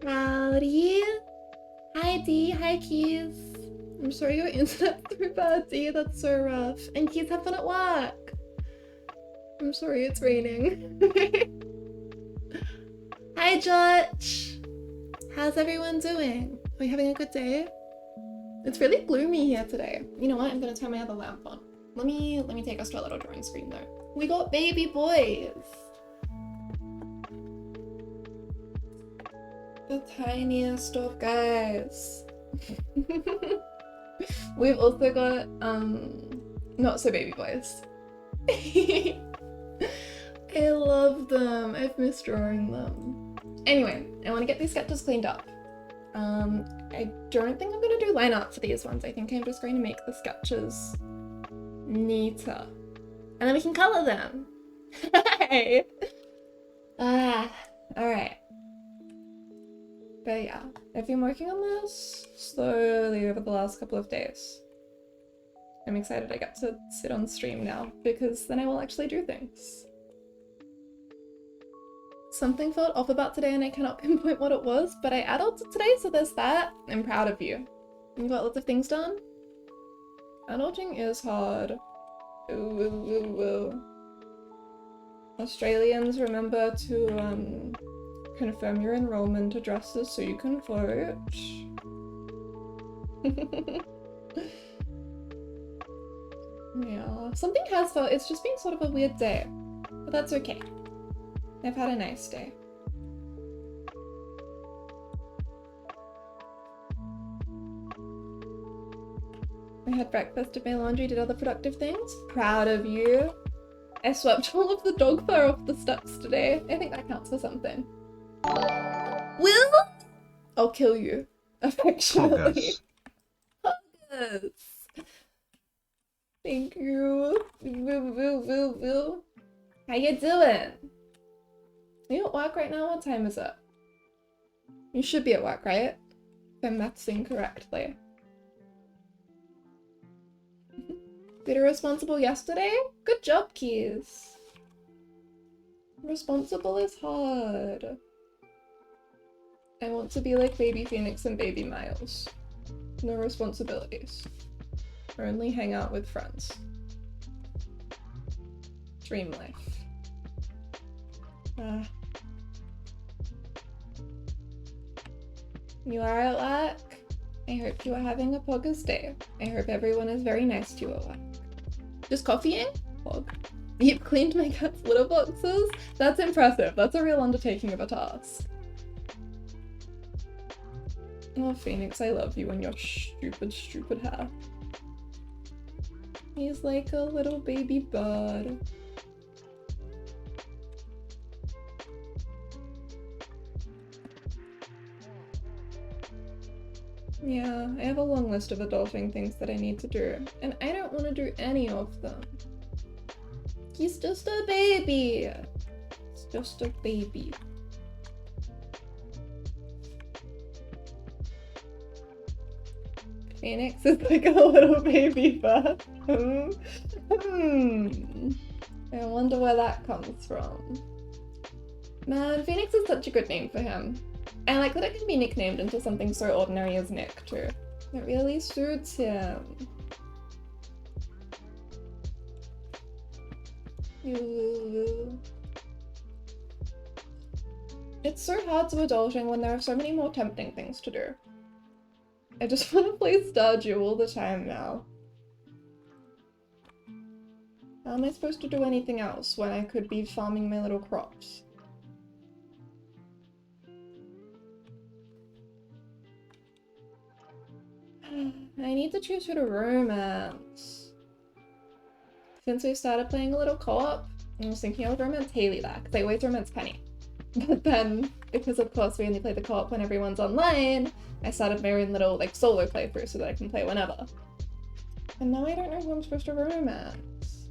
Howdy. Hi D, hi Keys. I'm sorry your internet's so bad, D, that's so rough. And Keys, have fun at work. I'm sorry it's raining. Hi Josh. How's everyone doing? Are you having a good day? It's really gloomy here today. You know what? I'm gonna turn my other lamp on. Let me take us to our little drawing screen though. We got baby boys. The tiniest of guys. We've also got not so baby boys. I love them. I've missed drawing them. Anyway, I want to get these sketches cleaned up. I don't think I'm gonna do line art for these ones. I think I'm just going to make the sketches neater. And then we can color them. Hey! Alright. But yeah, I've been working on this slowly over the last couple of days. I'm excited I get to sit on stream now, because then I will actually do things. Something felt off about today and I cannot pinpoint what it was, but I adulted today, so there's that. I'm proud of you. You got lots of things done? Adulting is hard. Ooh, ooh, ooh, ooh. Australians, remember to confirm your enrollment addresses so you can vote. Yeah, something has felt, it's just been sort of a weird day, but that's okay. I've had a nice day. I had breakfast, did my laundry, did other productive things. Proud of you. I swept all of the dog fur off the steps today. I think that counts for something. Will? I'll kill you. Affectionately. Huggers. Thank you. How you doing? Are you at work right now? What time is it? You should be at work, right? If I'm mathsing correctly. Did irresponsible yesterday? Good job, Keys. Responsible is hard. I want to be like Baby Phoenix and Baby Miles. No responsibilities. Only hang out with friends. Dream life. You are at work? I hope you are having a poggers day. I hope everyone is very nice to you at work. Just coffeeing? Pog. You've cleaned my cat's litter boxes? That's impressive. That's a real undertaking of a task. Oh, Phoenix, I love you and your stupid, stupid hair. He's like a little baby bird. Yeah, I have a long list of adulting things that I need to do, and I don't want to do any of them. He's just a baby. He's just a baby. Phoenix is like a little baby bird. I wonder where that comes from. Man, Phoenix is such a good name for him. I like that it can be nicknamed into something so ordinary as Nick, too. It really suits him. It's so hard to adulting when there are so many more tempting things to do. I just want to play Stardew all the time now. How am I supposed to do anything else when I could be farming my little crops? I need to choose who to romance. Since we started playing a little co-op, I was thinking I would romance Haley there, because I always romance Penny. But then, because of course we only play the co-op when everyone's online, I started my own little like solo playthrough so that I can play whenever. And now I don't know who I'm supposed to romance.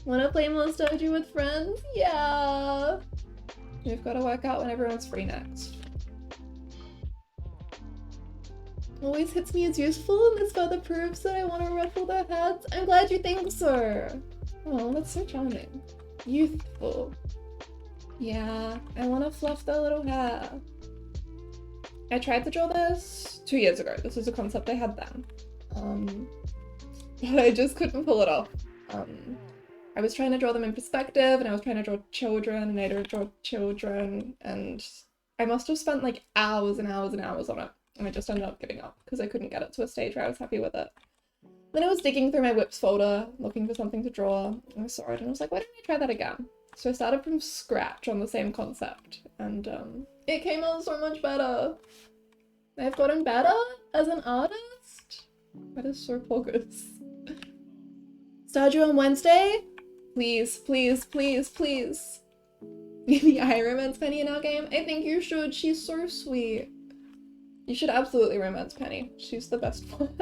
Wanna play more Stardew with friends? Yeah! We've got to work out when everyone's free next. always hits me as useful, and this further proves that I want to ruffle their heads. I'm glad you think so. Oh, that's so charming. Youthful. Yeah, I want to fluff their little hair. I tried to draw this 2 years ago. This was a concept I had then. But I just couldn't pull it off. I was trying to draw them in perspective, and I was trying to draw children, and I don't draw children, and I must have spent like hours and hours and hours on it, and I just ended up giving up because I couldn't get it to a stage where I was happy with it. Then I was digging through my whips folder, looking for something to draw, and I saw it, and I was like, why don't I try that again? So I started from scratch on the same concept, and it came out so much better. I've gotten better as an artist. That is so bogus. Start you on Wednesday? Please, please, please, please. Maybe I romance Penny in our game? I think you should. She's so sweet. You should absolutely romance Penny. She's the best one.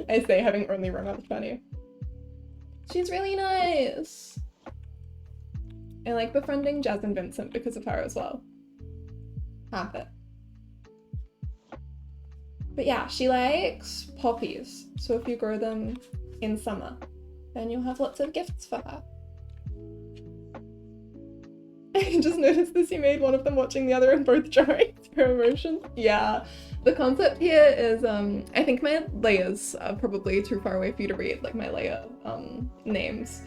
I say having only romanced Penny. She's really nice. I like befriending Jazz and Vincent because of her as well. Half it. But yeah, she likes poppies. So if you grow them in summer, then you'll have lots of gifts for her. I just noticed this, you made one of them watching the other and both drawing her emotions. Yeah, the concept here is, I think my layers are probably too far away for you to read, like my layer names.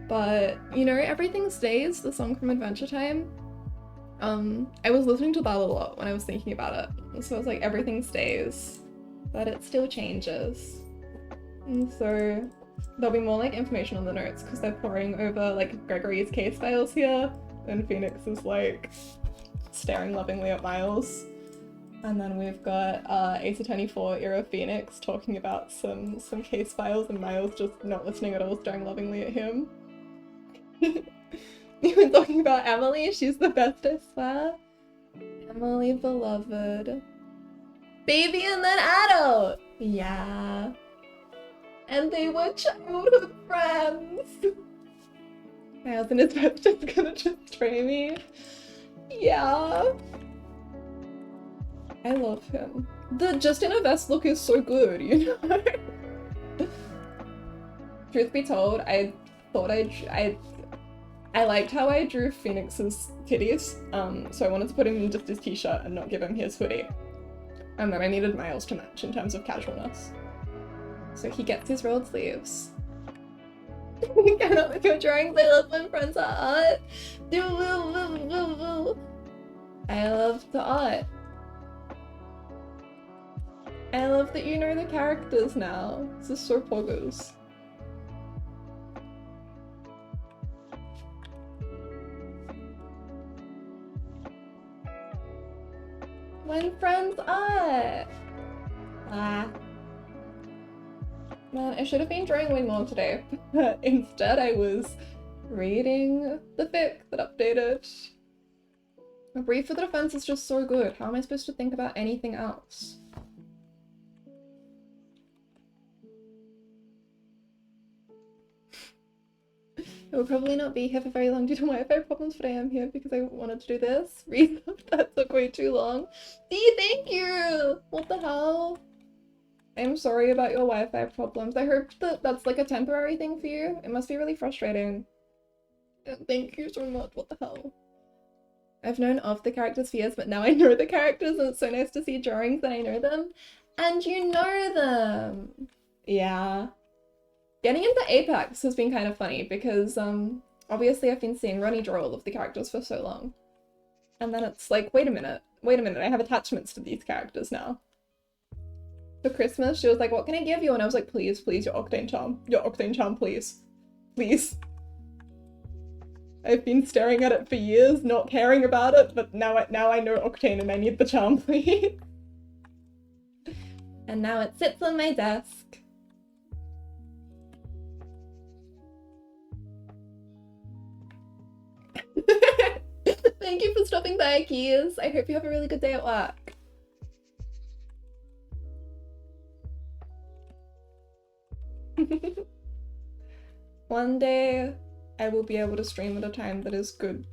But, you know, Everything Stays, the song from Adventure Time, I was listening to that a lot when I was thinking about it. So I was like, everything stays, but it still changes. And so there'll be more like information on the notes because they're pouring over like Gregory's case files here, and Phoenix is like staring lovingly at Miles. And then we've got Ace Attorney 4 era Phoenix talking about some case files, and Miles just not listening at all, staring lovingly at him. You've been talking about Emily, she's the best, I swear. Emily beloved. Baby and then adult! Yeah. And they were childhood friends! Miles and his best just gonna destroy me. Yeah. I love him. The just in a vest look is so good, you know? Truth be told, I thought I liked how I drew Phoenix's titties, so I wanted to put him in just his t-shirt and not give him his hoodie. And then I needed Miles to match in terms of casualness. So he gets his rolled sleeves. I cannot with your drawings, I love when friends are art. I love the art. I love that you know the characters now. This is so poggers. When friends are. Man, I should have been drawing way more today, but instead I was reading the fic that updated. A brief for the defense is just so good. How am I supposed to think about anything else? I will probably not be here for very long due to Wi-Fi problems, but I am here because I wanted to do this. Read that took way too long. Dee, thank you! What the hell? I'm sorry about your Wi-Fi problems. I hope that that's like a temporary thing for you. It must be really frustrating. Thank you so much. What the hell? I've known of the characters for years, but now I know the characters, and it's so nice to see drawings that I know them. And you know them! Yeah. Getting into Apex has been kind of funny because obviously I've been seeing Ronnie draw all of the characters for so long. And then it's like, wait a minute, I have attachments to these characters now. For Christmas, she was like, what can I give you? And I was like, please, please, your Octane Charm, please. Please. I've been staring at it for years, not caring about it, but now I know Octane and I need the charm, please. And now it sits on my desk. Thank you for stopping by, Keys. I hope you have a really good day at work. One day, I will be able to stream at a time that is good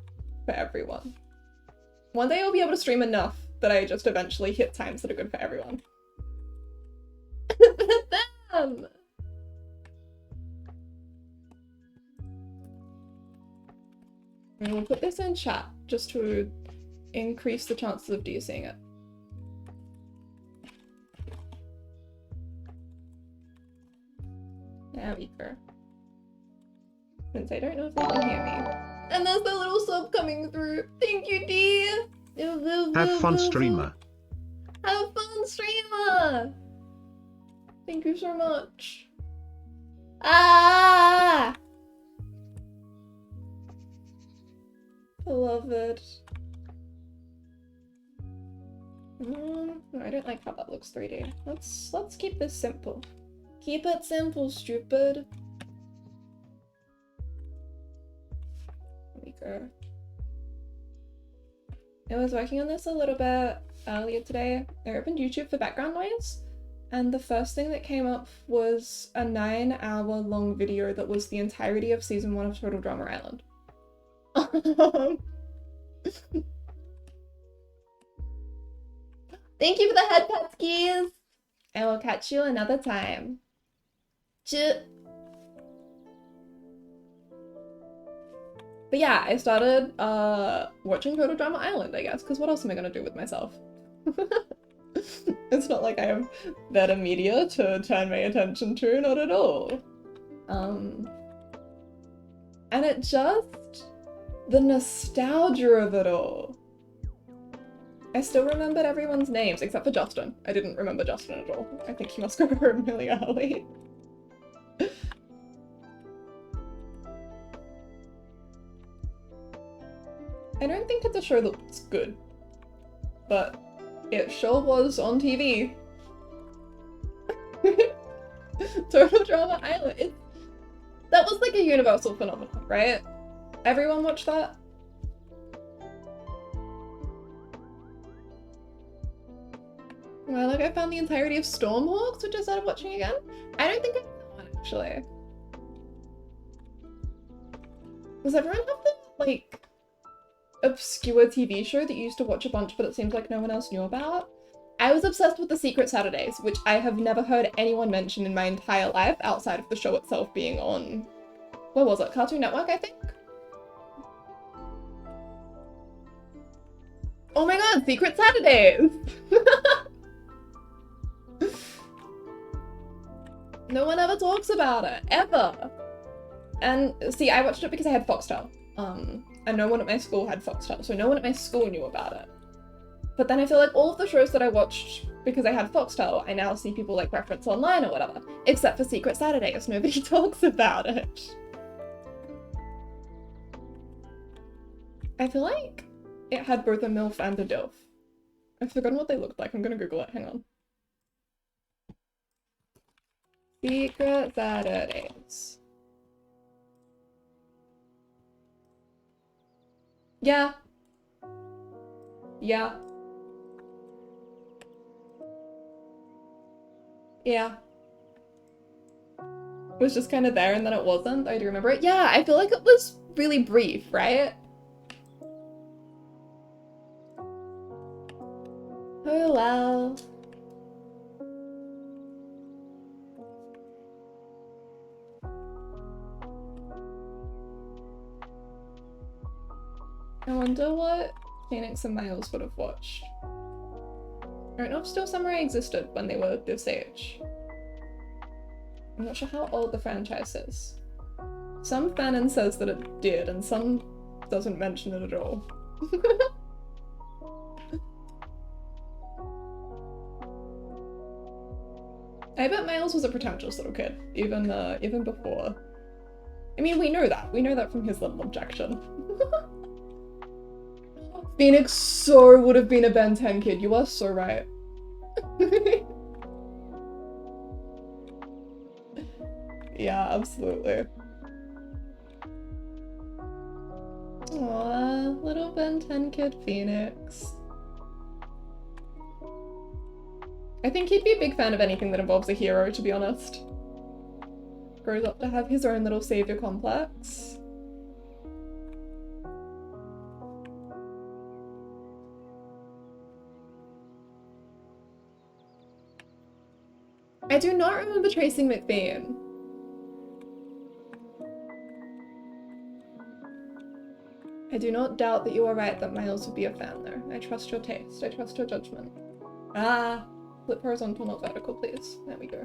for everyone. One day I'll be able to stream enough that I just eventually hit times that are good for everyone. Them! And we'll put this in chat just to increase the chances of Dia seeing it. There we go. Since I don't know if they can hear me. And there's the little sub coming through. Thank you, Dia! Have fun, streamer. Have fun, streamer! Thank you so much. Ah! Beloved. No, I don't like how that looks 3D. Let's keep this simple. Keep it simple, stupid. There we go. I was working on this a little bit earlier today. I opened YouTube for background noise, and the first thing that came up was a 9-hour-long video that was the entirety of season 1 of Total Drama Island. Thank you for the head pats, keys! I will catch you another time. But yeah, I started watching Total Drama Island, I guess, because what else am I gonna do with myself? It's not like I have better media to turn my attention to, not at all. And it just... the nostalgia of it all. I still remembered everyone's names, except for Justin. I didn't remember Justin at all. I think he must go home really early. I don't think it's a show that's good, but it sure was on TV. Total Drama Island. That was like a universal phenomenon, right? Everyone watched that? Well, like I found the entirety of Stormhawks, which I started watching again. I don't think I know that one, actually. Does everyone have the, like, obscure TV show that you used to watch a bunch but it seems like no one else knew about? I was obsessed with The Secret Saturdays, which I have never heard anyone mention in my entire life outside of the show itself being on... where was it? Cartoon Network, I think? Oh my god, Secret Saturdays! No one ever talks about it, ever! And see, I watched it because I had Foxtel. And no one at my school had Foxtel, so no one at my school knew about it. But then I feel like all of the shows that I watched because I had Foxtel, I now see people like reference online or whatever. Except for Secret Saturdays, nobody talks about it. I feel like it had both a MILF and a DILF. I've forgotten what they looked like, I'm gonna Google it, hang on. Secret Saturdays. Yeah. Yeah. Yeah. It was just kind of there and then it wasn't. I do remember it. Yeah, I feel like it was really brief, right? Oh well. I wonder what Phoenix and Miles would have watched. I don't know if Still Samurai existed when they were this age. I'm not sure how old the franchise is. Some fanon says that it did, and some doesn't mention it at all. I bet Miles was a pretentious little kid, even before. I mean, we know that. We know that from his little objection. Phoenix so would have been a Ben 10 kid. You are so right. Yeah, absolutely. Aww, little Ben 10 kid Phoenix. I think he'd be a big fan of anything that involves a hero, to be honest. Grows up to have his own little savior complex. I do not remember Tracy McBean. I do not doubt that you are right that Miles would be a fan there. I trust your taste. I trust your judgment. Ah, flip horizontal, not vertical, please. There we go.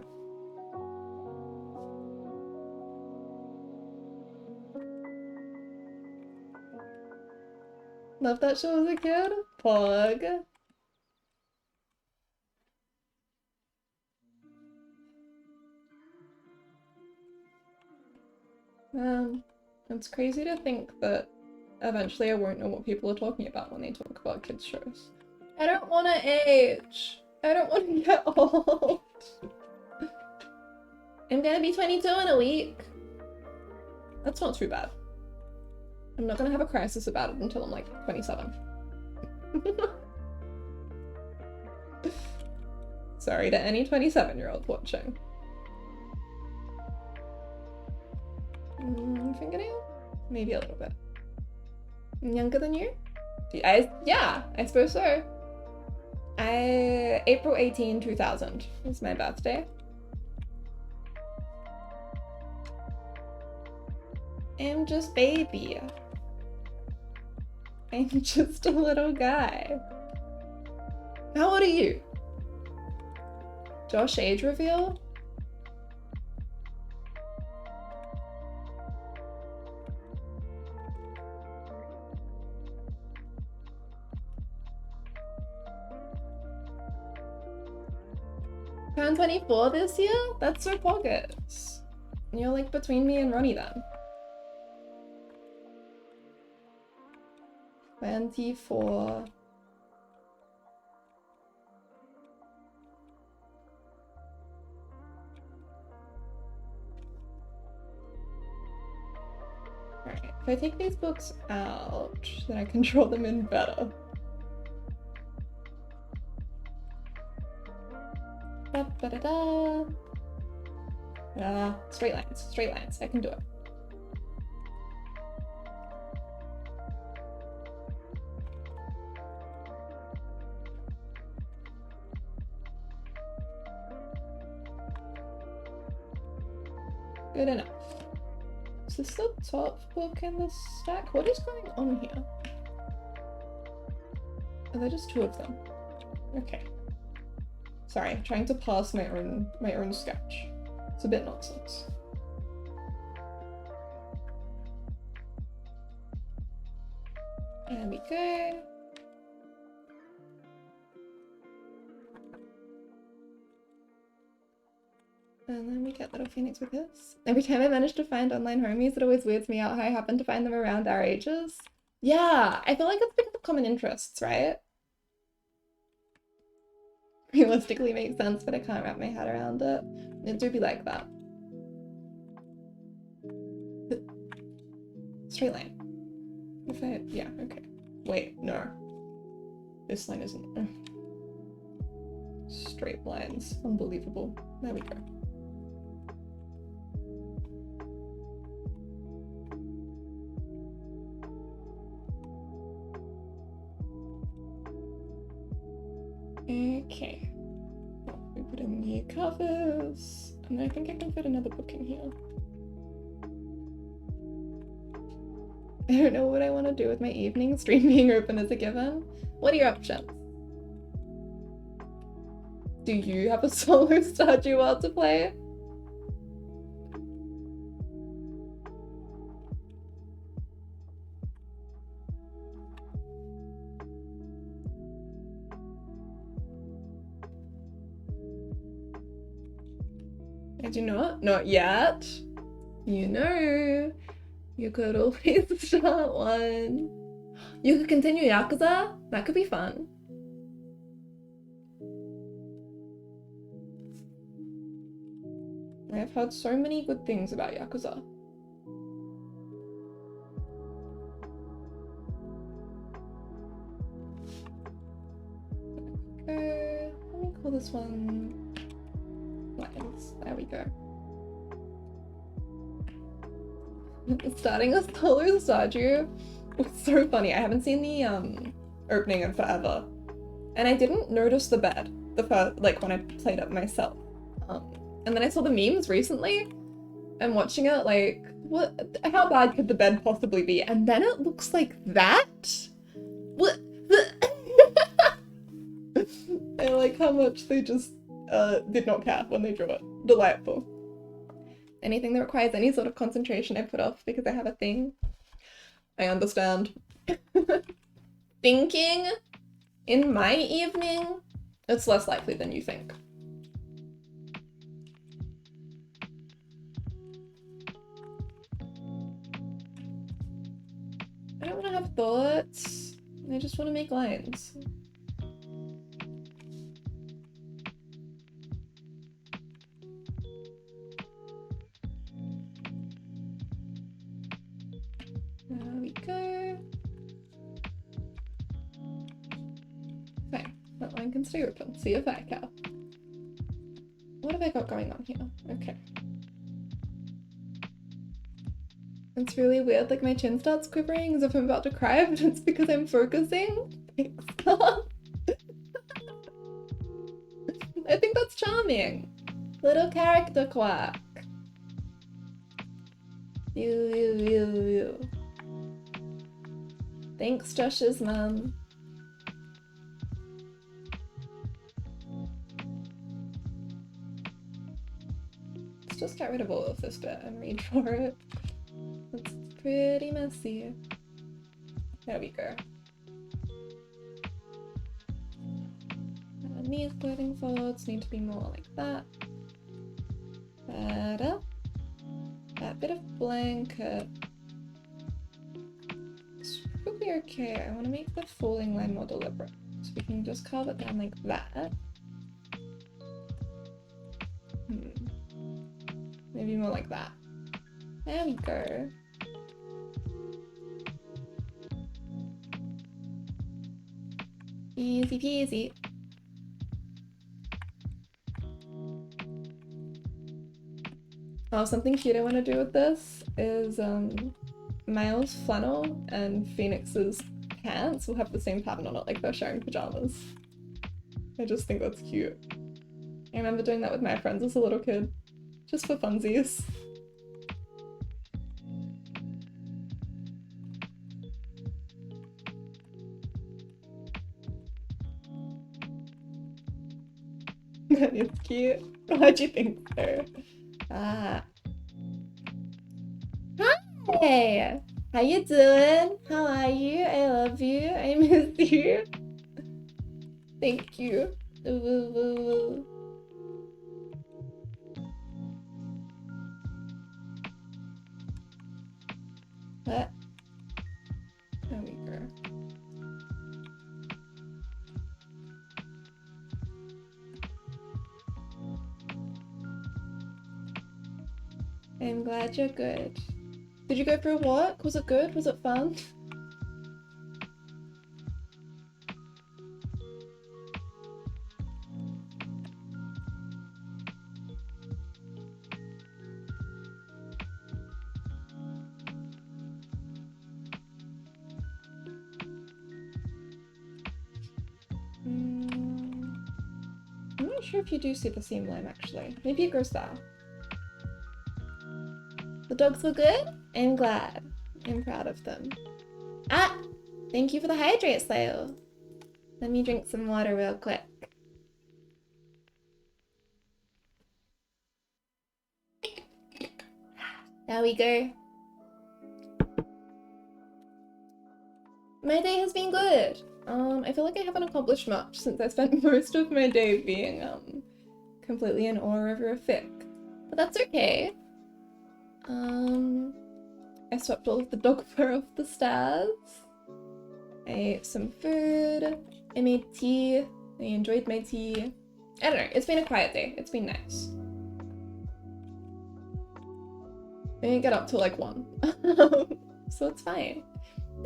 Love that show as a kid. Pug. It's crazy to think that eventually I won't know what people are talking about when they talk about kids' shows. I don't want to age. I don't want to get old. I'm gonna be 22 in a week. That's not too bad. I'm not gonna have a crisis about it until I'm like 27. Sorry to any 27-year-old watching. Fingernail? Maybe a little bit. Younger than you? Yeah, I suppose so. April 18, 2000 is my birthday. I'm just baby. I'm just a little guy. How old are you? Josh age reveal? Turn 24 this year? That's so pockets. You're like between me and Ronnie then. 24. Alright, if I take these books out, then I can draw them in better. Straight lines, I can do it. Good enough. Is this the top book in this stack? What is going on here? Are there just two of them? Okay. Sorry, I'm trying to pass my own sketch. It's a bit nonsense. There we go. And then we get Little Phoenix with this. Every time I manage to find online homies, it always weirds me out how I happen to find them around our ages. Yeah, I feel like it's because of common interests, right? Realistically makes sense, but I can't wrap my head around it. It do be like that. Straight line. If I, yeah, okay. Wait, no. This line isn't. Straight lines. Unbelievable. There we go. Okay. We put in the covers, and I think I can fit another book in here. I don't know what I want to do with my evening, stream being open as a given. What are your options? Do you have a solo Stardew World to play? I do not yet. You know, you could always start one. You could continue Yakuza? That could be fun. I've heard so many good things about Yakuza. Okay, let me call this one Lines. There we go. Starting a solo Stardew was so funny. I haven't seen the opening in forever, and I didn't notice the bed the first, like when I played it myself. And then I saw the memes recently. I'm watching it like, what? How bad could the bed possibly be? And then it looks like that? What? I like how much they just did not care when they drew it. Delightful. Anything that requires any sort of concentration I put off because I have a thing. I understand. Thinking in my evening, it's less likely than you think. I don't want to have thoughts. I just want to make lines. There we go. Fine, that line can stay open. See if I can. What have I got going on here? Okay. It's really weird, like my chin starts quivering as if I'm about to cry, but it's because I'm focusing. Thanks. I think that's charming. Little character quirk. You. Thanks, Josh's mum. Let's just get rid of all of this bit and redraw it. It's pretty messy. There we go. And these clothing folds need to be more like that. Better. That bit of blanket. It's probably okay. I want to make the falling line more deliberate. So we can just carve it down like that. Maybe more like that. There we go. Easy peasy. Oh, something cute I want to do with this is Miles' flannel and Phoenix's pants will have the same pattern on it, like they're sharing pajamas. I just think that's cute. I remember doing that with my friends as a little kid, just for funsies. It's cute. Why'd you think so? Ah. Hi! How you doing? How are you? I love you. I miss you. Thank you. Ooh. What? There we go. I'm glad you're good. Did you go for a walk? Was it good? Was it fun? I'm not sure if you do see the seam line actually. Maybe it goes there. The dogs were good? I'm glad. I'm proud of them. Ah! Thank you for the hydrate sale. Let me drink some water real quick. There we go. My day has been good. I feel like I haven't accomplished much since I spent most of my day being completely in awe over a fic. But that's okay. I swept all of the dog fur off the stairs. I ate some food. I made tea. I enjoyed my tea. I don't know, it's been a quiet day. It's been nice. I didn't get up till like 1. So it's fine.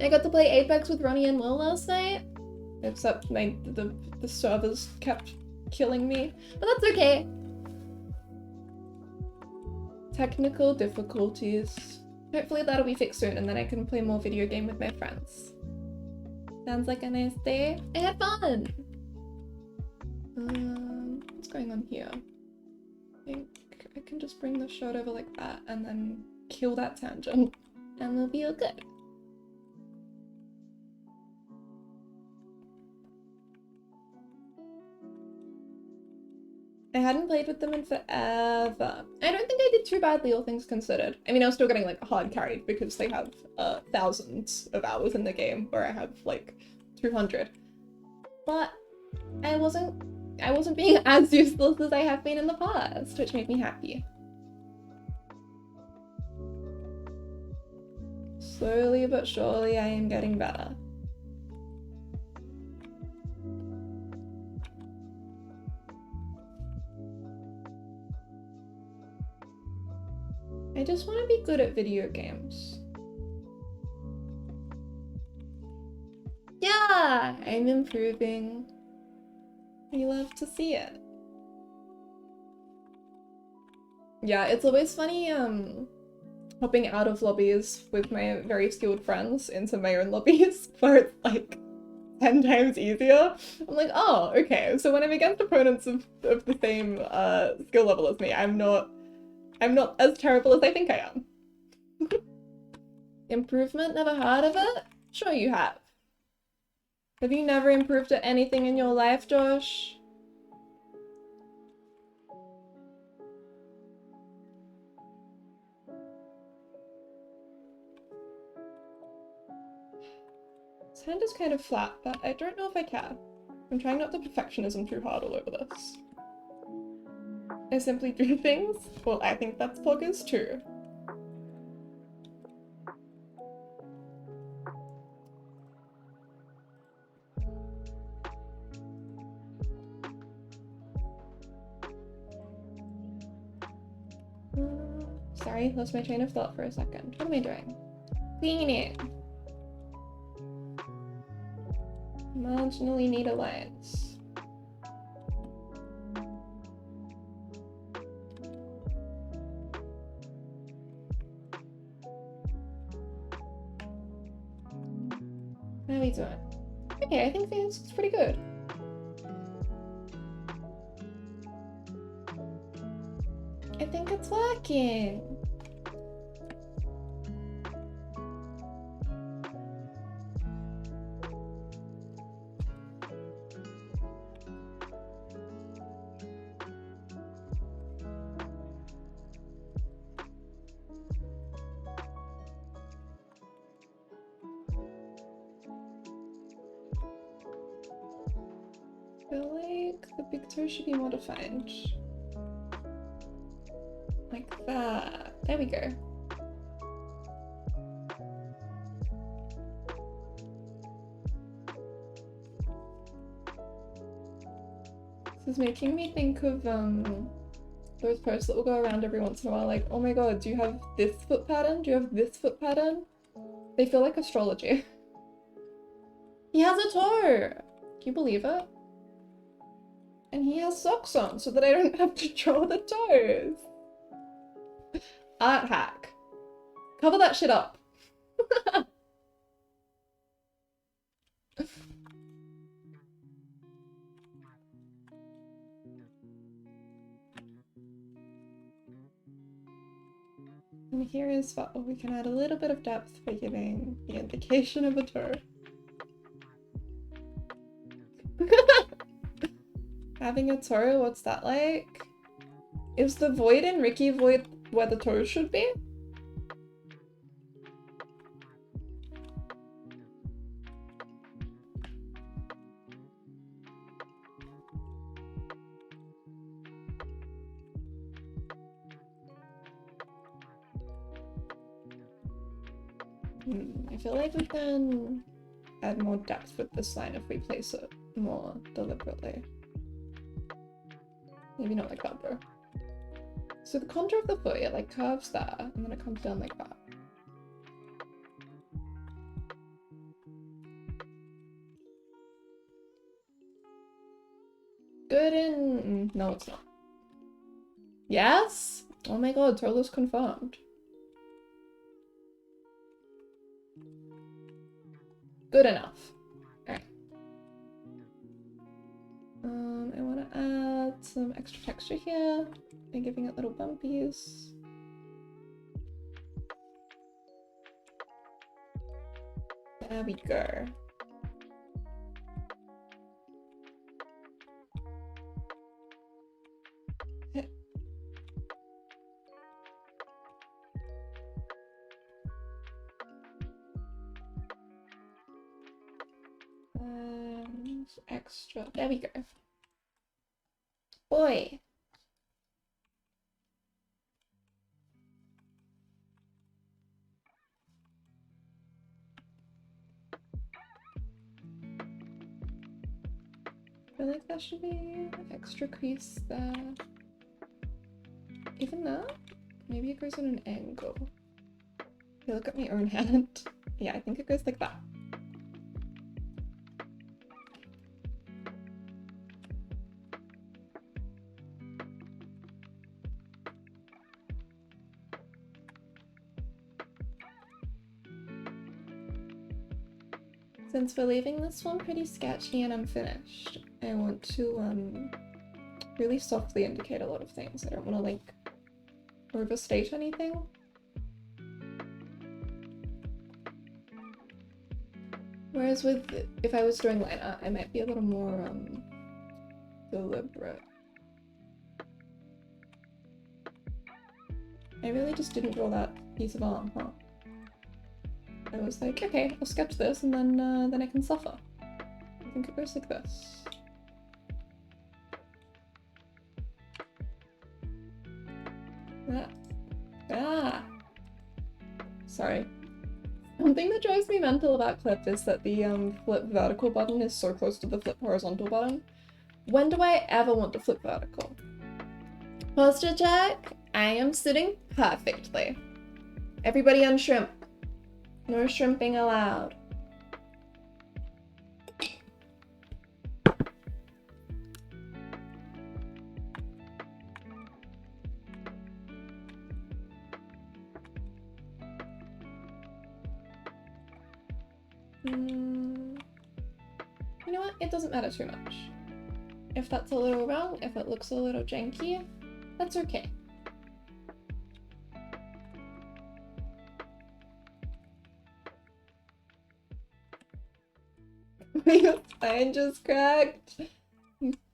I got to play Apex with Ronnie and Will last night. Except the servers kept killing me. But that's okay. Technical difficulties. Hopefully that'll be fixed soon and then I can play more video game with my friends. Sounds like a nice day. I had fun! What's going on here? think I can just bring the shot over like that and then kill that tangent and we'll be all good. I hadn't played with them in forever. I don't think I did too badly, all things considered. I mean, I was still getting like hard carried because they have thousands of hours in the game where I have like 200. But I wasn't being as useless as I have been in the past, which made me happy. Slowly but surely I am getting better. I just want to be good at video games. Yeah, I'm improving. I love to see it. Yeah, it's always funny hopping out of lobbies with my very skilled friends into my own lobbies where it's like 10 times easier. I'm like, oh, okay. So when I'm against opponents of the same skill level as me, I'm not as terrible as I think I am. Improvement? Never heard of it? Sure you have. Have you never improved at anything in your life, Josh? This hand is kind of flat, but I don't know if I can. I'm trying not to perfectionism too hard all over this. I simply do things? Well, I think that's poggers too. Sorry, lost my train of thought for a second. What am I doing? Cleaning. Marginally need alliance. How are we doing? Okay, I think this is pretty good. I think it's working. I feel like the big toe should be more defined. Like that. There we go. This is making me think of those posts that will go around every once in a while, like, oh my god, do you have this foot pattern? Do you have this foot pattern? They feel like astrology. He has a toe! Can you believe it? And he has socks on so that I don't have to draw the toes. Art hack. Cover that shit up. And here is what we can add a little bit of depth by giving the indication of a toe. Having a toe, what's that like? Is the void in Ricky Void where the toe should be? I feel like we can add more depth with this line if we place it more deliberately. Maybe not like that though. So the contour of the foot, it like curves there and then it comes down like that. Good in... no, it's not. Yes? Oh my god, Turtle's confirmed. Good enough. Alright. I want to add add some extra texture here by giving it little bumpies. There we go. Extra. There we go. Boy. I feel like there should be extra crease there. Even that? Maybe it goes on an angle. Okay, look at my own hand. Yeah, I think it goes like that. Since we're leaving this one pretty sketchy and unfinished, I want to really softly indicate a lot of things. I don't want to like overstate anything. Whereas with, if I was doing line art, I might be a little more deliberate. I really just didn't draw that piece of arm, huh? I was like, okay, I'll sketch this and then I can suffer. I think it goes like this. Ah! Sorry. Something that drives me mental about Clip is that the flip vertical button is so close to the flip horizontal button. When do I ever want to flip vertical? Posture check. I am sitting perfectly. Everybody unshrimp. No shrimping allowed. You know what? It doesn't matter too much. If that's a little wrong, if it looks a little janky, that's okay. Your spine just cracked.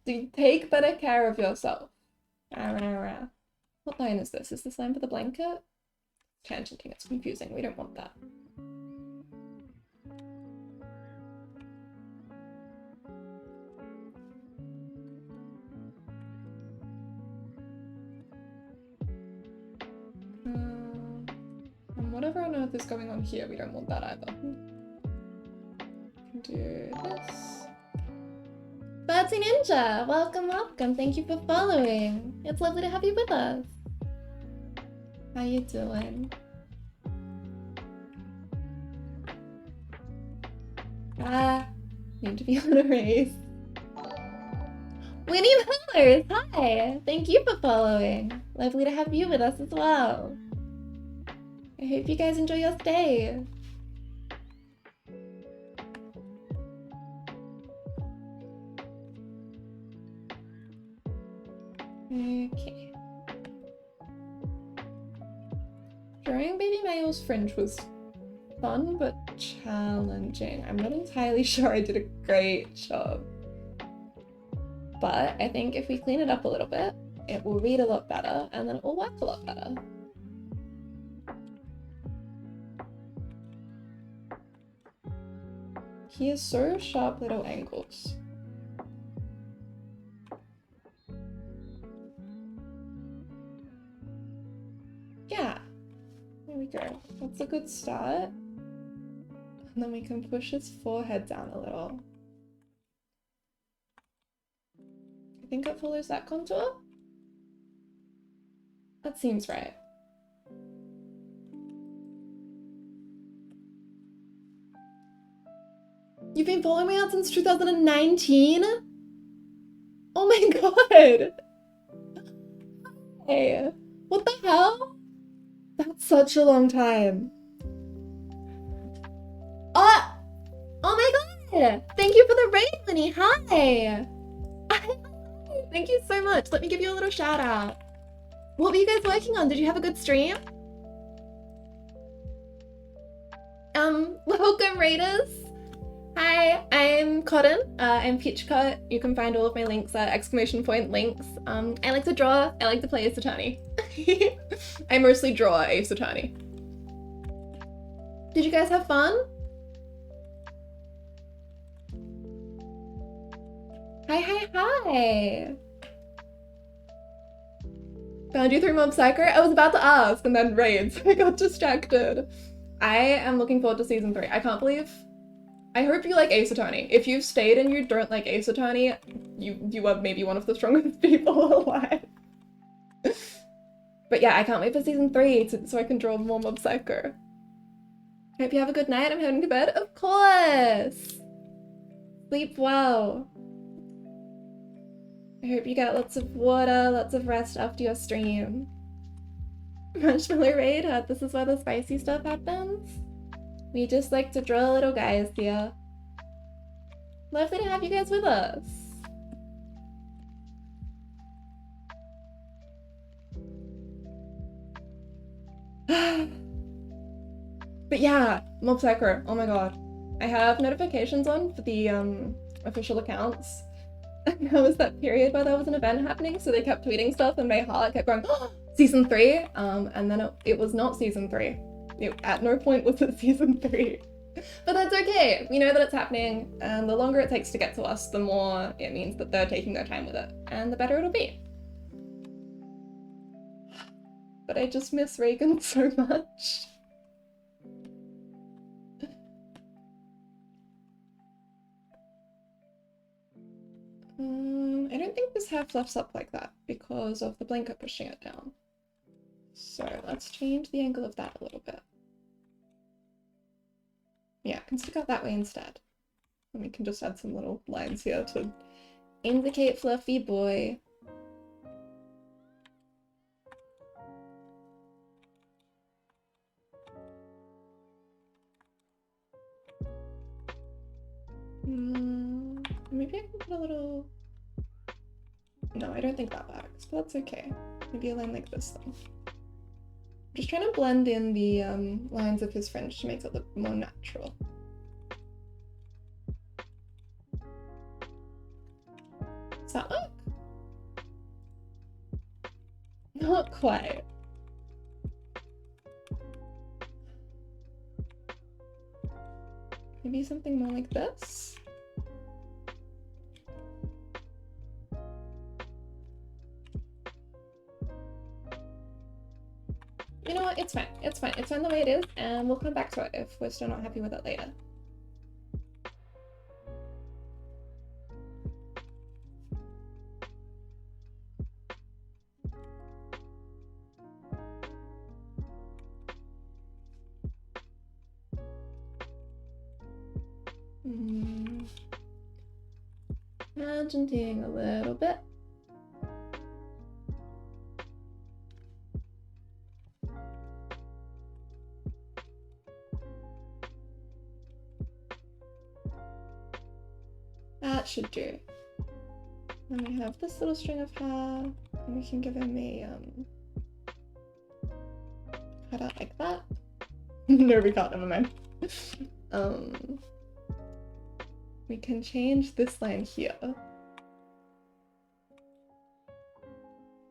You take better care of yourself. What line is this? Is this line for the blanket? Tangenting, it's confusing. We don't want that. And whatever on earth is going on here, we don't want that either. Do this. Birdsy Ninja, welcome, welcome. Thank you for following. It's lovely to have you with us. How you doing? Need to be on a race. Winnie Millers, hi! Thank you for following. Lovely to have you with us as well. I hope you guys enjoy your stay. Okay. Drawing Baby Mayle's fringe was fun but challenging. I'm not entirely sure I did a great job. But I think if we clean it up a little bit, it will read a lot better and then it will work a lot better. He has so sharp little angles. Yeah, there we go. That's a good start. And then we can push his forehead down a little. I think it follows that contour. That seems right. You've been following me out since 2019? Oh my god! Hey, what the hell? That's such a long time. Oh my god! Thank you for the raid, Winnie. Hi! Thank you so much. Let me give you a little shout out. What were you guys working on? Did you have a good stream? Welcome Raiders. Hi, I'm Cotton. I'm Peachcut. You can find all of my links at !links. I like to draw. I like to play Ace Attorney. I mostly draw Ace Attorney. Did you guys have fun? Hi. Found you through Mob Psycho? I was about to ask and then raids. I got distracted. I am looking forward to season 3. I can't believe. I hope you like Ace Attorney. If you've stayed and you don't like Ace Attorney, you are maybe one of the strongest people alive. But yeah, I can't wait for season 3 so I can draw more Mob Psycho. Hope you have a good night. I'm heading to bed. Of course! Sleep well. I hope you get lots of water, lots of rest after your stream. Marshmallow Raid, this is where the spicy stuff happens. We just like to draw little guys here. Lovely to have you guys with us. But yeah, Mob Psycho, oh my god. I have notifications on for the official accounts. And there was that period where there was an event happening, so they kept tweeting stuff and my heart kept going, oh, season 3? And then it was not season 3. At no point was it season 3. But that's okay. We know that it's happening, and the longer it takes to get to us, the more it means that they're taking their time with it, and the better it'll be. But I just miss Reagan so much. I don't think this hat fluffs up like that because of the blanket pushing it down. So let's change the angle of that a little bit. Yeah, I can stick out that way instead. And we can just add some little lines here to indicate fluffy boy. Maybe I can put a little... No, I don't think that works, but that's okay. Maybe a line like this then. I'm just trying to blend in the lines of his fringe to make it look more natural. Does that work? Not quite. Maybe something more like this? You know what, it's fine. It's fine. It's fine the way it is, and we'll come back to it if we're still not happy with it later. Argenting a little bit. That should do. And we have this little string of hair, and we can give him a cut out like that. No, we can't, never mind. We can change this line here.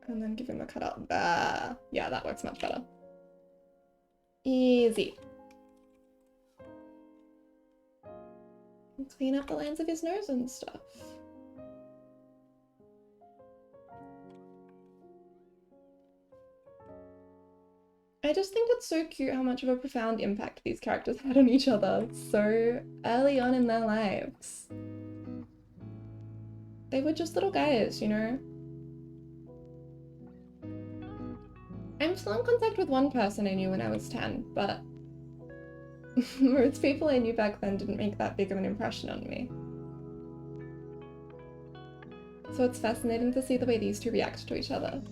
And then give him a cutout there. Yeah, that works much better. Easy. And clean up the lines of his nose and stuff. I just think it's so cute how much of a profound impact these characters had on each other so early on in their lives. They were just little guys, you know? I'm still in contact with one person I knew when I was 10, but most people I knew back then didn't make that big of an impression on me. So it's fascinating to see the way these two react to each other.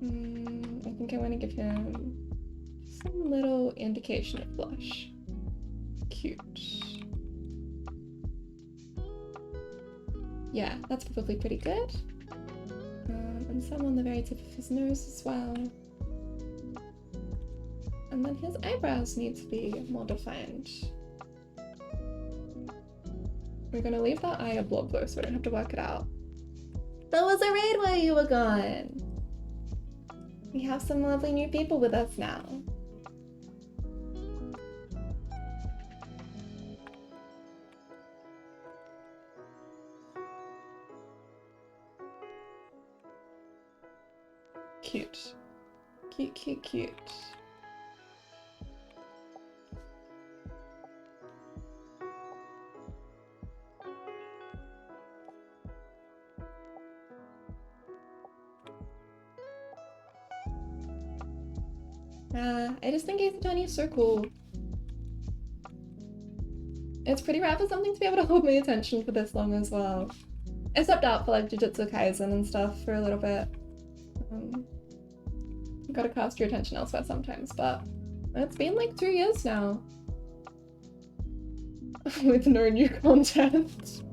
I think I want to give him some little indication of blush. Cute. Yeah, that's probably pretty good. And some on the very tip of his nose as well. And then his eyebrows need to be more defined. We're gonna leave that eye a blob though, so we don't have to work it out. That was a raid while you were gone! We have some lovely new people with us now. Cute. Cute, cute, cute. I just think Ace Attorney is so cool. It's pretty rare for something to be able to hold my attention for this long as well. I stepped out for like Jujutsu Kaisen and stuff for a little bit. You gotta cast your attention elsewhere sometimes, but it's been like 2 years now. With no new content.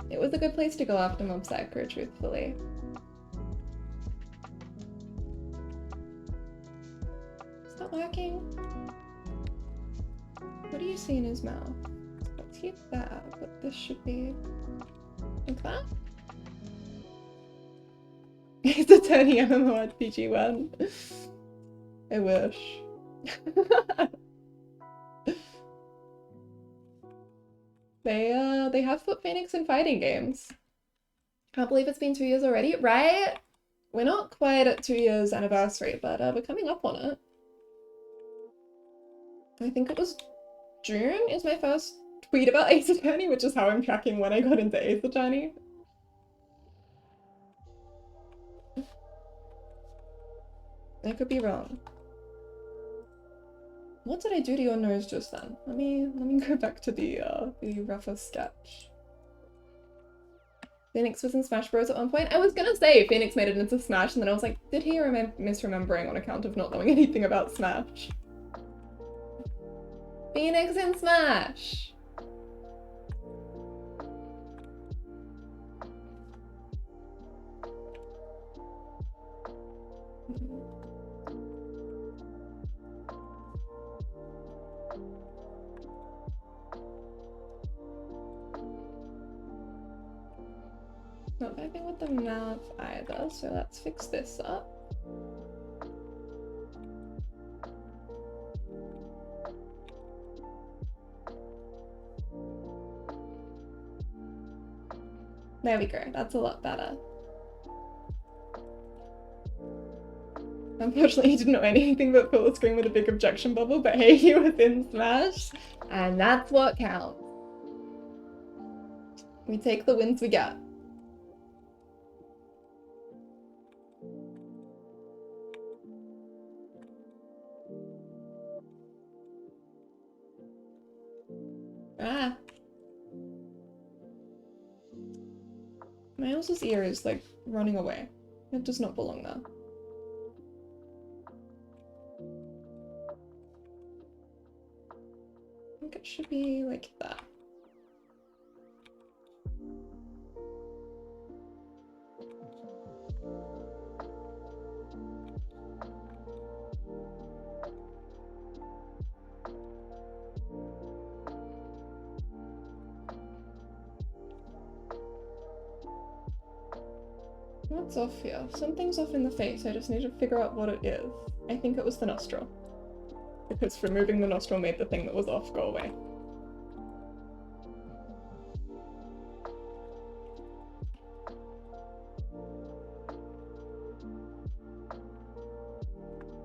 It was a good place to go after Mob Psycho, truthfully. Is that working? What do you see in his mouth? Let's keep that, but this should be like that. It's a 10 MMORPG one. I wish. They have put Phoenix in fighting games. Can't believe it's been 2 years already, right? We're not quite at 2 years anniversary, but we're coming up on it. I think it was June is my first tweet about Ace Attorney, which is how I'm tracking when I got into Ace Attorney. I could be wrong. What did I do to your nose just then? Let me go back to the rougher sketch. Phoenix was in Smash Bros at one point. I was gonna say Phoenix made it into Smash, and then I was like, did he, or am I misremembering on account of not knowing anything about Smash? Phoenix in Smash! Not vibing with the mouth either, so let's fix this up. There we go, that's a lot better. Unfortunately, he didn't know anything but fill the screen with a big objection bubble, but hey, he was in Smash, and that's what counts. We take the wins we get. Ah. Miles's ear is like running away. It does not belong there. I think it should be like that. What's off here? Something's off in the face. I just need to figure out what it is. I think it was the nostril. Because removing the nostril made the thing that was off go away.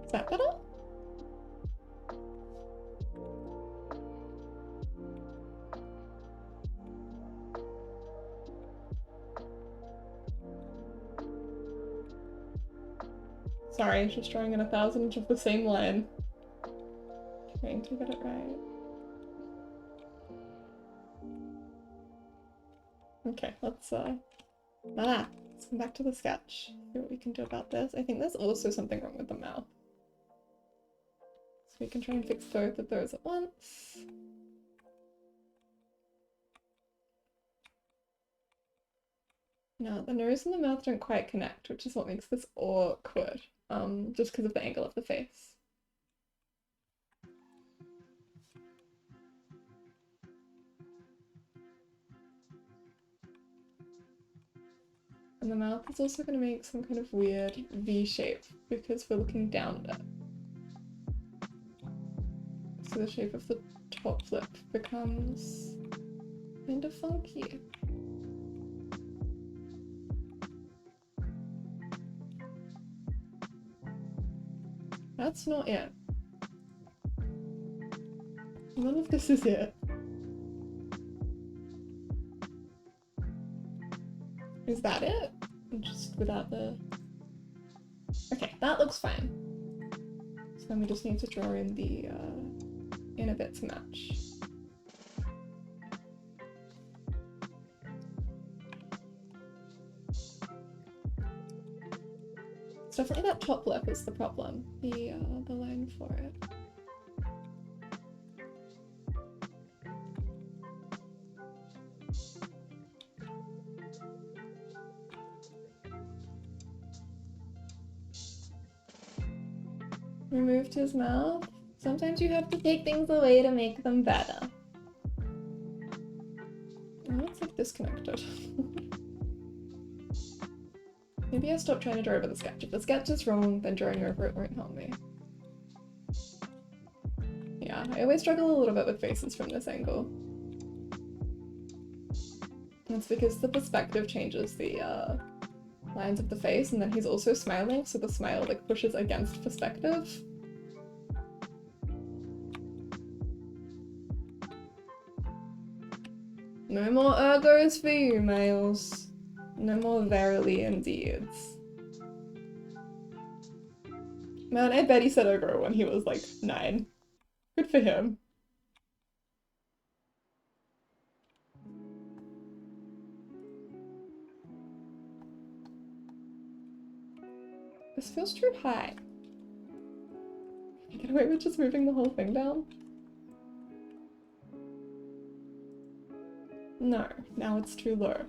Is that better? Sorry, just drawing in 1,000 of the same line. Trying to get it right. Okay, let's Let's come back to the sketch. See what we can do about this. I think there's also something wrong with the mouth. So we can try and fix both of those at once. No, the nose and the mouth don't quite connect, which is what makes this awkward. Just because of the angle of the face. And the mouth is also going to make some kind of weird V shape because we're looking down at it. So the shape of the top lip becomes kind of funky. That's not it. None of this is it. Is that it? Just without the... Okay, that looks fine. So then we just need to draw in the inner bit to match. It's definitely that top lip is the problem. The line for it. Removed his mouth. Sometimes you have to take things away to make them better. Oh, it's like disconnected. Maybe I stop trying to draw over the sketch. If the sketch is wrong, then drawing over it won't help me. Yeah, I always struggle a little bit with faces from this angle. That's because the perspective changes the lines of the face, and then he's also smiling, so the smile like pushes against perspective. No more ergos for you, males. No more verily indeeds. Man, I bet he said ergo when he was like 9. Good for him. This feels too high. Can I get away with just moving the whole thing down? No, now it's too low.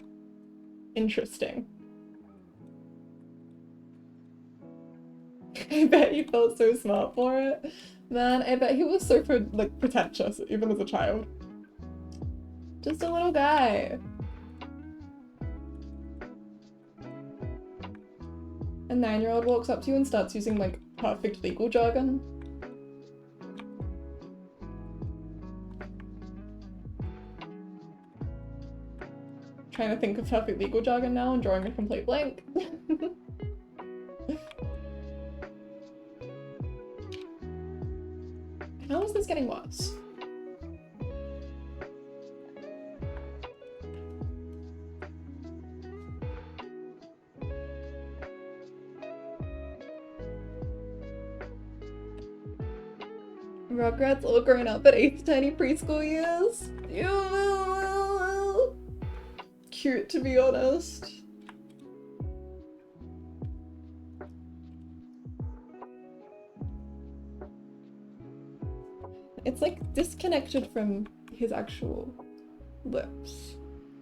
Interesting. I bet he felt so smart for it. Man, I bet he was so like pretentious, even as a child. Just a little guy. A 9-year-old walks up to you and starts using like perfect legal jargon. Trying to think of perfect legal jargon now and drawing a complete blank. How is this getting worse? Rugrats all grown up at 8 tiny preschool years? Ew. Cute, to be honest. It's like disconnected from his actual lips.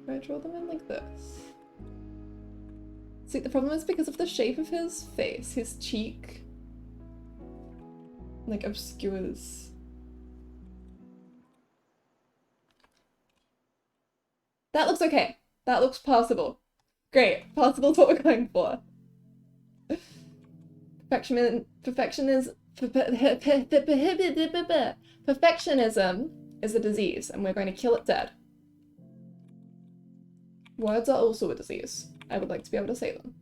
If I draw them in like this. See, the problem is because of the shape of his face, his cheek like obscures. That looks okay. That looks possible. Great. Possible is what we're going for. Perfectionism is a disease, and we're going to kill it dead. Words are also a disease. I would like to be able to say them.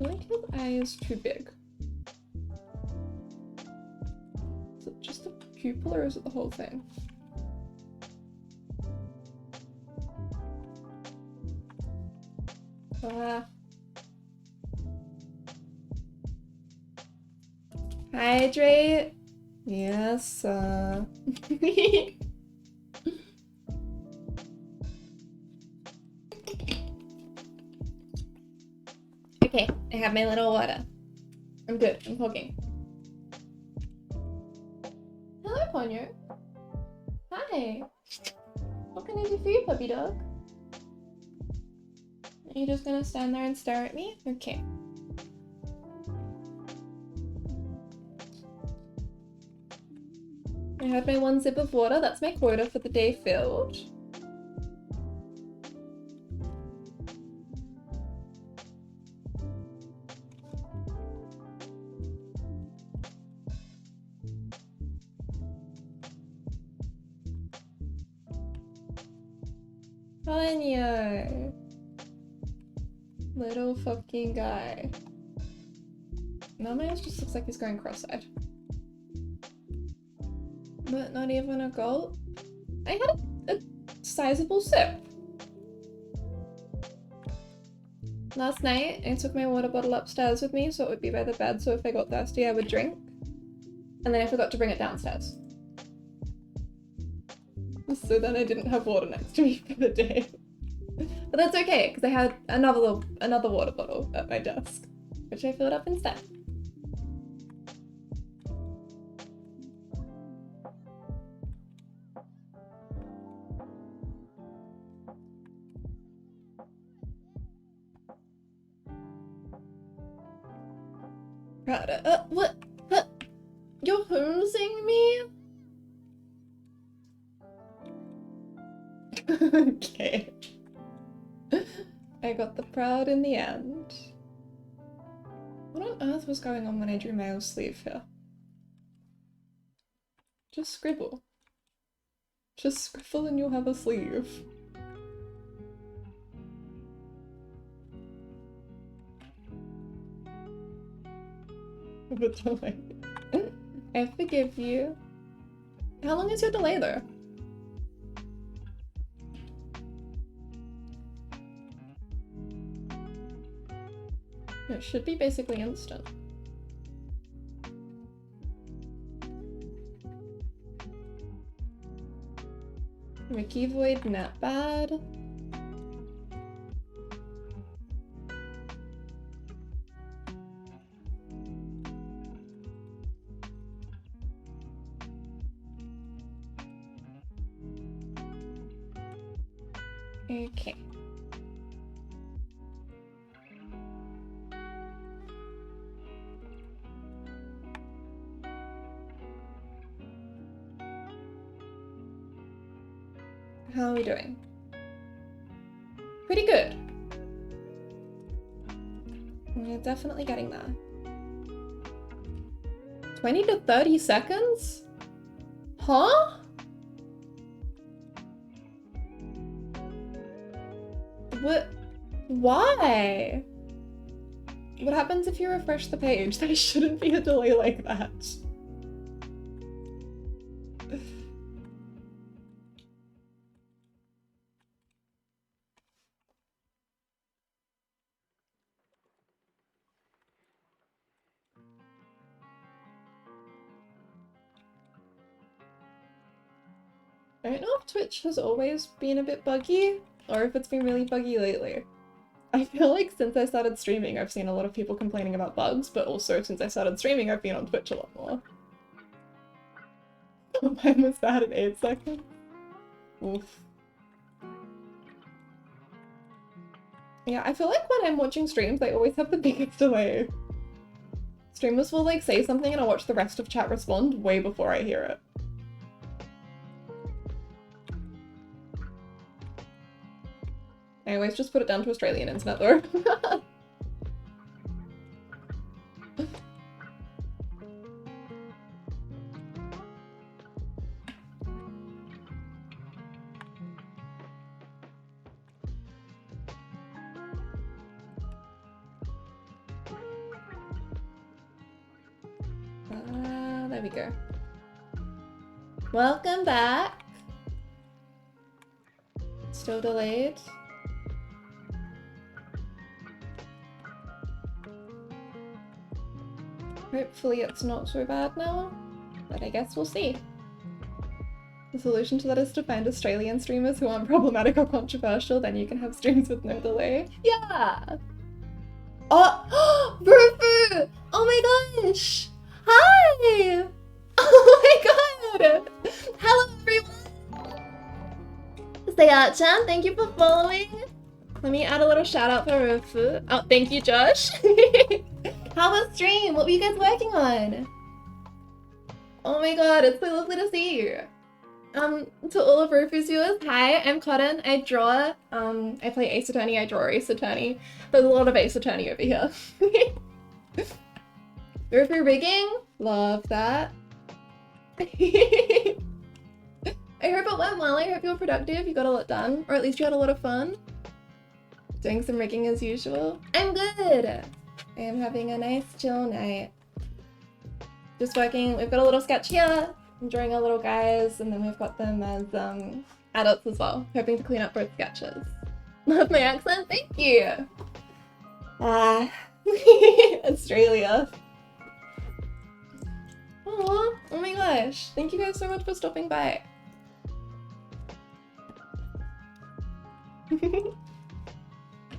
I think his eye is too big. just the pupil or is it the whole thing? Hydrate. Yes. Okay, I have my little water. I'm good. I'm talking. Hello, Ponyo. Hi. What can I do for you, puppy dog? Are you just gonna stand there and stare at me? Okay. I had my 1 sip of water. That's my quota for the day filled. Ponyo. Little fucking guy. Now my ass just looks like he's going cross-eyed. But not even a gulp. I had a sizable sip. Last night, I took my water bottle upstairs with me so it would be by the bed, so if I got thirsty I would drink. And then I forgot to bring it downstairs. So then I didn't have water next to me for the day. But that's okay, because I had another water bottle at my desk, which I filled up instead. What? You're hosing me? Okay. I got the proud in the end. What on earth was going on when I drew my sleeve here? Just scribble. Just scribble and you'll have a sleeve. The delay. I forgive you. How long is your delay though? It should be basically instant. Ricky Void not bad. Okay. How are we doing? Pretty good. We're definitely getting there. 20 to 30 seconds? Huh? What? Why? What happens if you refresh the page? There shouldn't be a delay like that. I don't know if Twitch has always been a bit buggy, or if it's been really buggy lately. I feel like since I started streaming, I've seen a lot of people complaining about bugs, but also since I started streaming, I've been on Twitch a lot more. Mine was bad in 8 seconds. Oof. Yeah, I feel like when I'm watching streams, I always have the biggest delay. Streamers will like say something and I'll watch the rest of chat respond way before I hear it. I always just put it down to Australian internet though. There we go. Welcome back. Still delayed. Hopefully it's not so bad now, but I guess we'll see. The solution to that is to find Australian streamers who aren't problematic or controversial, then you can have streams with no delay. Yeah! Oh, Rufu! Oh my gosh! Hi! Oh my god! Hello everyone! Sayat-chan, thank you for following. Let me add a little shout out for Rufu. Oh, thank you, Josh. How was stream? What were you guys working on? Oh my god, it's so lovely to see you. To all of Rufu's viewers, hi, I'm Cotton. I draw. I play Ace Attorney, I draw Ace Attorney. There's a lot of Ace Attorney over here. Rufu rigging? Love that. I hope it went well. I hope you were productive, you got a lot done, or at least you had a lot of fun. Doing some rigging as usual. I'm good! I am having a nice chill night. Just working, we've got a little sketch here. I'm drawing our little guys, and then we've got them as adults as well. Hoping to clean up both sketches. Love my accent, thank you! Australia. Aww, oh my gosh. Thank you guys so much for stopping by.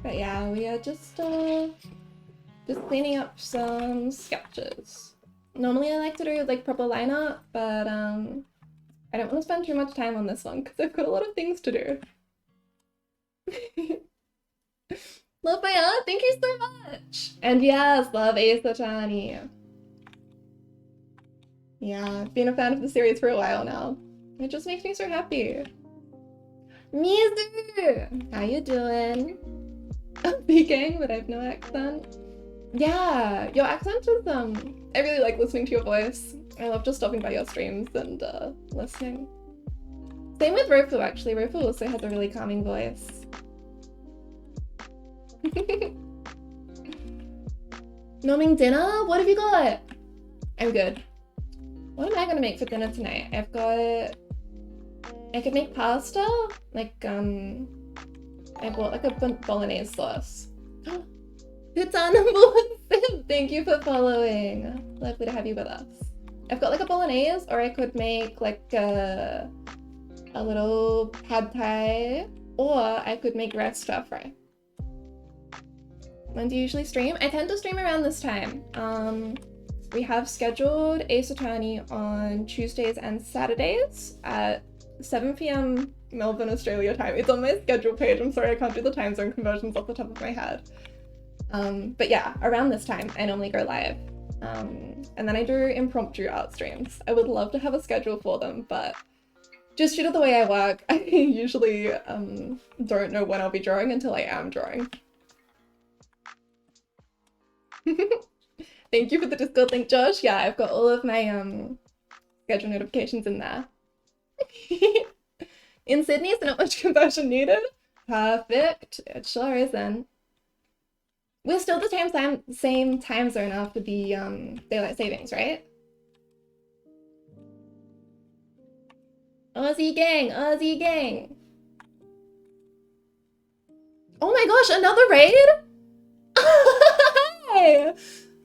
But yeah, we are just cleaning up some sketches. Normally I like to do like proper lineup, but I don't want to spend too much time on this one because I've got a lot of things to do. Love my art, thank you so much! And yes, love Ace Attorney. Yeah, I've been a fan of the series for a while now. It just makes me so happy. Mizu! How you doing? I'm speaking, but I have no accent. Yeah, your accent is, I really like listening to your voice. I love just stopping by your streams and, listening. Same with Rofu, actually. Rofu also has a really calming voice. Norming dinner? What have you got? I'm good. What am I gonna make for dinner tonight? I could make pasta? Like, I bought like a bolognese sauce. It's on number one. Thank you for following. Lovely to have you with us. I've got like a bolognese, or I could make like a little pad thai, or I could make rice stir fry. When do you usually stream? I tend to stream around this time. We have scheduled Ace Attorney on Tuesdays and Saturdays at 7 p.m. Melbourne, Australia time. It's on my schedule page. I'm sorry I can't do the time zone conversions off the top of my head. But yeah, around this time, I normally go live. And then I do impromptu art streams. I would love to have a schedule for them, but just due to the way I work, I usually don't know when I'll be drawing until I am drawing. Thank you for the Discord link, Josh. Yeah, I've got all of my schedule notifications in there. In Sydney, so not much conversion needed. Perfect. It sure isn't. We're still the same time zone after the daylight savings, right? Aussie gang, Aussie gang. Oh my gosh, another raid? Hi!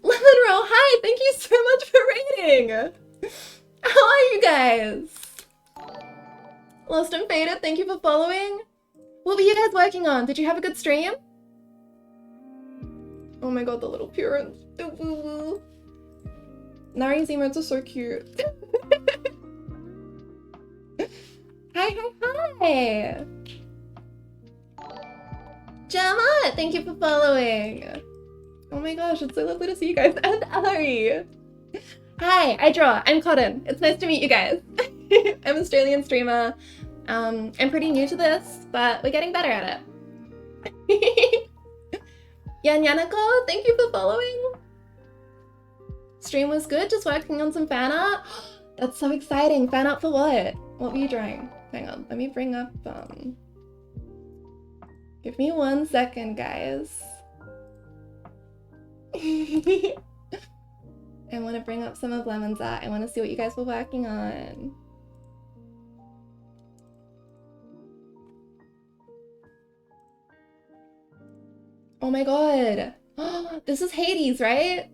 Lemon Roll, hi! Thank you so much for raiding! How are you guys? Lost and Faded, thank you for following. What were you guys working on? Did you have a good stream? Oh my god, the little parents. Nari's emotes are so cute. Hi, hi, hi! Gemma, thank you for following. Oh my gosh, it's so lovely to see you guys. And Ellery! Hi, I draw. I'm Cotton. It's nice to meet you guys. I'm an Australian streamer. I'm pretty new to this, but we're getting better at it. Yanyanako, thank you for following. Stream was good, just working on some fan art. That's so exciting. Fan art for what? What were you drawing? Hang on, let me bring up, give me 1 second, guys. I want to bring up some of Lemon's art. I want to see what you guys were working on. Oh my god. This is Hades, right?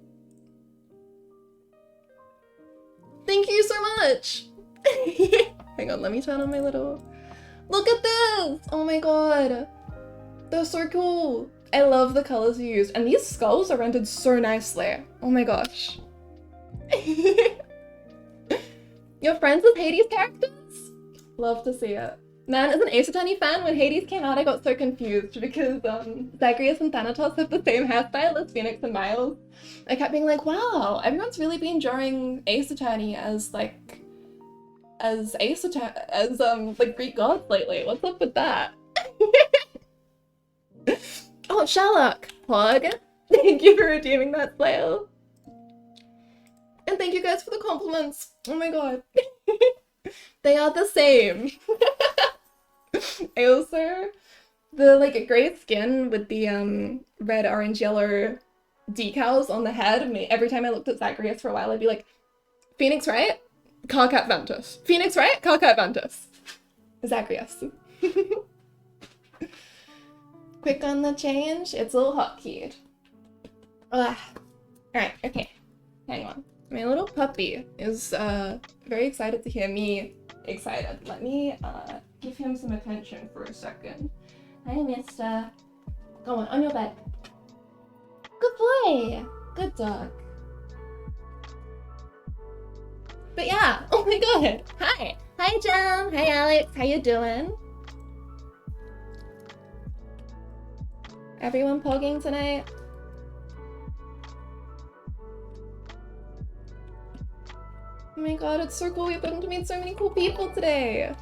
Thank you so much. Hang on, let me turn on my little... Look at this! Oh my god. They're so cool. I love the colors you used. And these skulls are rendered so nicely. Oh my gosh. You're friends with Hades characters? Love to see it. Man, as an Ace Attorney fan, when Hades came out, I got so confused because Zagreus and Thanatos have the same hairstyle as Phoenix and Miles. I kept being like, wow, everyone's really been drawing Ace Attorney as like like Greek gods lately. What's up with that? Oh, Sherlock! Plug! Thank you for redeeming that sale. And thank you guys for the compliments. Oh my god. They are the same. I also, the like gray skin with the red, orange, yellow decals on the head. Every time I looked at Zagreus for a while, I'd be like, Phoenix, right? Carcat Ventus. Phoenix, right? Carcat Ventus. Zagreus. Quick on the change. It's a little hotkeyed. Alright, okay. Hang on. My little puppy is very excited to hear me excited. Let me give him some attention for a second. Hi, mister. Go on your bed. Good boy. Good dog. But yeah, oh my god. Hi. Hi, Jam. Hi, Alex. How you doing? Everyone pogging tonight? Oh my god, it's so cool. We've gotten to meet so many cool people today.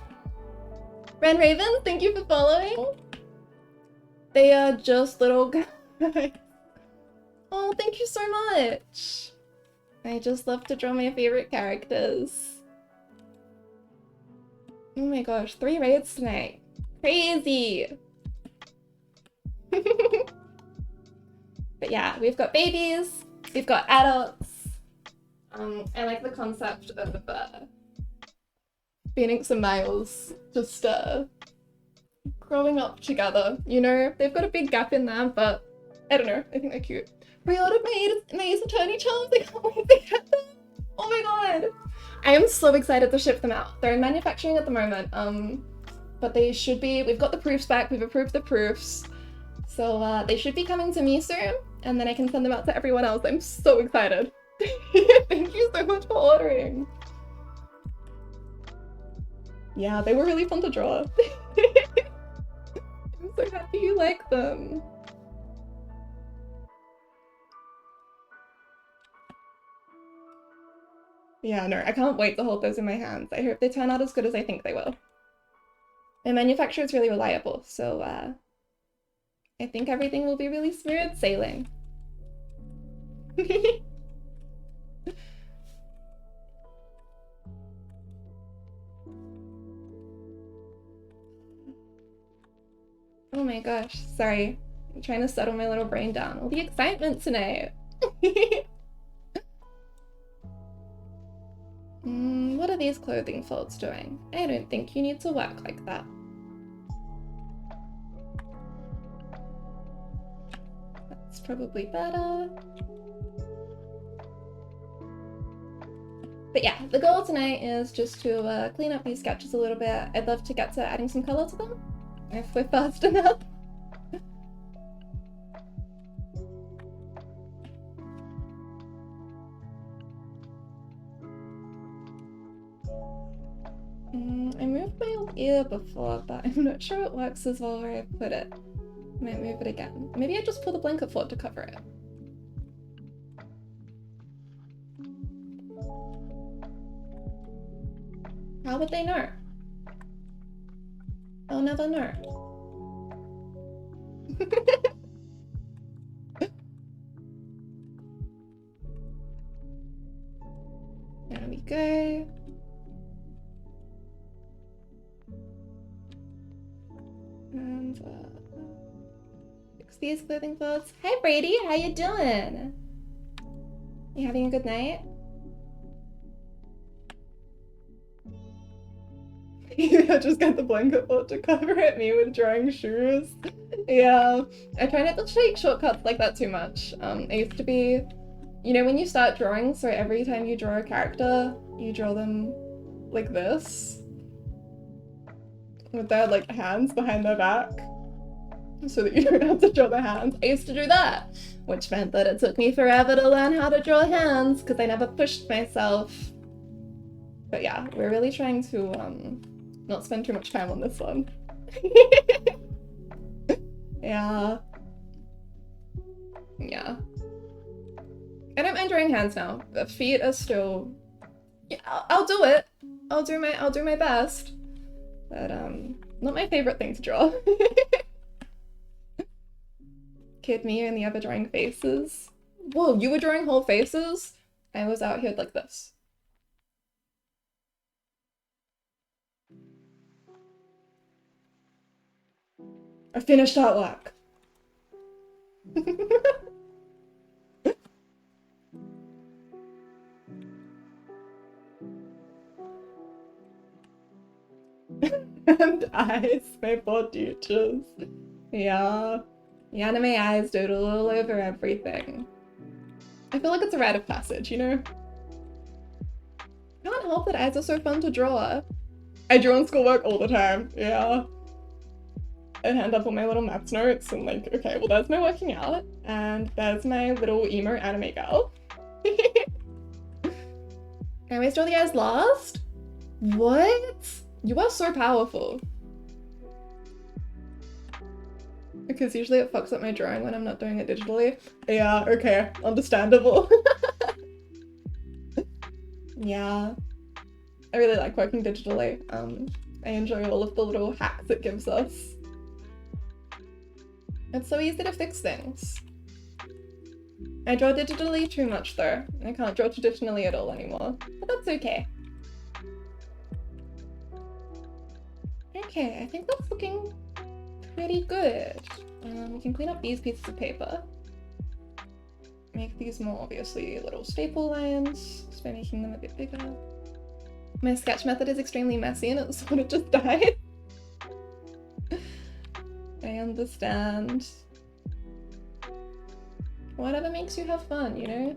Ren Raven, thank you for following. They are just little guys. Oh, thank you so much. I just love to draw my favorite characters. Oh my gosh, 3 raids tonight. Crazy. But yeah, we've got babies, we've got adults. I like the concept of Phoenix and Miles just growing up together. You know, they've got a big gap in there, but I don't know, I think they're cute. Pre-ordered my Ace Attorney charms, I can't wait to get them! Oh my god! I am so excited to ship them out. They're in manufacturing at the moment, but they should be, we've got the proofs back, we've approved the proofs. So they should be coming to me soon, and then I can send them out to everyone else. I'm so excited. Thank you so much for ordering. Yeah, they were really fun to draw. I'm so happy you like them. Yeah, no, I can't wait to hold those in my hands. I hope they turn out as good as I think they will. My manufacturer is really reliable, so I think everything will be really smooth sailing. Oh my gosh, sorry. I'm trying to settle my little brain down. All the excitement tonight. What are these clothing folds doing? I don't think you need to work like that. That's probably better. But yeah, the goal tonight is just to clean up these sketches a little bit. I'd love to get to adding some color to them, if we're fast enough. I moved my old ear before, but I'm not sure it works as well where I put it. I might move it again. Maybe I just pull the blanket forward to cover it. How would they know? They'll never know. There we go. And fix these clothing folds. Hi Brady, how you doing? You having a good night? I just got the blanket fold to cover it, me with drawing shoes. Yeah, I try not to take shortcuts like that too much. I used to be, you know, when you start drawing, so every time you draw a character, you draw them like this, with their like hands behind their back, so that you don't have to draw their hands. I used to do that, which meant that it took me forever to learn how to draw hands because I never pushed myself. But yeah, we're really trying to not spend too much time on this one. Yeah. Yeah. I don't mind drawing hands now. The feet are still. Yeah, I'll do it. I'll do my best. But not my favorite thing to draw. Kid me and the other drawing faces. Whoa, you were drawing whole faces? I was out here like this. I finished artwork. And eyes, my poor teachers. Yeah. The anime eyes doodle all over everything. I feel like it's a rite of passage, you know? Can't help that eyes are so fun to draw. I draw in schoolwork all the time, yeah. I hand up all my little maths notes and like, okay, well there's my working out, and there's my little emo anime girl. I always draw the eyes last? What? You are so powerful. Because usually it fucks up my drawing when I'm not doing it digitally. Yeah, okay, understandable. Yeah. I really like working digitally. I enjoy all of the little hacks it gives us. It's so easy to fix things. I draw digitally too much though. I can't draw traditionally at all anymore, but that's okay. Okay, I think that's looking pretty good. We can clean up these pieces of paper. Make these more obviously little staple lines, just by making them a bit bigger. My sketch method is extremely messy and it sort of just died. I understand. Whatever makes you have fun, you know?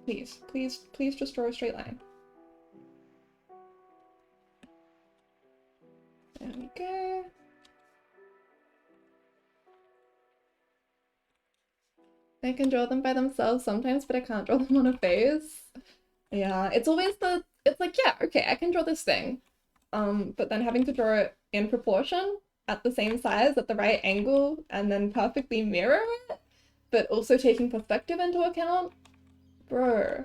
Please, please, please just draw a straight line. There we go. I can draw them by themselves sometimes, but I can't draw them on a face. Yeah, it's always it's like, yeah, okay, I can draw this thing. But then having to draw it in proportion at the same size at the right angle and then perfectly mirror it, but also taking perspective into account. Bro.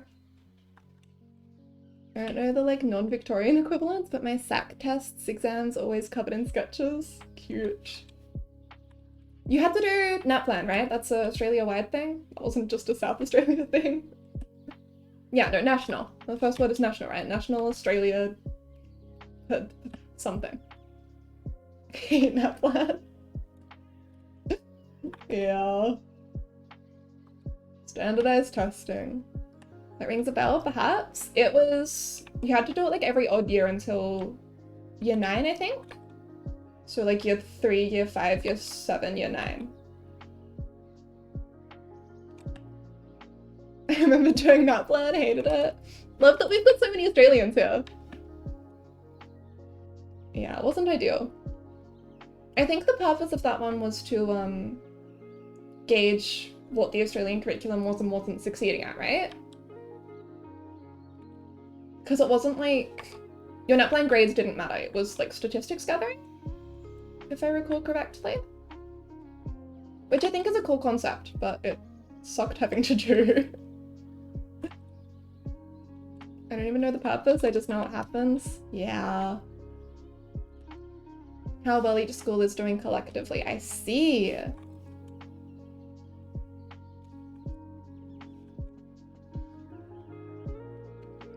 I don't know the like non-Victorian equivalents, but my SAC tests, exams, always covered in sketches. Cute. You had to do NAPLAN, right? That's an Australia-wide thing? That wasn't just a South Australia thing. Yeah, no, national. The first word is national, right? National Australia... something. NAPLAN. Yeah. Standardized testing. That rings a bell, perhaps? It was... You had to do it like every odd year until year 9, I think? So like year 3, year 5, year 7, year 9. I remember doing that plan, hated it. Love that we've got so many Australians here. Yeah, it wasn't ideal. I think the purpose of that one was to gauge what the Australian curriculum was and wasn't succeeding at, right? Because it wasn't like... Your NAPLAN grades didn't matter, it was like statistics gathering? If I recall correctly. Which I think is a cool concept, but it sucked having to do. I don't even know the purpose, I just know what happens. Yeah. How well each school is doing collectively. I see.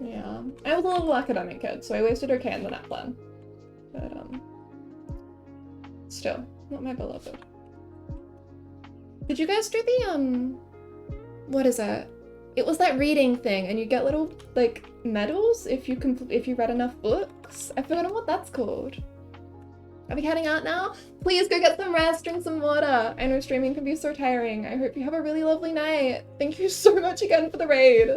Yeah. I was a little academic kid, so I wasted okay in the NAPLAN. But, still, not my beloved. Did you guys do the, what is it? It was that reading thing, and you get little, like, medals if you read enough books? I've forgotten what that's called. Are we heading out now? Please go get some rest, drink some water. I know streaming can be so tiring. I hope you have a really lovely night. Thank you so much again for the raid.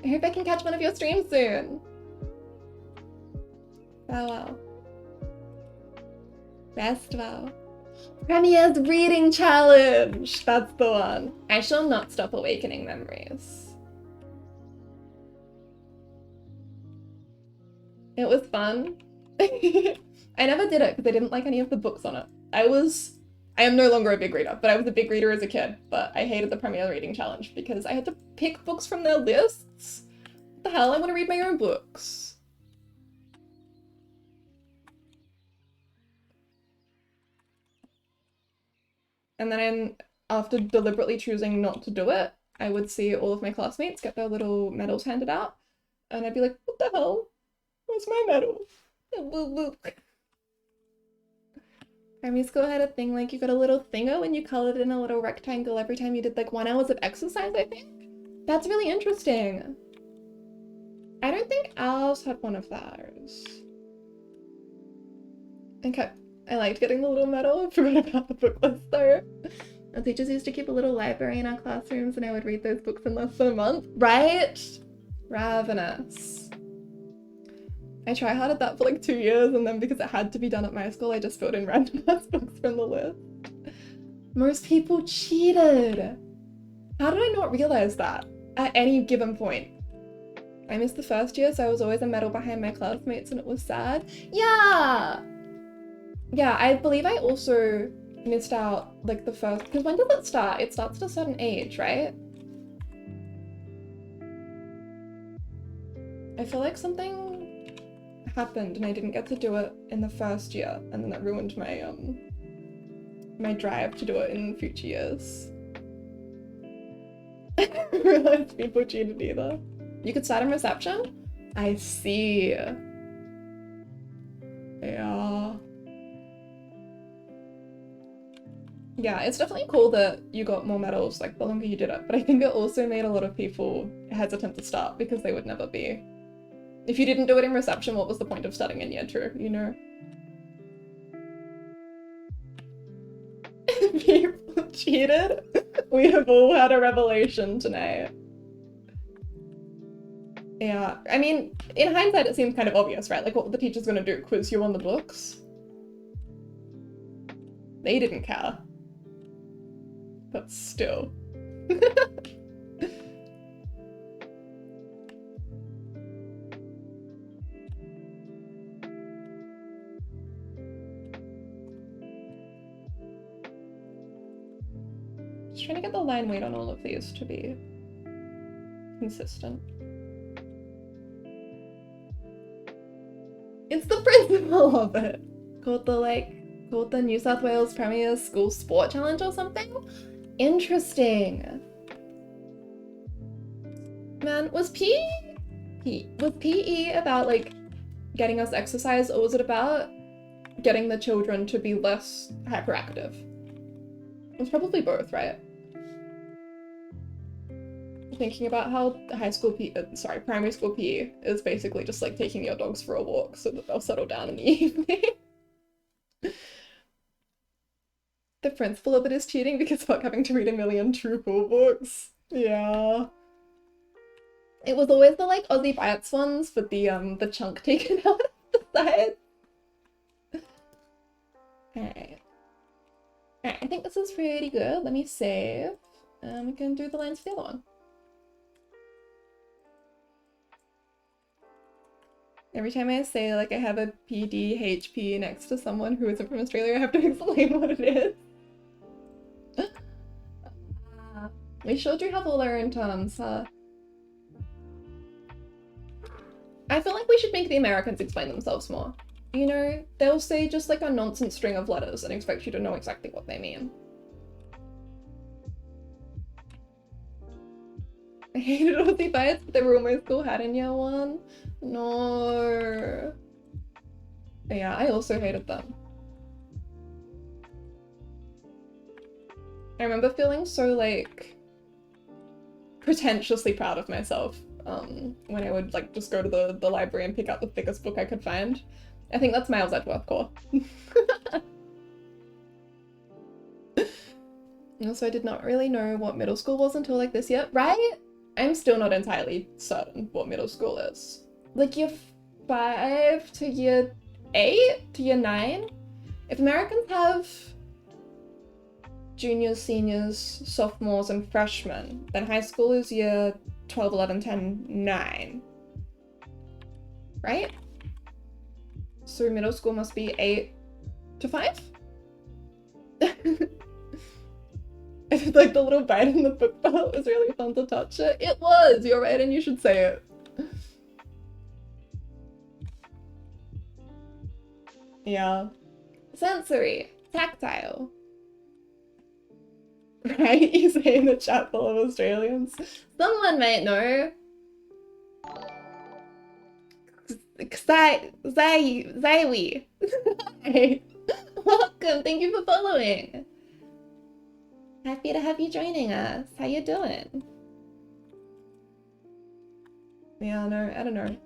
I hope I can catch one of your streams soon. Wow. Rest well. Premier's reading challenge. That's the one. I shall not stop awakening memories. It was fun. I never did it because I didn't like any of the books on it. I am no longer a big reader, but I was a big reader as a kid, but I hated the Premier reading challenge because I had to pick books from their lists. What the hell? I want to read my own books. And then after deliberately choosing not to do it, I would see all of my classmates get their little medals handed out, and I'd be like, what the hell? Where's my medal? Primary school had a thing like you got a little thingo and you colored in a little rectangle every time you did like 1 hour of exercise, I think. That's really interesting. I don't think ours had one of those. Okay, I liked getting the little medal. I forgot about the book list though. Our teachers used to keep a little library in our classrooms and I would read those books in less than a month. Right? Ravenous. I try-harded that for like 2 years and then because it had to be done at my school, I just filled in random ass books from the list. Most people cheated. How did I not realize that at any given point? I missed the first year, so I was always a medal behind my classmates and it was sad. Yeah! Yeah, I believe I also missed out like the first, because when does it start? It starts at a certain age, right? I feel like something happened and I didn't get to do it in the first year and then that ruined my my drive to do it in future years. I didn't realize people cheated either. You could start in reception? I see. Yeah. Yeah, it's definitely cool that you got more medals like the longer you did it, but I think it also made a lot of people hesitant to start because they would never be. If you didn't do it in reception, what was the point of starting in year 2, you know? People cheated? We have all had a revelation tonight. Yeah, I mean, in hindsight it seems kind of obvious, right? Like what were the teachers gonna do? Quiz you on the books? They didn't care. But still. Just trying to get the line weight on all of these to be consistent. It's the principle of it. Called the New South Wales Premier School Sport Challenge or something? Interesting. Man, was PE about like getting us exercise or was it about getting the children to be less hyperactive? It was probably both, right? Thinking about how primary school PE is basically just like taking your dogs for a walk so that they'll settle down in the evening. The principle of it is cheating because fuck having to read a million true cool books. Yeah. It was always the like Aussie Bites ones with the chunk taken out of the side. Alright. Alright, I think this is pretty good. Let me save. We can do the lines for the other one. Every time I say like I have a PDHP next to someone who isn't from Australia, I have to explain what it is. We sure do have all our own terms, huh? I feel like we should make the Americans explain themselves more. You know, they'll say just like a nonsense string of letters and expect you to know exactly what they mean. I hated Aussie Bites, but they were all my school had in year 1. No. Yeah, I also hated them. I remember feeling so like pretentiously proud of myself when I would like just go to the library and pick out the thickest book I could find. I think that's Miles Edgeworth core. Also, I did not really know what middle school was until like this year, right? I'm still not entirely certain what middle school is. Like year 5 to year 8 to year 9? If Americans have juniors, seniors, sophomores, and freshmen, then high school is year 12, 11, 10, 9. Right? So middle school must be 8 to 5? I feel like the little bite in the book belt was really fun to touch it. It was! You're right, and you should say it. Yeah. Sensory. Tactile. Right? You say in the chat full of Australians. Someone might know. Zaiwi. Hey. Welcome. Thank you for following. Happy to have you joining us. How you doing? Yeah, no, I don't know.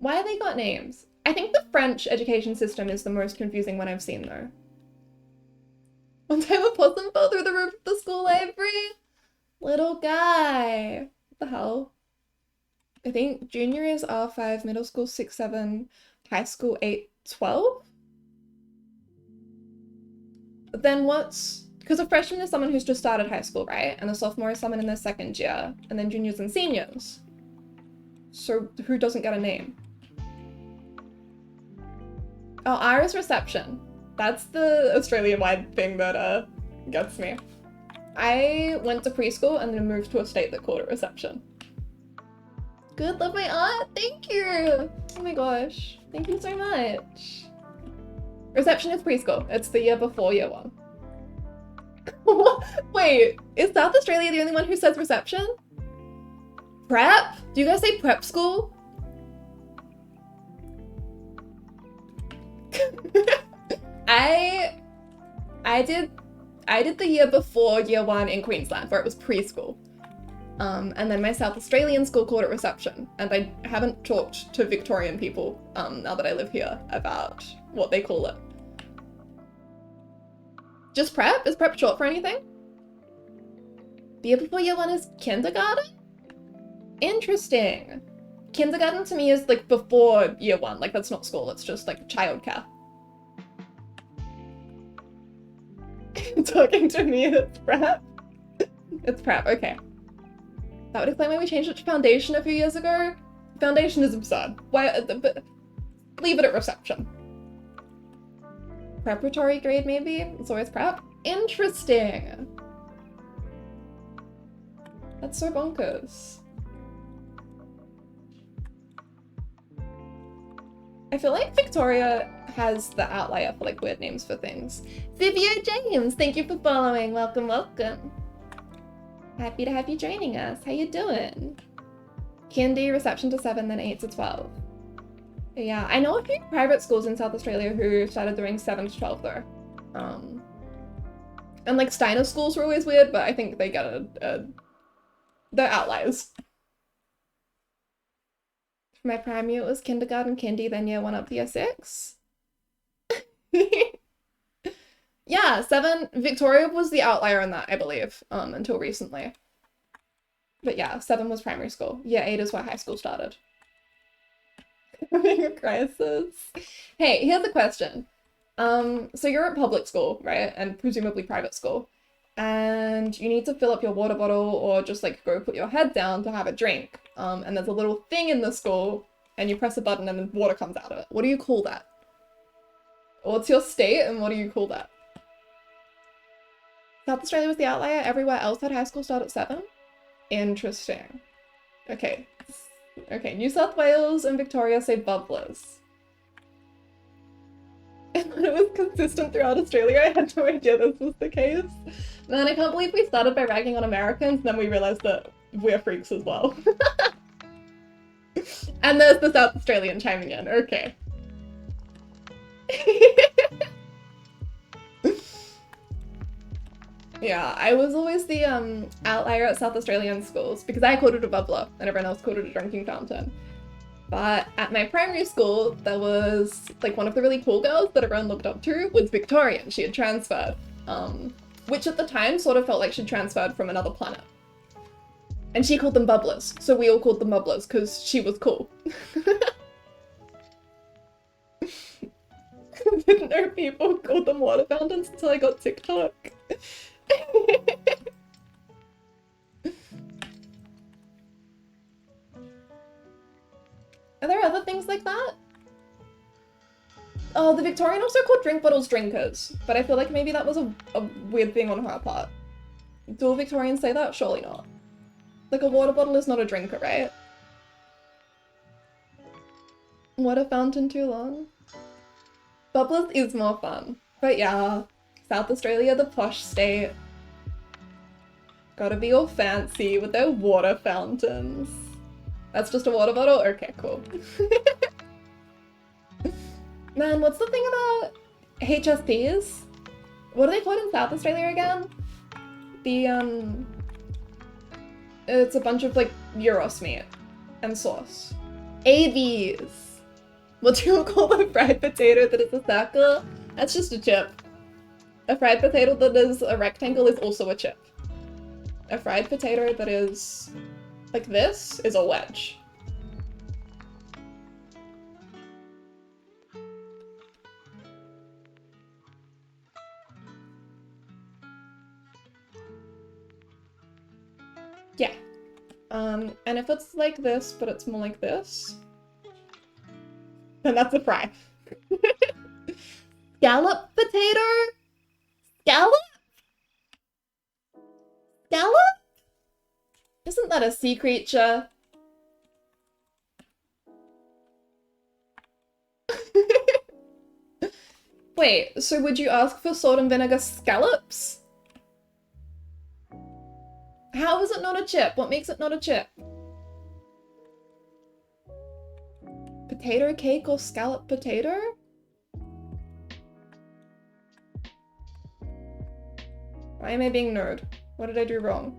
Why have they got names? I think the French education system is the most confusing one I've seen, though. One time a possum fell through the roof of the school library. Little guy. What the hell? I think junior is R5, middle school 6, 7, high school 8, 12? But then what's... Because a freshman is someone who's just started high school, right? And a sophomore is someone in their second year. And then juniors and seniors. So who doesn't get a name? Oh, R is reception. That's the Australian-wide thing that gets me. I went to preschool and then moved to a state that called it reception. Good, love my art. Thank you. Oh my gosh. Thank you so much. Reception is preschool. It's the year before year 1. Wait, is South Australia the only one who says reception? Prep? Do you guys say prep school? I did the year before year 1 in Queensland, where it was preschool. And then my South Australian school called it reception. And I haven't talked to Victorian people, now that I live here, about what they call it. Just prep? Is prep short for anything? The year before year 1 is kindergarten? Interesting. Kindergarten to me is like before year 1, like that's not school, it's just like childcare. Talking to me, it's prep. It's prep, okay. That would explain why we changed it to foundation a few years ago. Foundation is absurd. Why? But leave it at reception. Preparatory grade, maybe? It's always prep? Interesting. That's so bonkers. I feel like Victoria has the outlier for like weird names for things. Vivio James, thank you for following. Welcome, welcome. Happy to have you joining us. How you doing? Kindy, reception to 7, then 8 to 12. Yeah, I know a few private schools in South Australia who started doing 7 to 12 though. And like Steiner schools were always weird, but I think they got they're outliers. For my primary, it was kindergarten, kindy, then year 1 up to year 6. Yeah, 7, Victoria was the outlier in that, I believe, until recently. But yeah, 7 was primary school. Year 8 is where high school started. Having a crisis. Hey, here's a question. So you're at public school, right? And presumably private school. And you need to fill up your water bottle or just like go put your head down to have a drink. And there's a little thing in the school and you press a button and then water comes out of it. What do you call that? What's your state and what do you call that? South Australia was the outlier. Everywhere else had high school start at 7? Interesting. Okay. Okay, New South Wales and Victoria say bubblers. And it was consistent throughout Australia. I had no idea this was the case. Man, I can't believe we started by ragging on Americans, then we realized that we're freaks as well. And there's the South Australian chiming in. Okay. Yeah, I was always the outlier at South Australian schools because I called it a bubbler and everyone else called it a drinking fountain. But at my primary school, there was like one of the really cool girls that everyone looked up to was Victorian. She had transferred, which at the time sort of felt like she'd transferred from another planet. And she called them bubblers, so we all called them bubblers because she was cool. Didn't know people called them water fountains until I got TikTok. Are there other things like that? Oh, the Victorian also called drink bottles drinkers, but I feel like maybe that was a weird thing on her part. Do all Victorians say that? Surely not. Like, a water bottle is not a drinker, right? Water fountain too long? Bubblers is more fun. But yeah, South Australia, the posh state. Gotta be all fancy with their water fountains. That's just a water bottle? Okay, cool. Man, what's the thing about HSPs? What are they called in South Australia again? It's a bunch of like gyros meat and sauce. AVs. What do you call a fried potato that is a circle? That's just a chip. A fried potato that is a rectangle is also a chip. A fried potato that is like this is a wedge. Yeah. And if it's like this, but it's more like this, then that's a fry. Scallop potato? Scallop? Scallop? Isn't that a sea creature? Wait, so would you ask for salt and vinegar scallops? How is it not a chip? What makes it not a chip? Potato cake or scallop potato? Why am I being nerd? What did I do wrong?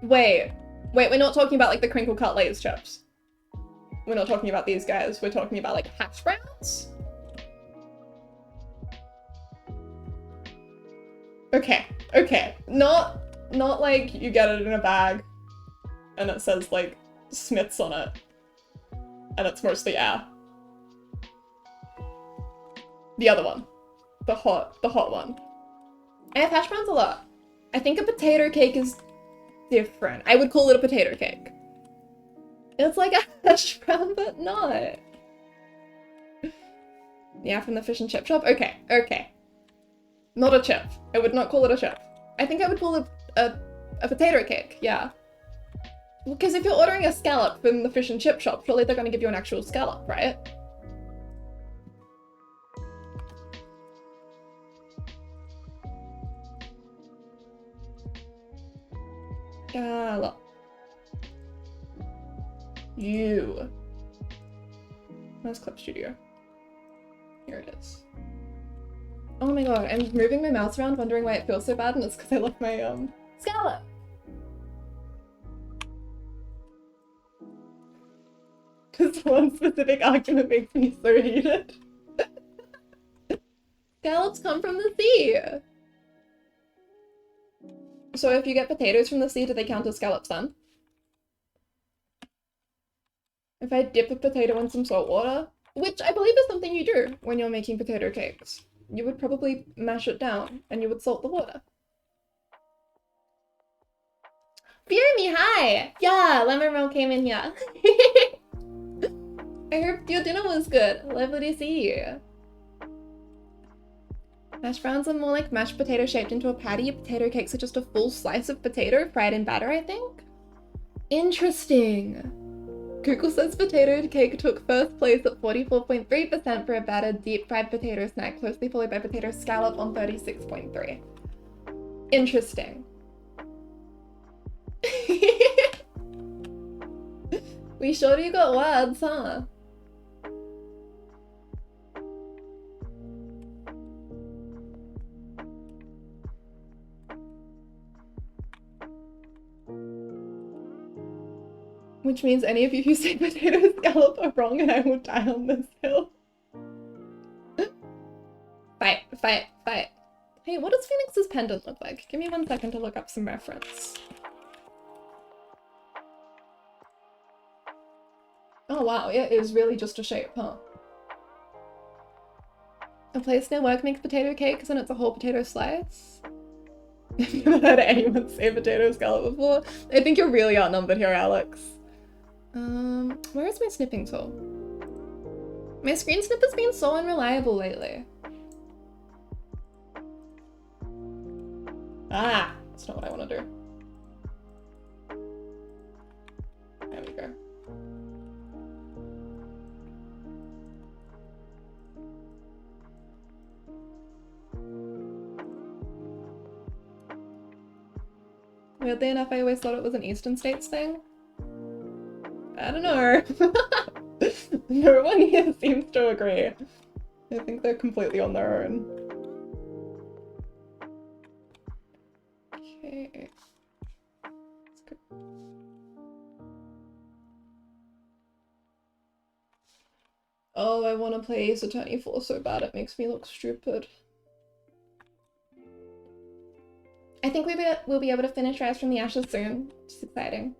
Wait, we're not talking about like the crinkle cut Lay's chips. We're not talking about these guys. We're talking about like hash browns? Okay. Not like you get it in a bag and it says like Smith's on it and it's mostly air. The other one. The hot one. I have hash browns a lot. I think a potato cake is different. I would call it a potato cake. It's like a hash brown, but not. Yeah, from the fish and chip shop? Okay. Not a chip. I would not call it a chip. I think I would call it a potato cake, yeah. Because if you're ordering a scallop from the fish and chip shop, surely they're gonna give you an actual scallop, right? Scallop. You. Where's Clip Studio? Here it is. Oh my god, I'm moving my mouse around wondering why it feels so bad, and it's because I left my, scallop! Because one specific argument makes me so heated. Scallops come from the sea! So if you get potatoes from the sea, do they count as scallops then? If I dip a potato in some salt water, which I believe is something you do when you're making potato cakes, you would probably mash it down and you would salt the water. Beermy, hi! Yeah, Lemon Roll came in here. I hope your dinner was good. Lovely to see you. Hash browns are more like mashed potato shaped into a patty. Potato cakes are just a full slice of potato fried in batter, I think. Interesting. Google says potato cake took first place at 44.3% for a battered deep fried potato snack, closely followed by potato scallop on 36.3%. Interesting. We sure do got words, huh? Which means any of you who say potato scallop are wrong and I will die on this hill. Fight, fight, fight. Hey, what does Phoenix's pendant look like? Give me 1 second to look up some reference. Oh wow, it is really just a shape, huh? A place near work makes potato cakes and it's a whole potato slice. I've never heard anyone say potato scallop before. I think you're really outnumbered here, Alex. Where is my snipping tool? My screen snipper's been so unreliable lately. Ah, that's not what I want to do. There we go. Weirdly enough, I always thought it was an Eastern States thing. I don't know. No one here seems to agree. I think they're completely on their own. Okay. Let's go. Oh, I want to play Ace Attorney 4 so bad it makes me look stupid. I think we'll be able to finish Rise from the Ashes soon, which is exciting.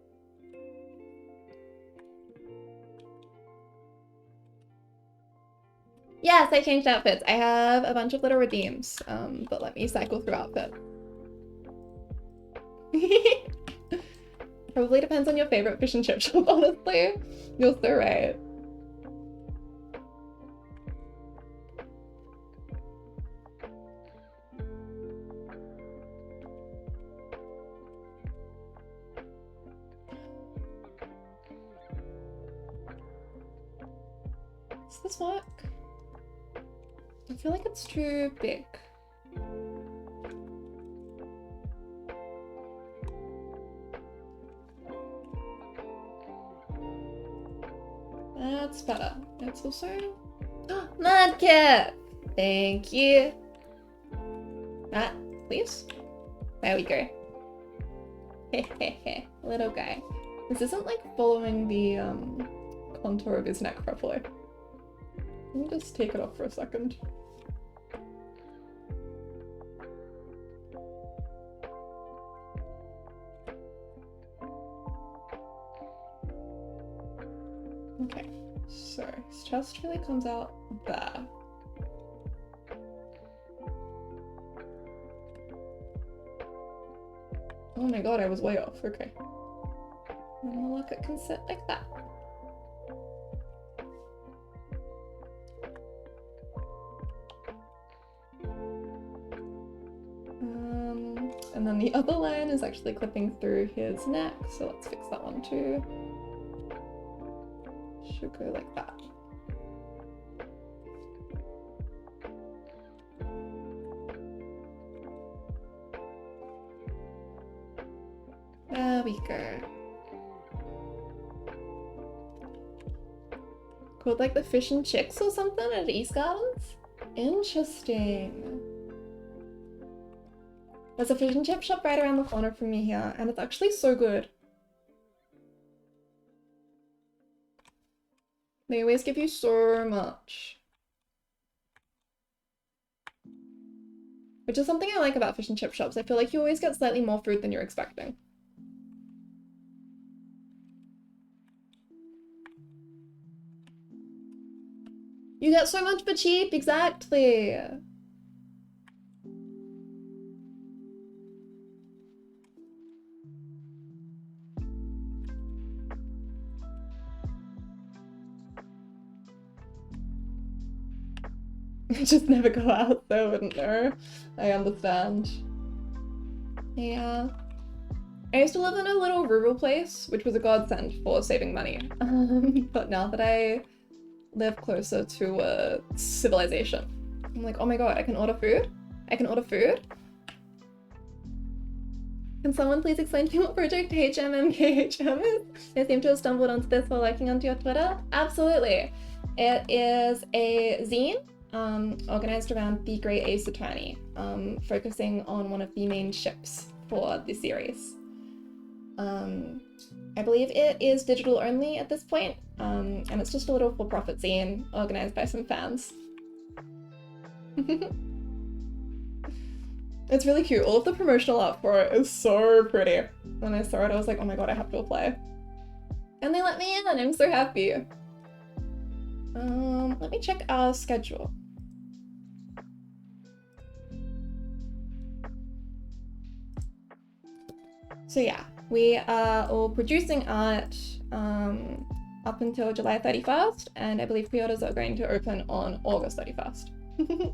Yes, I changed outfits. I have a bunch of little redeems, but let me cycle through outfit. Probably depends on your favorite fish and chip shop, honestly. You're so right. Does this work? I feel like it's too big. That's better. It's also... Mudkip! Thank you. Ah, please. There we go. Hehehe, little guy. This isn't like following the contour of his neck properly. Let me just take it off for a second. Okay, so his chest really comes out there. Oh my god, I was way off. Okay. And look, it can sit like that. And then the other line is actually clipping through his neck, so let's fix that one too. Should go like that. There we go. Called like the Fish and Chicks or something at East Gardens? Interesting. There's a fish and chip shop right around the corner from me here, and it's actually so good. They always give you so much. Which is something I like about fish and chip shops. I feel like you always get slightly more food than you're expecting. You get so much for cheap, exactly. Just never go out, so I wouldn't know. I understand. Yeah. I used to live in a little rural place, which was a godsend for saving money. But now that I live closer to a civilization, I'm like, oh my god, I can order food? I can order food? Can someone please explain to me what Project HMMKHM is? I seem to have stumbled onto this while lurking onto your Twitter. Absolutely. It is a zine organized around the Great Ace Attorney, focusing on one of the main ships for the series. I believe it is digital only at this point, and it's just a little for-profit zine organized by some fans. It's really cute. All of the promotional art for it is so pretty. When I saw it, I was like, oh my god, I have to apply. And they let me in, I'm so happy. Let me check our schedule. So yeah, we are all producing art up until July 31st, and I believe pre-orders are going to open on August 31st.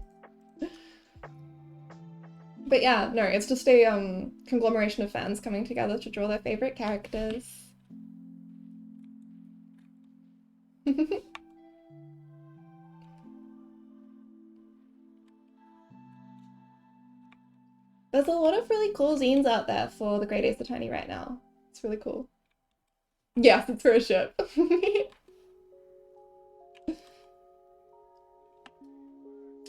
But yeah, no, it's just a conglomeration of fans coming together to draw their favorite characters. There's a lot of really cool zines out there for the Great Ace Attorney right now. It's really cool. Yes, it's for a ship.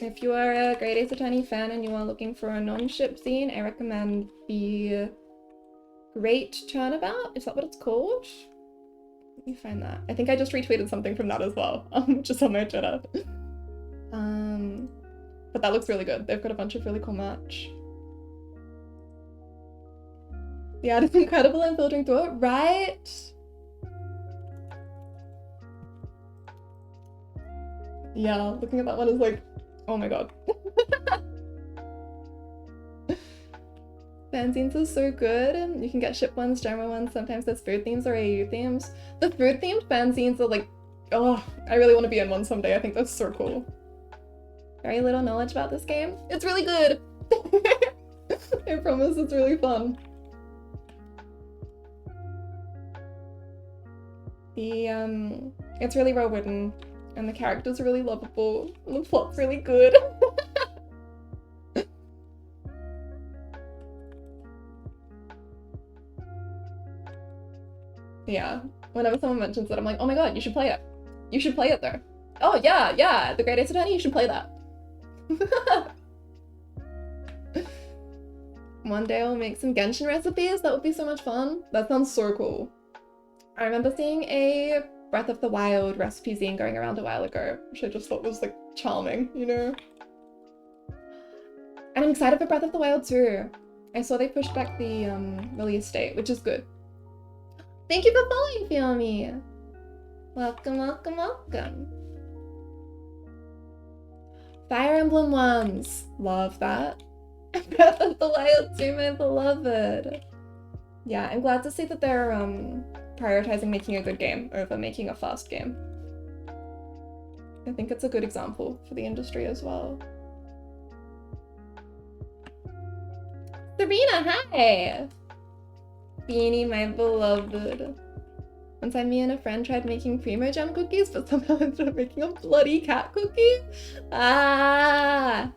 If you are a Great Ace Attorney fan and you are looking for a non-ship zine, I recommend the Great Turnabout. Is that what it's called? Let me find that. I think I just retweeted something from that as well, which is on my Twitter. But that looks really good. They've got a bunch of really cool merch. The art is incredible and filtering through it, right? Yeah, looking at that one is like, oh my god. Fanzines are so good. You can get ship ones, drama ones, sometimes there's food themes or AU themes. The food themed fanzines are like, oh, I really want to be in one someday. I think that's so cool. Very little knowledge about this game. It's really good. I promise it's really fun. It's really well written, and the characters are really lovable, and the plot's really good. Yeah, whenever someone mentions it, I'm like, oh my god, you should play it. You should play it though. Oh yeah, the Great Ace Attorney, you should play that. One day I'll make some Genshin recipes, that would be so much fun. That sounds so cool. I remember seeing a Breath of the Wild recipe zine going around a while ago, which I just thought was like charming, you know? And I'm excited for Breath of the Wild too. I saw they pushed back the release date, which is good. Thank you for following, Fiomi! Welcome, welcome, welcome. Fire Emblem ones! Love that. Breath of the Wild 2, my beloved! Yeah, I'm glad to see that they're prioritizing making a good game over making a fast game. I think it's a good example for the industry as well. Serena, hi! Beanie, my beloved. One time me and a friend tried making Primo Jam cookies, but somehow ended up making a bloody cat cookie? Ah!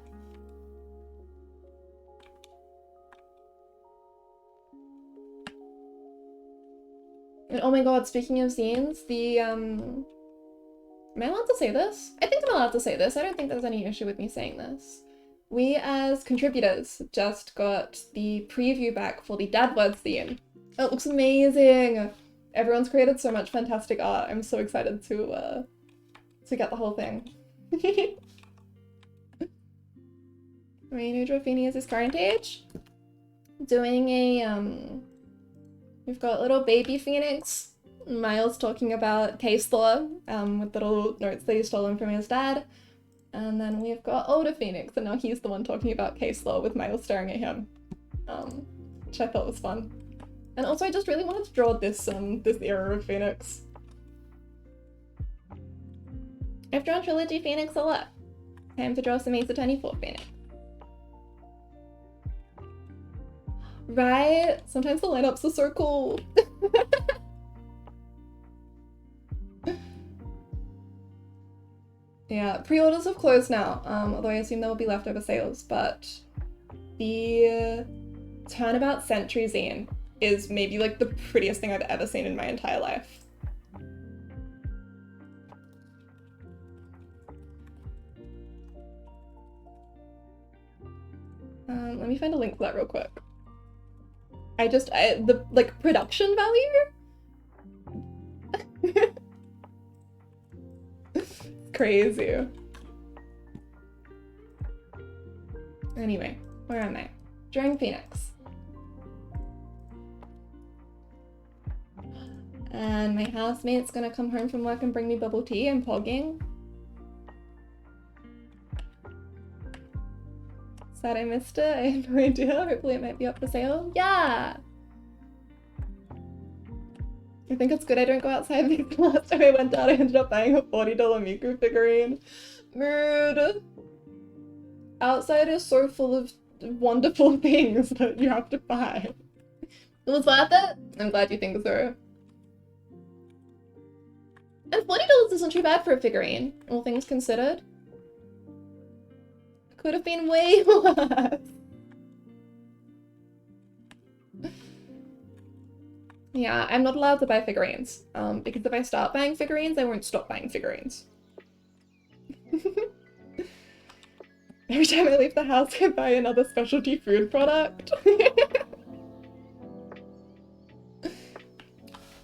And oh my god, speaking of zines, the, am I allowed to say this? I think I'm allowed to say this. I don't think there's any issue with me saying this. We as contributors just got the preview back for the Dad Words zine. It looks amazing! Everyone's created so much fantastic art. I'm so excited to get the whole thing. Rainu Drofini is his current age. Doing a, we've got little baby Phoenix, Miles talking about case law, with little notes that he's stolen from his dad. And then we've got older Phoenix, and now he's the one talking about case law with Miles staring at him. Which I thought was fun. And also I just really wanted to draw this this era of Phoenix. I've drawn Trilogy Phoenix a lot. Time to draw some Ace Attorney 4 Phoenix. Right? Sometimes the lineups are so cool. Yeah, pre-orders have closed now, although I assume there will be leftover sales, but the Turnabout Century zine is maybe like the prettiest thing I've ever seen in my entire life. Let me find a link for that real quick. The like production value? Crazy. Anyway, where am I? During Phoenix. And my housemate's gonna come home from work and bring me bubble tea. I'm pogging. Sad I missed it. I had no idea. Hopefully it might be up for sale. Yeah! I think it's good I don't go outside because the last time I went out I ended up buying a $40 Miku figurine. Mood. Outside is so full of wonderful things that you have to buy. It was worth it? I'm glad you think so. And $40 isn't too bad for a figurine, all things considered. Could have been way worse. Yeah, I'm not allowed to buy figurines, because if I start buying figurines, I won't stop buying figurines. Every time I leave the house, I buy another specialty food product.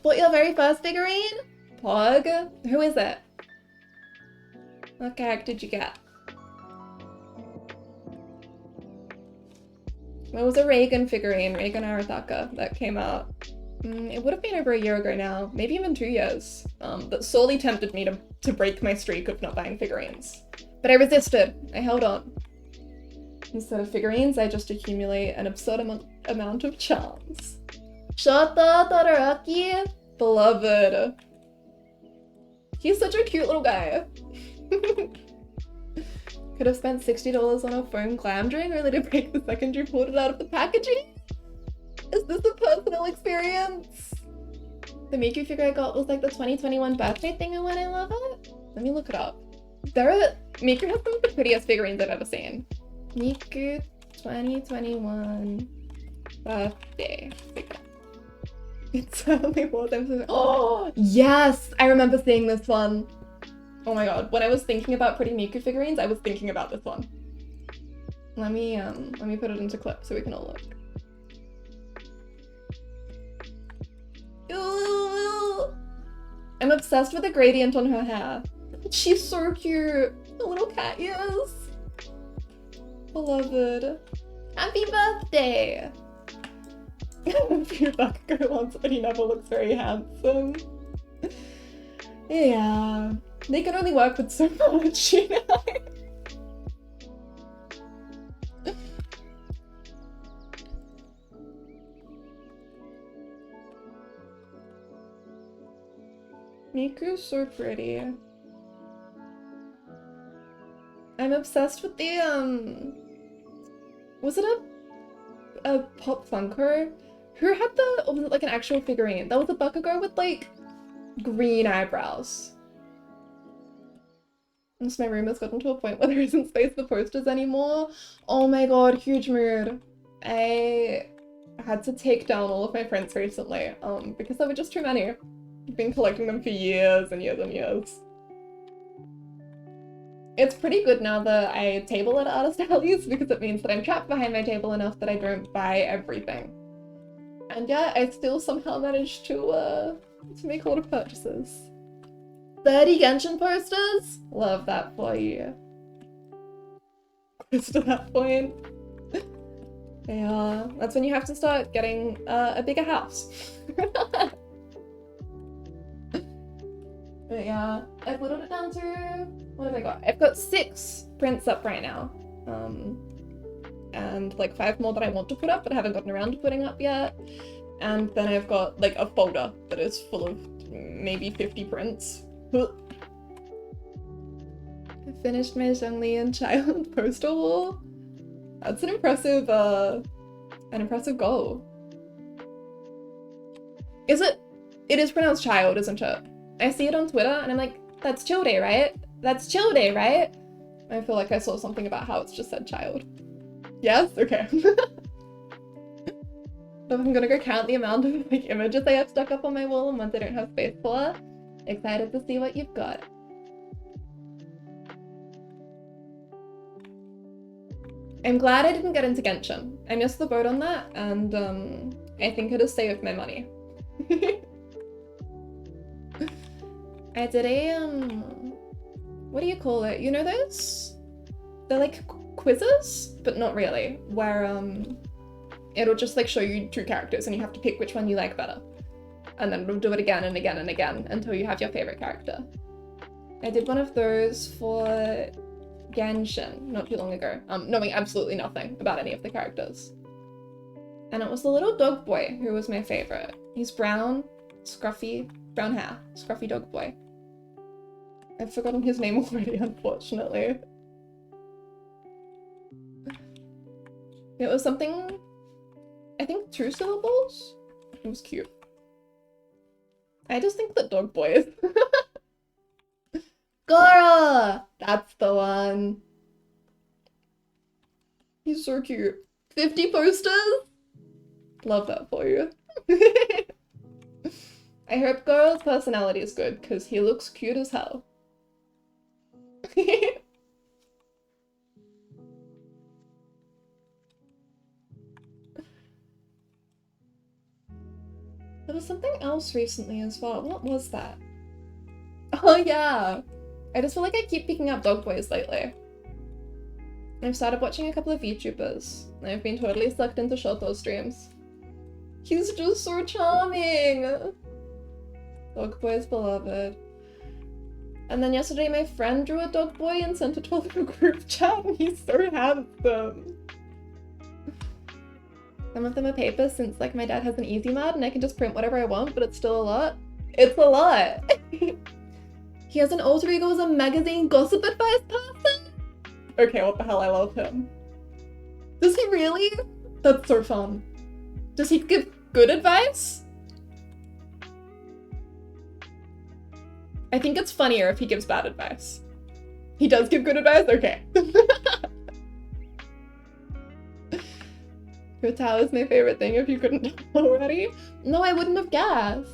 Bought your very first figurine? Pog? Who is it? What character did you get? There was a Reagan figurine, Reagan Arataka, that came out. It would have been over a year ago now, maybe even 2 years, that sorely tempted me to break my streak of not buying figurines. But I resisted. I held on. Instead of figurines, I just accumulate an absurd amount of charms. Shota Todoroki, beloved. He's such a cute little guy. Could have spent $60 on a foam glam drink only to break the second you pulled it out of the packaging? Is this a personal experience? The Miku figure I got was like the 2021 birthday thing and when I love it? Let me look it up. Miku has some of the prettiest figurines I've ever seen. Miku 2021 birthday figure. It certainly was. Oh, yes! I remember seeing this one. Oh my god, when I was thinking about pretty Miku figurines, I was thinking about this one. Let me put it into clip so we can all look. Ooh! I'm obsessed with the gradient on her hair. She's so cute. The little cat ears. Beloved. Happy birthday! A few Bakugo once, but he never looks very handsome. Yeah. They can only work with so much, you know? Miku's so pretty. I'm obsessed with the, was it a Pop Funko? Who had the, or was it like an actual figurine? That was a Bakugo with like green eyebrows. And my room has gotten to a point where there isn't space for posters anymore. Oh my god, huge mood. I had to take down all of my prints recently, because there were just too many. I've been collecting them for years and years and years. It's pretty good now that I table at artist alleys because it means that I'm trapped behind my table enough that I don't buy everything. And yeah, I still somehow managed to make a lot of purchases. 30 Genshin posters? Love that for you. Close to that point. Yeah, that's when you have to start getting a bigger house. But yeah, I've whittled it down to, what have I got? I've got 6 prints up right now. And like 5 more that I want to put up but I haven't gotten around to putting up yet. And then I've got like a folder that is full of maybe 50 prints. I finished my Zhongli and Child poster wall. That's an impressive goal. Is it? It is pronounced child, isn't it? I see it on Twitter and I'm like, that's chill day, right? That's chill day, right? I feel like I saw something about how it's just said child. Yes? Okay. I'm gonna go count the amount of like images I have stuck up on my wall and ones I don't have space for. Excited to see what you've got. I'm glad I didn't get into Genshin. I missed the boat on that, and I think it has saved my money. I did a, what do you call it? You know those? They're like quizzes, but not really, where, it'll just like show you 2 characters and you have to pick which one you like better. And then it'll do it again and again and again until you have your favorite character. I did one of those for Genshin not too long ago, knowing absolutely nothing about any of the characters. And it was the little dog boy who was my favorite. He's brown, scruffy, brown hair, scruffy dog boy. I've forgotten his name already, unfortunately. It was something, I think 2 syllables? It was cute. I just think that dog boy is... Gora! That's the one. He's so cute. 50 posters? Love that for you. I hope Gora's personality is good, because he looks cute as hell. There was something else recently as well. What was that? Oh yeah! I just feel like I keep picking up dog boys lately. I've started watching a couple of YouTubers, and I've been totally sucked into Shoto streams. He's just so charming! Dog boy is beloved. And then yesterday my friend drew a dog boy and sent it to a little group chat, and he's so handsome! Some of them are paper since like my dad has an easy mod and I can just print whatever I want, but it's still a lot. It's a lot! He has an alter ego as a magazine gossip advice person? Okay, what the hell, I love him. Does he really? That's so fun. Does he give good advice? I think it's funnier if he gives bad advice. He does give good advice? Okay. Rotao is my favorite thing if you couldn't tell already. No, I wouldn't have guessed.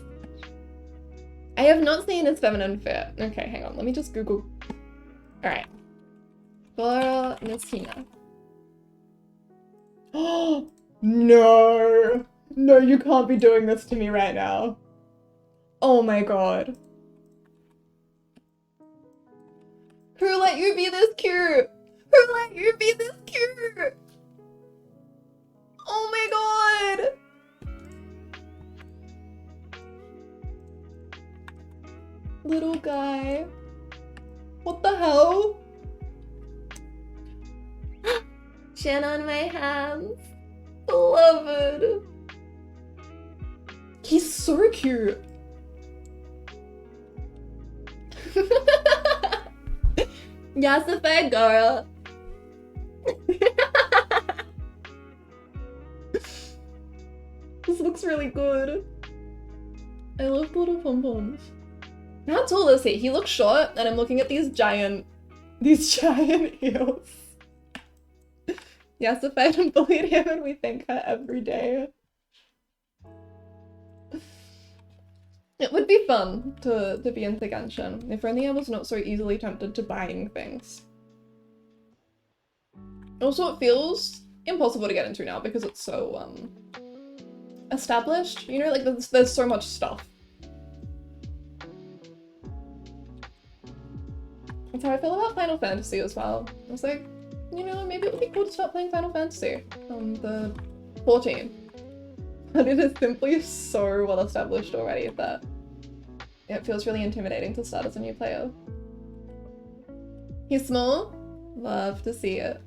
I have not seen his feminine fit. Okay, hang on, let me just Google. Alright. Gora Messina. Oh, no! No, you can't be doing this to me right now. Oh my god. Who let you be this cute? Who let you be this cute? Oh my god! Little guy. What the hell? Chin on my hands. Beloved. He's so cute. Yasify girl. This looks really good. I love the little pom-poms. How tall is he? He looks short, and I'm looking at these giant heels. Yasified and bullied him, and we thank her every day. It would be fun to be into Genshin, if only I was not so easily tempted to buying things. Also, it feels impossible to get into now because it's so, established. You know, like, there's so much stuff. That's how I feel about Final Fantasy as well. I was like, you know, maybe it would be cool to start playing Final Fantasy on the 14. But it is simply so well established already that it feels really intimidating to start as a new player. He's small? Love to see it.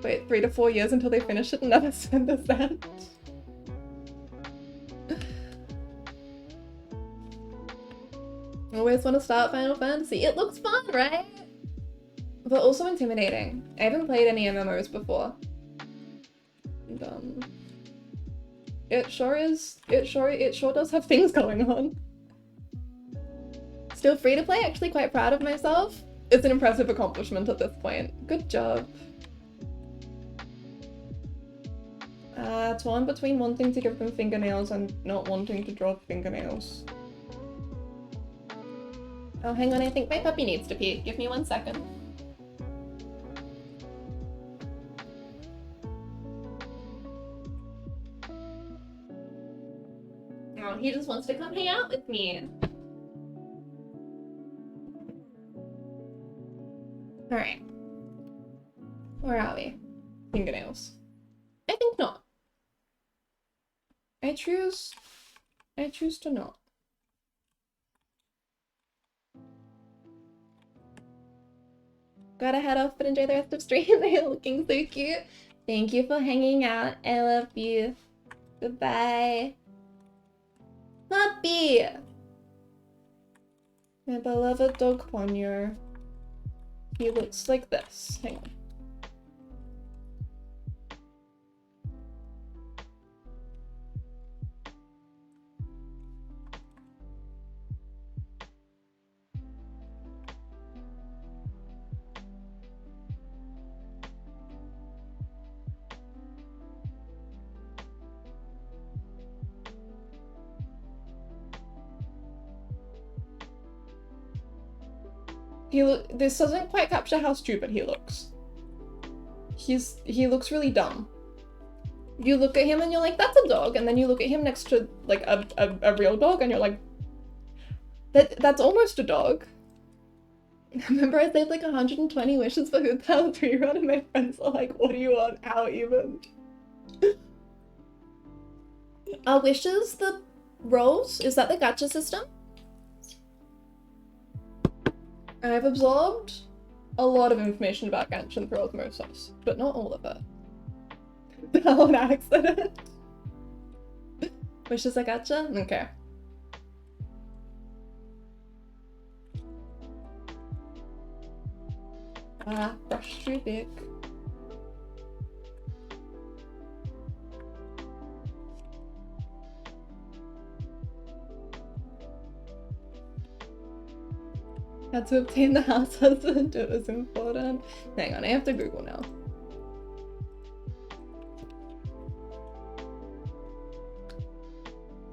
Wait 3 to 4 years until they finish it and never spend a cent. Always want to start Final Fantasy. It looks fun, right? But also intimidating. I haven't played any MMOs before. And, it sure does have things going on. Still free to play, actually quite proud of myself. It's an impressive accomplishment at this point. Good job. Torn between wanting to give them fingernails and not wanting to draw fingernails. Oh, hang on, I think my puppy needs to pee. Give me 1 second. Oh, he just wants to come hang out with me. Alright. Where are we? Fingernails. I think not. I choose to not. Gotta head off, but enjoy the rest of stream. They're looking so cute. Thank you for hanging out. I love you. Goodbye. Puppy! My beloved dog Ponyo. He looks like this. Hang on. This doesn't quite capture how stupid he looks. He looks really dumb. You look at him and you're like, that's a dog, and then you look at him next to like a real dog and you're like, that's almost a dog. Remember I saved like 120 wishes for Hotel 3-run and my friends are like, what do you want? How even? Are wishes the rolls? Is that the gacha system? I've absorbed a lot of information about Genshin through osmosis, but not all of it. On accident. Wishes a gacha? Okay. Brush too big. Had to obtain the house husband, it was important. Hang on, I have to Google now.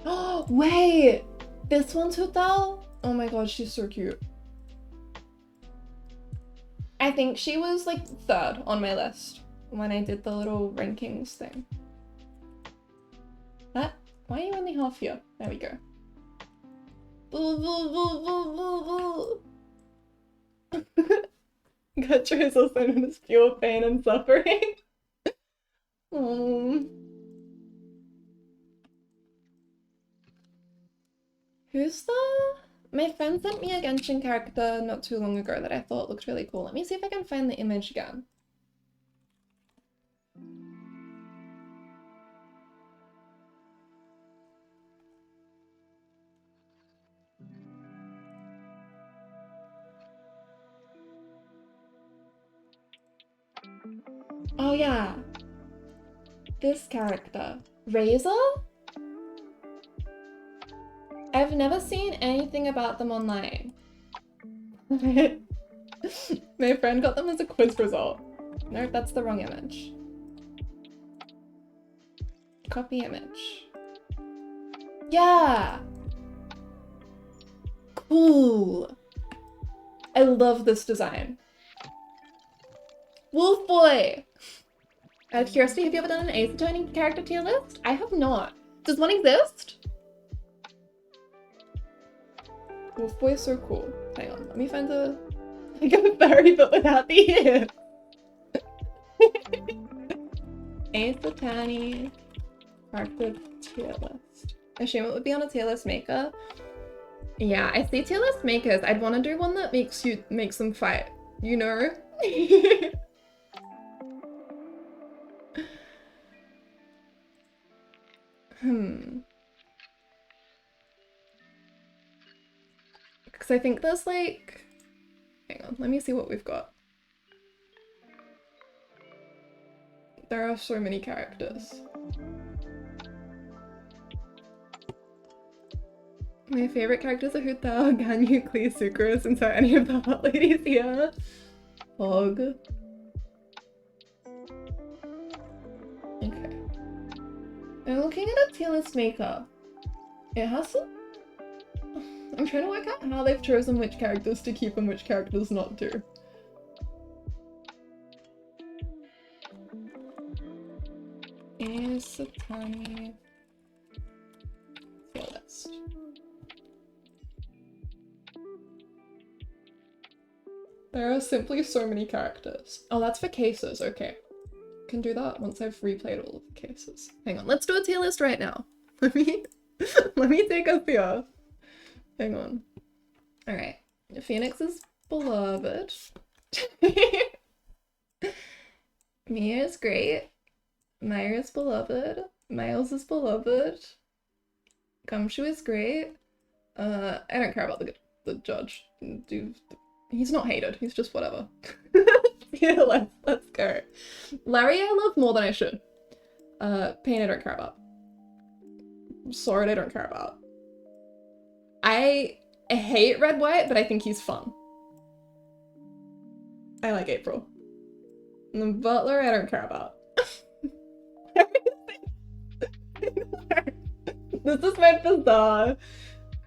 Oh, wait! This one's Hotel? Oh my god, she's so cute. I think she was like 3rd on my list when I did the little rankings thing. Why are you only half here? There we go. Boo, boo, boo, boo, boo, boo. Gacha is also known as pure pain and suffering. Who's the... My friend sent me a Genshin character not too long ago that I thought looked really cool. Let me see if I can find the image again. Oh yeah. This character. Razor? I've never seen anything about them online. My friend got them as a quiz result. Nope, that's the wrong image. Copy image. Yeah! Cool! I love this design. Wolf Boy! Out of curiosity, have you ever done an Ace Attorney character tier list? I have not. Does one exist? Wolf Boy is so cool. Hang on, let me find a... I got a fairy but without the ear. Ace Attorney character tier list. I assume it would be on a tier list maker. Yeah, I see tier list makers. I'd want to do one that makes them fight, you know? Because I think there's like... Hang on, let me see what we've got. There are so many characters. My favorite characters are Hutao, Ganyu, Klee, Sukuru, since are any of the hot ladies here. Hog. Okay. I'm looking at a tier list maker. It has some... I'm trying to work out how they've chosen which characters to keep and which characters not to. Is Satani... tier list. There are simply so many characters. Oh, that's for cases, okay. Can do that once I've replayed all of the cases. Hang on, let's do a tier list right now. Let me take us here. Hang on. Alright. Phoenix is beloved. Mia is great. Maya is beloved. Miles is beloved. Gumshoe is great. I don't care about the judge. He's not hated, he's just whatever. Yeah, let's go. Larry I love more than I should. Pain I don't care about. Sword I don't care about. I hate Red White, but I think he's fun. I like April. And the Butler I don't care about. This is my bizarre.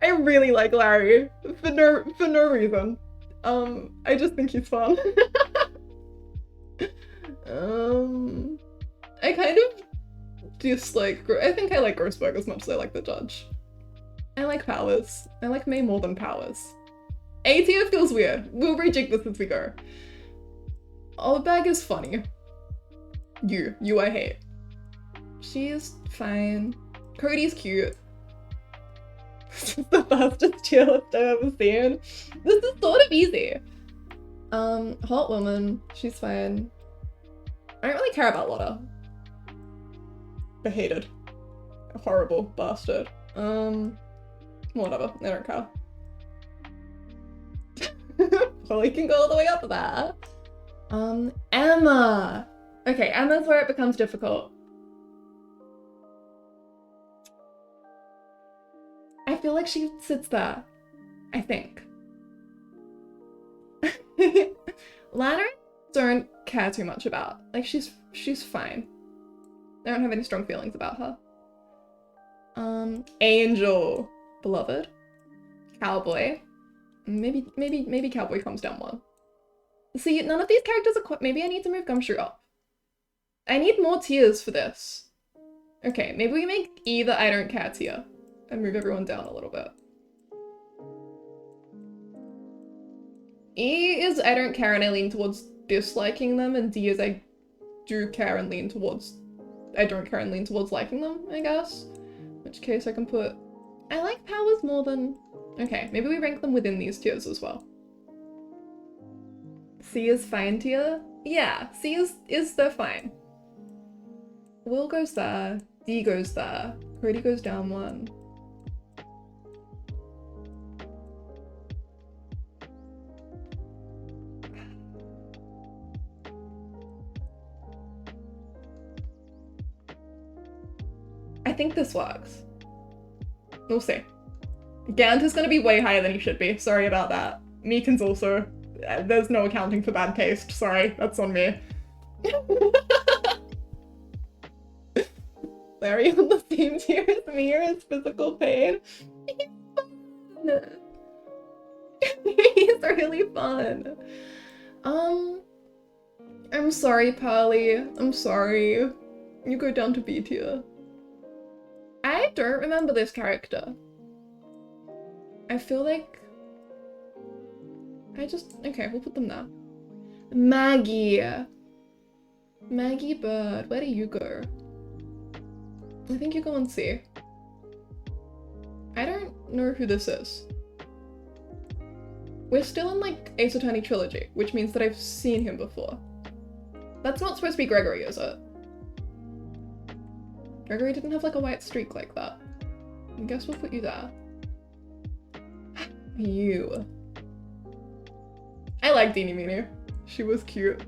I really like Larry for no reason. I just think he's fun. I kind of dislike. I think I like Grossberg as much as I like the judge. I like Powers. I like May more than Powers. A tier feels weird. We'll rejig this as we go. Oldbag is funny. You I hate. She is fine. Cody's cute. This is the fastest tier list I've ever seen. This is sort of easy. Hot woman, she's fine. I don't really care about Lotta. I hated. A horrible bastard. Whatever, I don't care. Probably can go all the way up there. Emma! Okay, Emma's where it becomes difficult. I feel like she sits there. I think. Lana, don't care too much about. Like, she's fine. I don't have any strong feelings about her. Angel. Beloved. Cowboy. Maybe Cowboy comes down one. See, none of these characters are quite. Maybe I need to move Gumshoe up. I need more tiers for this. Okay, maybe we make either I don't care tier and move everyone down a little bit. E is I don't care and I lean towards disliking them, and D is I do care and lean towards I don't care and lean towards liking them, I guess. In which case I can put I like Powers more than okay, maybe we rank them within these tiers as well. C is fine tier? Yeah, C is they're fine. Will goes there, D goes there, Cody goes down one. I think this works. We'll see. Gant is gonna be way higher than he should be. Sorry about that. Meekin's also. There's no accounting for bad taste. Sorry, that's on me. Larry on the same tier as me is physical pain. He's fun. He's really fun. I'm sorry, Pally. I'm sorry. You go down to B tier. I don't remember this character. I feel like... Okay, we'll put them there. Maggie. Maggie Bird, where do you go? I think you go on C. I don't know who this is. We're still in, like, Ace Attorney Trilogy, which means that I've seen him before. That's not supposed to be Gregory, is it? Gregory didn't have, like, a white streak like that. I guess we'll put you there. You. I like Deanie Meanie. She was cute.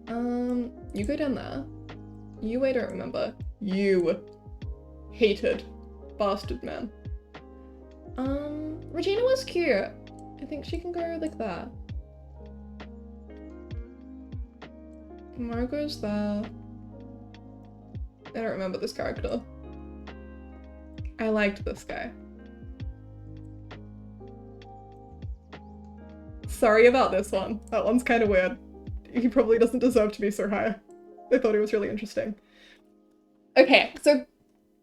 You go down there. You I don't remember. You. Hated. Bastard man. Regina was cute. I think she can go like that. Margot's there. I don't remember this character. I liked this guy. Sorry about this one. That one's kind of weird. He probably doesn't deserve to be so high. I thought he was really interesting. Okay, so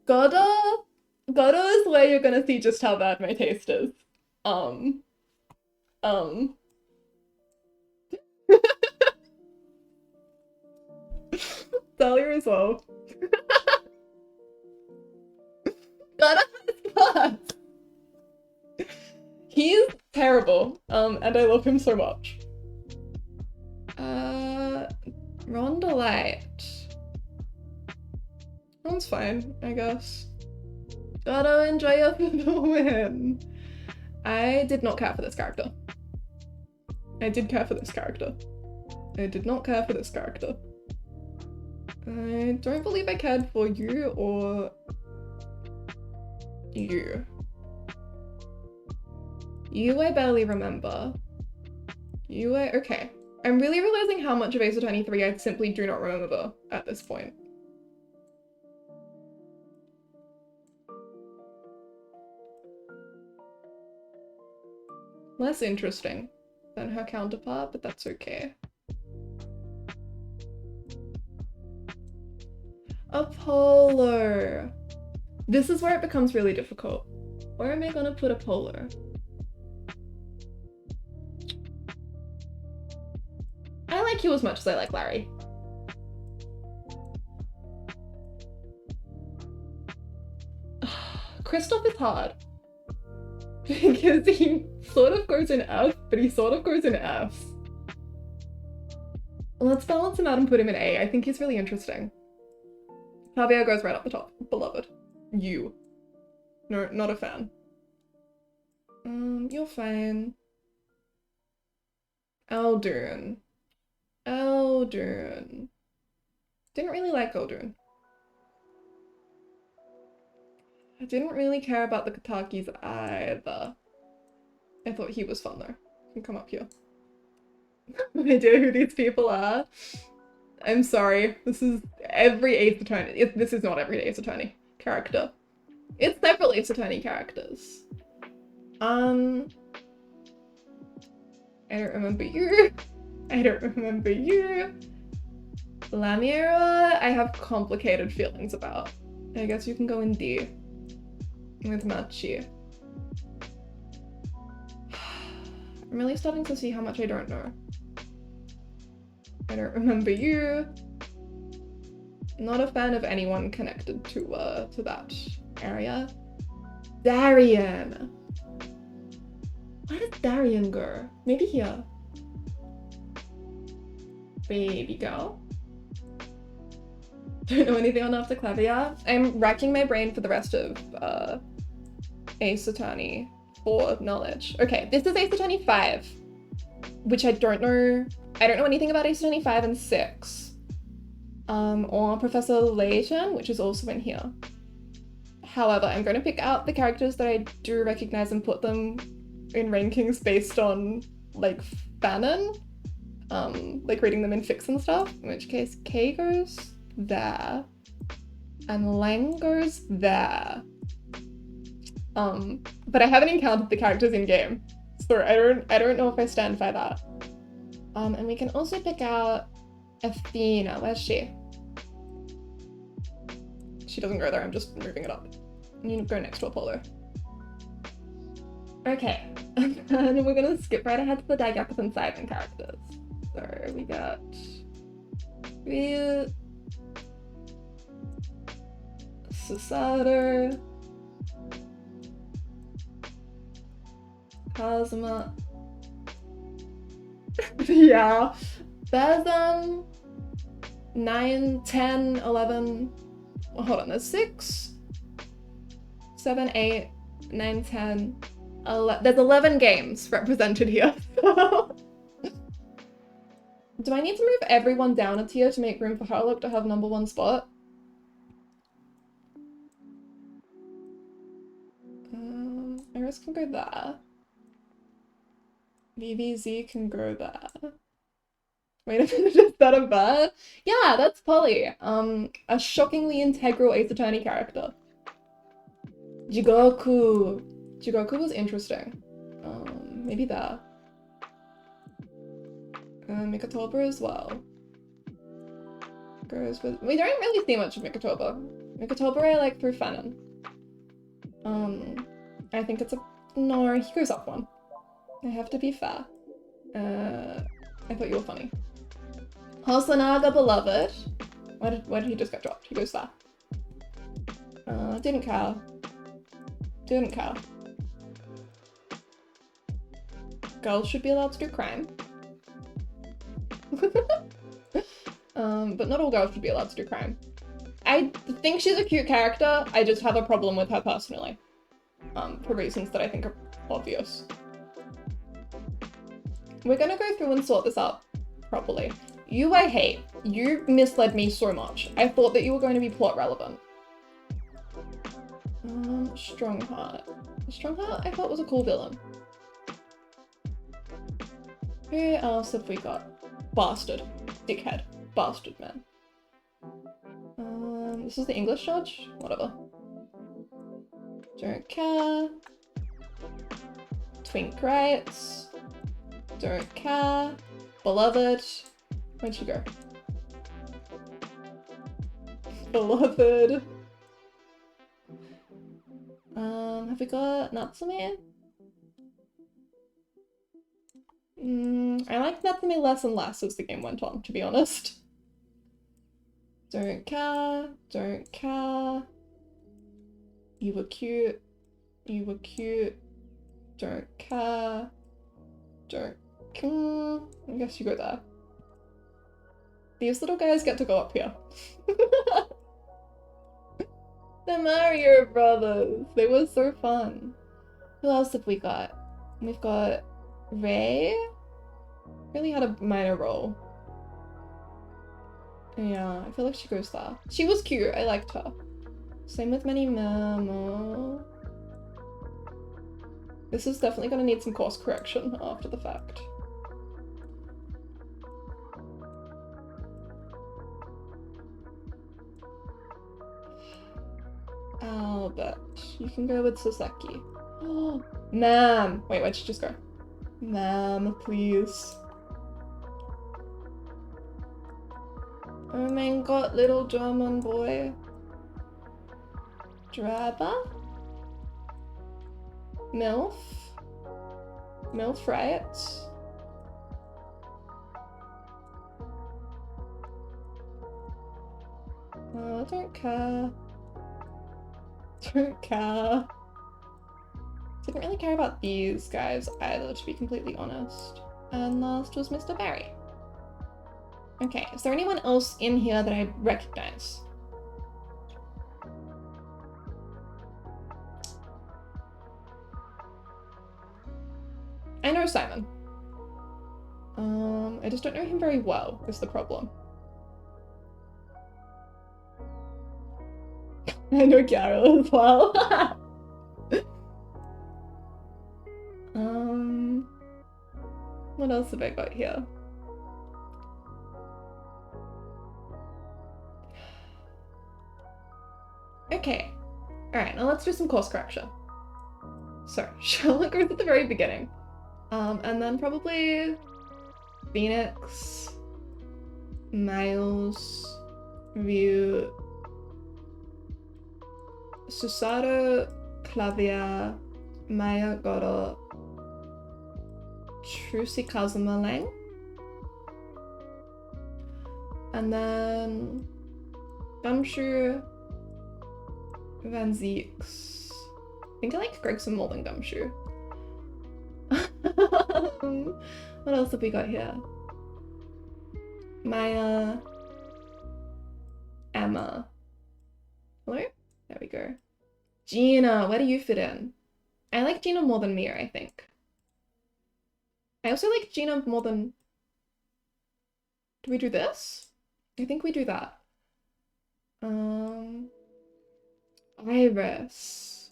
Godo is where you're gonna see just how bad my taste is. Dahlia as well. God, God. He's terrible, and I love him so much. Rondolite. One's fine, I guess. Gotta enjoy it for the win. I did not care for this character. I did care for this character. I did not care for this character. I don't believe I cared for you or you. You I barely remember. You I... okay. I'm really realizing how much of Ace Attorney 3 I simply do not remember at this point. Less interesting than her counterpart, but that's okay. Apollo! This is where it becomes really difficult. Where am I gonna put Apollo? I like you as much as I like Larry. Kristoff is hard. Because he sort of goes in F, but he sort of goes in F. Let's balance him out and put him in A. I think he's really interesting. Javier goes right up the top. Beloved. You. No, not a fan. You're fine. Aldrin. Aldrin. Didn't really like Aldrin. I didn't really care about the Katakis either. I thought he was fun though. You can come up here. No idea who these people are. I'm sorry. This is every Ace Attorney. This is not every Ace Attorney character. It's several Ace Attorney characters. I don't remember you. I don't remember you. Lamira, I have complicated feelings about. I guess you can go in D. With Machi. I'm really starting to see how much I don't know. I don't remember you. Not a fan of anyone connected to that area. Darian. Where did Darian go? Maybe here. Baby girl. Don't know anything on After Clavier. I'm racking my brain for the rest of Ace Attorney for knowledge. Okay, this is Ace Attorney 5, which I don't know. I don't know anything about Ace Attorney 5 and 6. Or Professor Layton, which is also in here. However, I'm going to pick out the characters that I do recognize and put them in rankings based on, like, fanon. Like reading them in fics and stuff. In which case, K goes there. And Lang goes there. But I haven't encountered the characters in game. So I don't know if I stand by that. And we can also pick out Athena. Where's she? She doesn't go there, I'm just moving it up. You go next to Apollo. Okay, and then we're gonna skip right ahead to the Dagapathan Simon characters. So we got Susato, Kazuma. Yeah. There's 9, 10, 11. Well, hold on, there's 6, 7, 8, 9, 10, 11. There's 11 games represented here. Do I need to move everyone down a tier to make room for Harlock to have #1 spot? Iris can go there. VVZ can go there. Wait a minute, is that a bird? Yeah, that's Polly. A shockingly integral Ace Attorney character. Jigoku. Jigoku was interesting. Maybe there. Mikatoba as well. Goes with... We don't really see much of Mikatoba. Mikatoba I like through fanon. I think it's a... No, he goes up 1. I have to be fair. I thought you were funny. Hosonaga beloved. Why did he just get dropped? He goes there. Didn't care. Didn't care. Girls should be allowed to do crime. But not all girls should be allowed to do crime. I think she's a cute character, I just have a problem with her personally. For reasons that I think are obvious. We're gonna go through and sort this out properly. You I hate. You misled me so much. I thought that you were going to be plot relevant. Strongheart. Strongheart I thought was a cool villain. Who else have we got? Bastard. Dickhead. Bastard man. This is the English judge? Whatever. Don't care. Twink rights. Don't care. Beloved. Where'd she go? Beloved. Have we got Natsume? I like Natsume less and less as the game went on, to be honest. Don't care. Don't care. You were cute. You were cute. Don't care. Don't care. I guess you go there. These little guys get to go up here. The Mario Brothers. They were so fun. Who else have we got? We've got Ray. Really had a minor role. Yeah, I feel like she goes there. She was cute. I liked her. Same with Many Mamo. This is definitely gonna need some course correction after the fact. Albert. You can go with Sasaki. Oh, ma'am. Wait, where'd she just go? Ma'am, please. Oh my god, little German boy. Drabber? MILF? MILF, right? Oh, I don't care. Don't care. Didn't really care about these guys either, to be completely honest. And last was Mr. Barry. Okay, is there anyone else in here that I recognize? I know Simon. I just don't know him very well, is the problem. I know Carol as well. What else have I got here? Okay. Alright, now let's do some course correction. So, Charlotte goes at the very beginning. And then probably Phoenix, Miles, Ryu, Susato, Clavia, Maya Goro, Trucy Kazuma Lang, and then Gumshoe, Van Zeeks. I think I like Gregson more than Gumshoe. What else have we got here? Maya, Emma. Hello? There we go. Gina, where do you fit in? I like Gina more than Mia, I think. I also like Gina more than... Do we do this? I think we do that. Iris.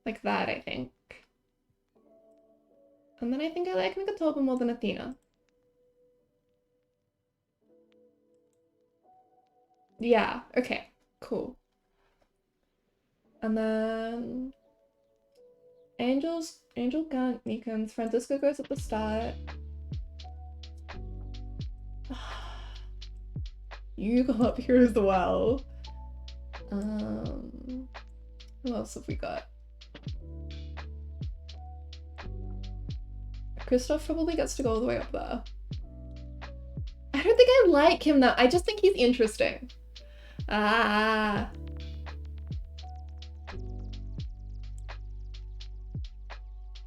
Like that, I think. And then I think I like Megatoba more than Athena. Yeah, okay, cool. And then... Angel Gant, Meekins, Francisco goes at the start. You go up here as well. Who else have we got? Kristoff probably gets to go all the way up there. I like him though. I just think he's interesting. Ah.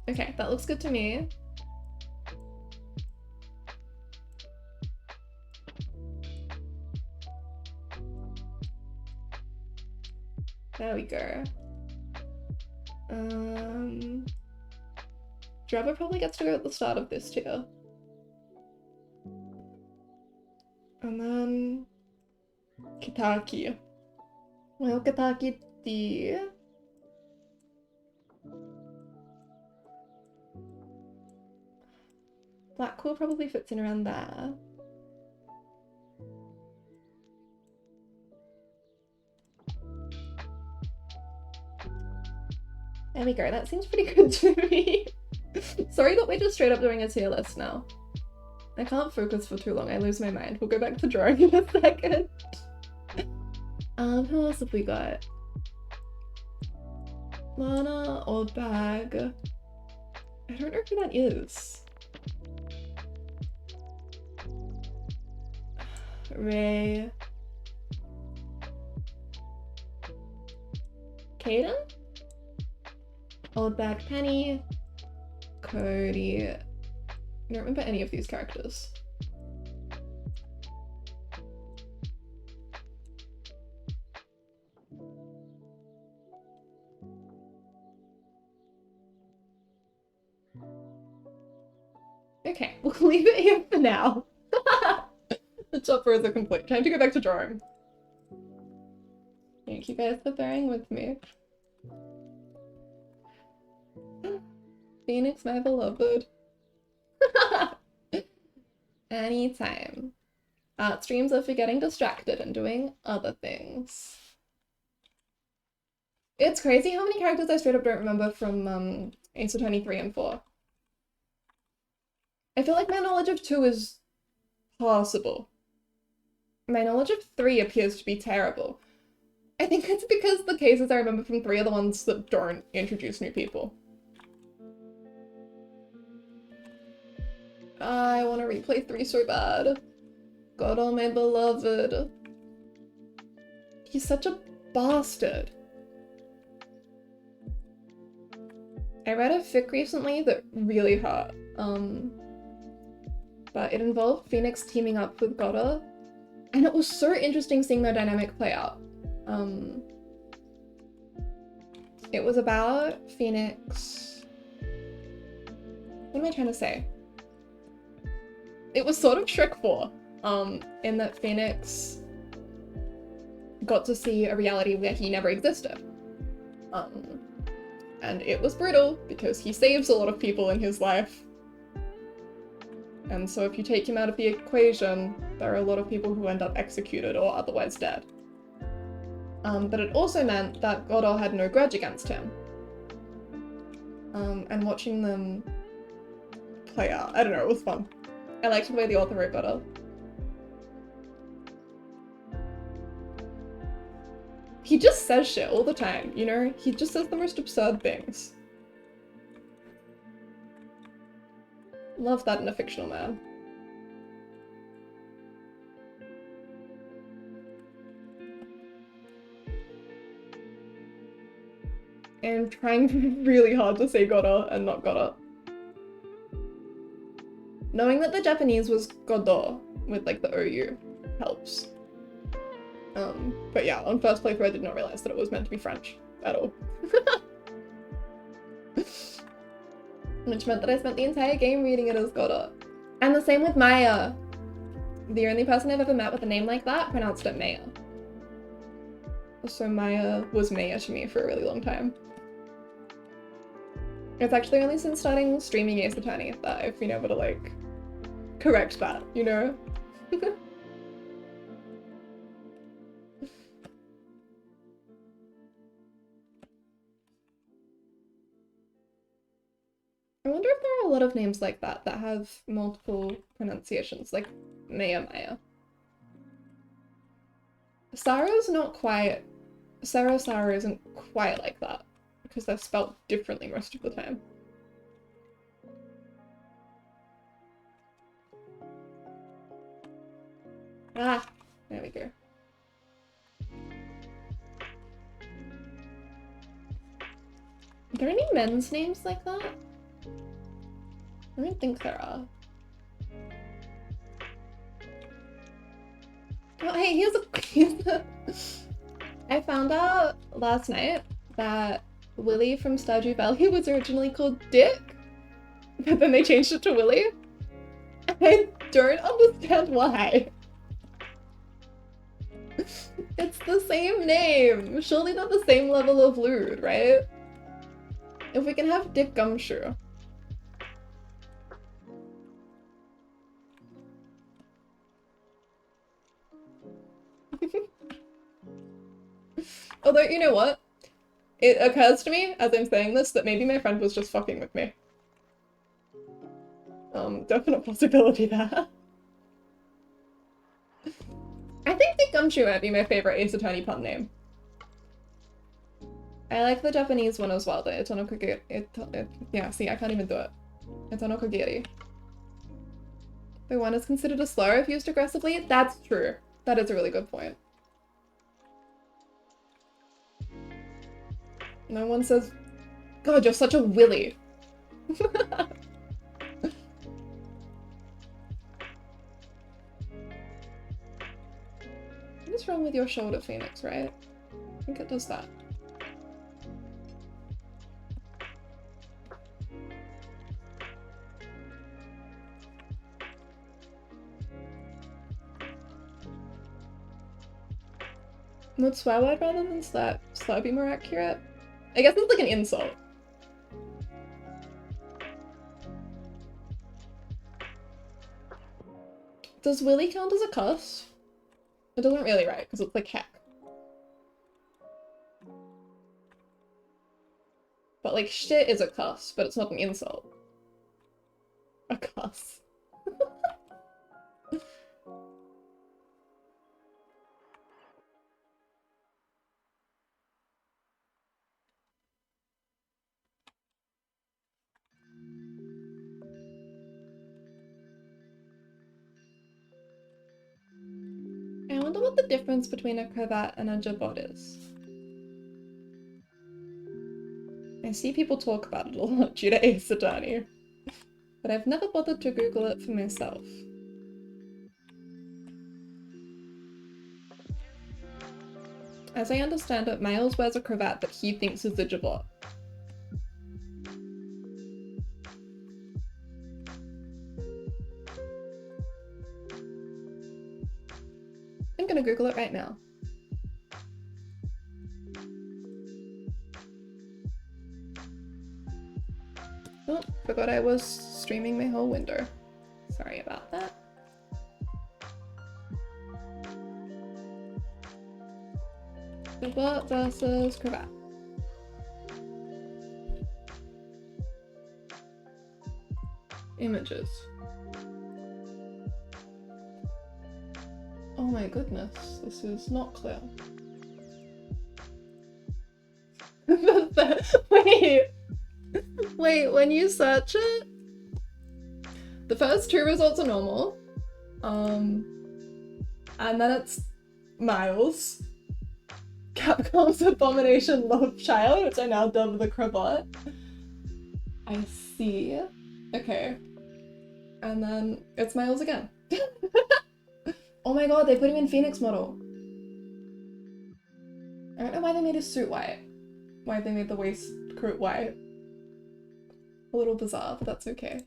Okay, that looks good to me. There we go. Drebber probably gets to go at the start of this tier. And then Kitaki. Well, Kitaki D. Blackpool probably fits in around there. There we go, that seems pretty good to me. Sorry that we're just straight up doing a tier list now. I can't focus for too long, I lose my mind. We'll go back to drawing in a second. Who else have we got? Lana, Old Bag. I don't know who that is. Ray. Kaden? Old Bag Penny. Cody. I don't remember any of these characters. Okay, we'll leave it here for now. The chopper is a complete. Time to go back to drawing. Thank you guys for bearing with me. Phoenix, my beloved. Anytime. Art streams are for getting distracted and doing other things. It's crazy how many characters I straight up don't remember from Ace Attorney 3 and 4. I feel like my knowledge of 2 is possible. My knowledge of 3 appears to be terrible. I think it's because the cases I remember from 3 are the ones that don't introduce new people. I want to replay 3 so bad. God, oh my beloved. He's such a bastard. I read a fic recently that really hurt. But it involved Phoenix teaming up with Gotta, and it was so interesting seeing their dynamic play out. It was about Phoenix... What am I trying to say? It was sort of Shrek 4, in that Phoenix got to see a reality where he never existed. And it was brutal, because he saves a lot of people in his life. And so if you take him out of the equation, there are a lot of people who end up executed or otherwise dead. But it also meant that Godot had no grudge against him. And watching them play out, I don't know, it was fun. I liked the way the author wrote Godot. He just says shit all the time, you know? He just says the most absurd things. Love that in a fictional man. I'm trying really hard to say Godot and not Godot. Knowing that the Japanese was Godot with like the OU helps. But yeah, on first playthrough I did not realize that it was meant to be French at all. Which meant that I spent the entire game reading it as Godot. And the same with Maya. The only person I've ever met with a name like that pronounced it Maya. So Maya was Maya to me for a really long time. It's actually only since starting streaming Ace Attorney that I've been able to like correct that, you know? I wonder if there are a lot of names like that that have multiple pronunciations, like Maya Maya. Saro's not quite... Saro isn't quite like that, because they're spelt differently most of the time. Ah, there we go. Are there any men's names like that? I don't think there are. Oh, hey, here's a... I found out last night that Willie from Stardew Valley was originally called Dick, but then they changed it to Willie. I don't understand why. It's the same name. Surely not the same level of lewd, right? If we can have Dick Gumshoe. Although, you know what? It occurs to me, as I'm saying this, that maybe my friend was just fucking with me. Definite possibility there. I think Dick Gumshoe might be my favorite Ace Attorney pun name. I like the Japanese one as well, the Itono Kagiri. Yeah, see, I can't even do it. Itono Kagiri. The one is considered a slur if used aggressively? That's true. That is a really good point. No one says, God, you're such a willy. What is wrong with your shoulder, Phoenix, right? I think it does that. Would swear word rather than slur be more accurate? I guess it's like an insult. Does willy count as a cuss? It doesn't really, right? Because it's like heck. But like shit is a cuss, but it's not an insult. A cuss. I wonder what the difference between a cravat and a jabot is. I see people talk about it a lot due to Ace Attorney, but I've never bothered to Google it for myself. As I understand it, Miles wears a cravat that he thinks is a jabot. I'm gonna Google it right now. Oh, forgot I was streaming my whole window. Sorry about that. Jabot versus cravat. Images. Oh my goodness, this is not clear. Wait, when you search it, the first two results are normal. And then it's Miles. Capcom's Abomination Love Child, which I now dub the cravat. I see. Okay. And then it's Miles again. Oh my god, they put him in Phoenix model. I don't know why they made his suit white. Why they made the waistcoat white. A little bizarre, but that's okay.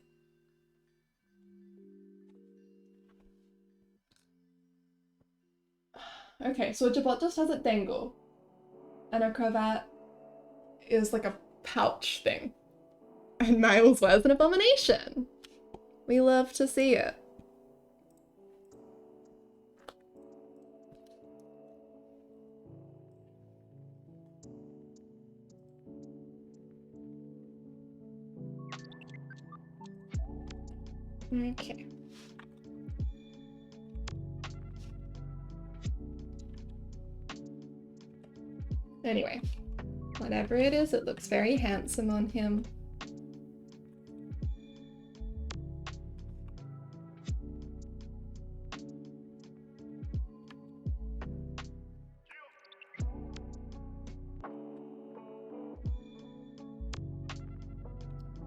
Okay, so a jabot just has a dangle. And a cravat is like a pouch thing. And Miles wears an abomination. We love to see it. Okay. Anyway, whatever it is, it looks very handsome on him.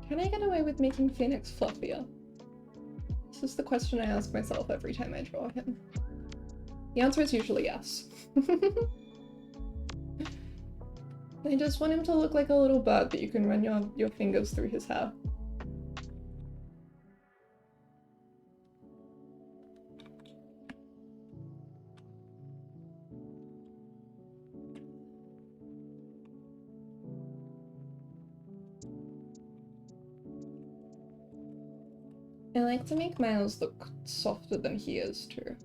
Can I get away with making Phoenix fluffier? This is the question I ask myself every time I draw him. The answer is usually yes. I just want him to look like a little bird that you can run your fingers through his hair. I like to make Miles look softer than he is too.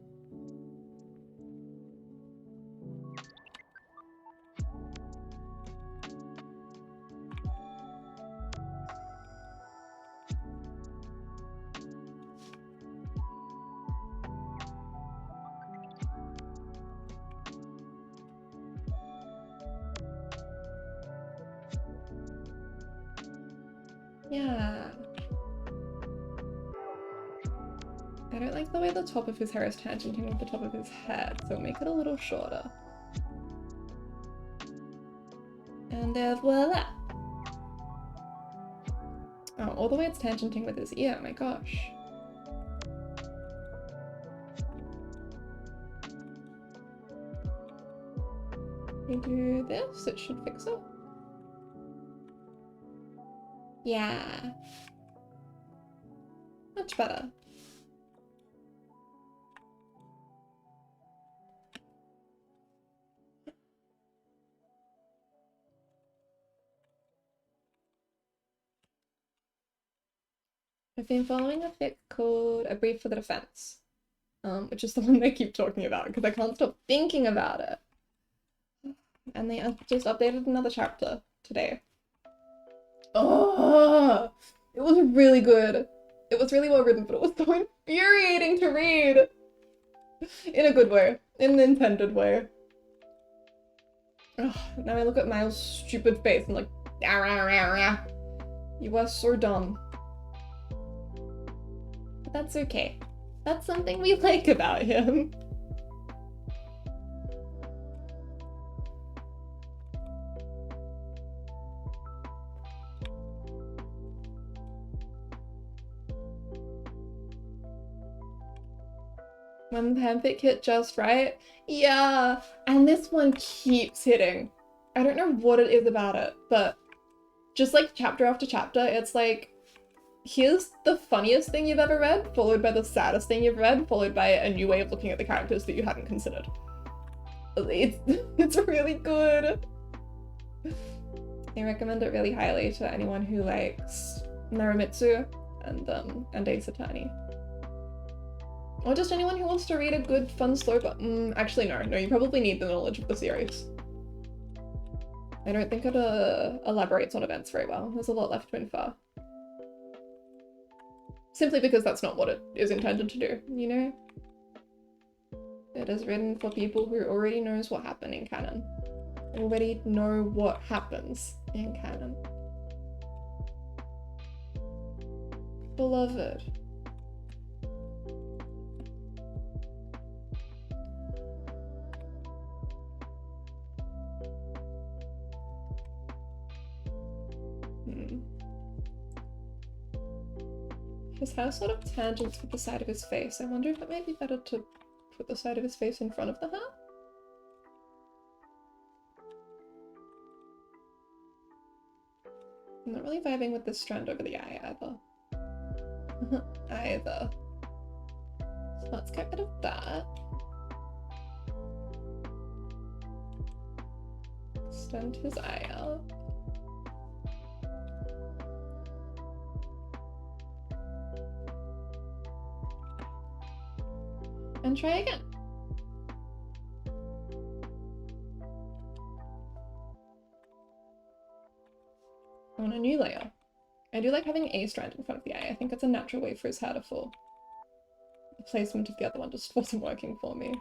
Yeah. I don't like the way the top of his hair is tangenting with the top of his head, so make it a little shorter. And voila! Oh, all the way it's tangenting with his ear, my gosh. We do this, it should fix it. Yeah. Much better. I've been following a fic called A Brief for the Defense, which is the one they keep talking about because I can't stop thinking about it. And they just updated another chapter today. Oh, it was really good. It was really well written, but it was so infuriating to read. In a good way, in an intended way. Ugh, now I look at Miles' stupid face and like, rah, rah, rah, rah. You are so dumb. But that's okay. That's something we like about him. When fanfic hit just right, yeah, and this one keeps hitting. I don't know what it is about it, but just like chapter after chapter, it's like, here's the funniest thing you've ever read, followed by the saddest thing you've read, followed by a new way of looking at the characters that you hadn't considered. It's really good. I recommend it really highly to anyone who likes nrmts and Ace Attorney. Or just anyone who wants to read a good, fun story, but actually no, you probably need the knowledge of the series. I don't think it elaborates on events very well. There's a lot left to infer. Simply because that's not what it is intended to do, you know? It is written for people who already knows what happened in canon. Already know what happens in canon. Beloved. His hair sort of tangents with the side of his face. I wonder if it might be better to put the side of his face in front of the hair? I'm not really vibing with this strand over the eye either. Either. So let's get rid of that. Extend his eye out. And try again. On a new layer. I do like having a strand in front of the eye. I think it's a natural way for his hair to fall. The placement of the other one just wasn't working for me.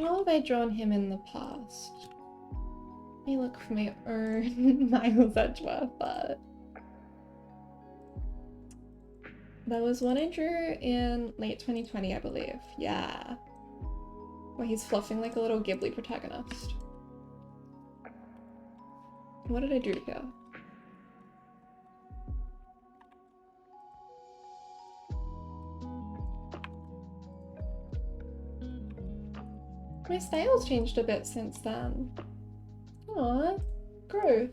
How have I drawn him in the past? Let me look for my own Miles Edgeworth art. There was one I drew in late 2020, I believe. Yeah. Where he's fluffing like a little Ghibli protagonist. What did I do here? My style's changed a bit since then. Aww, growth.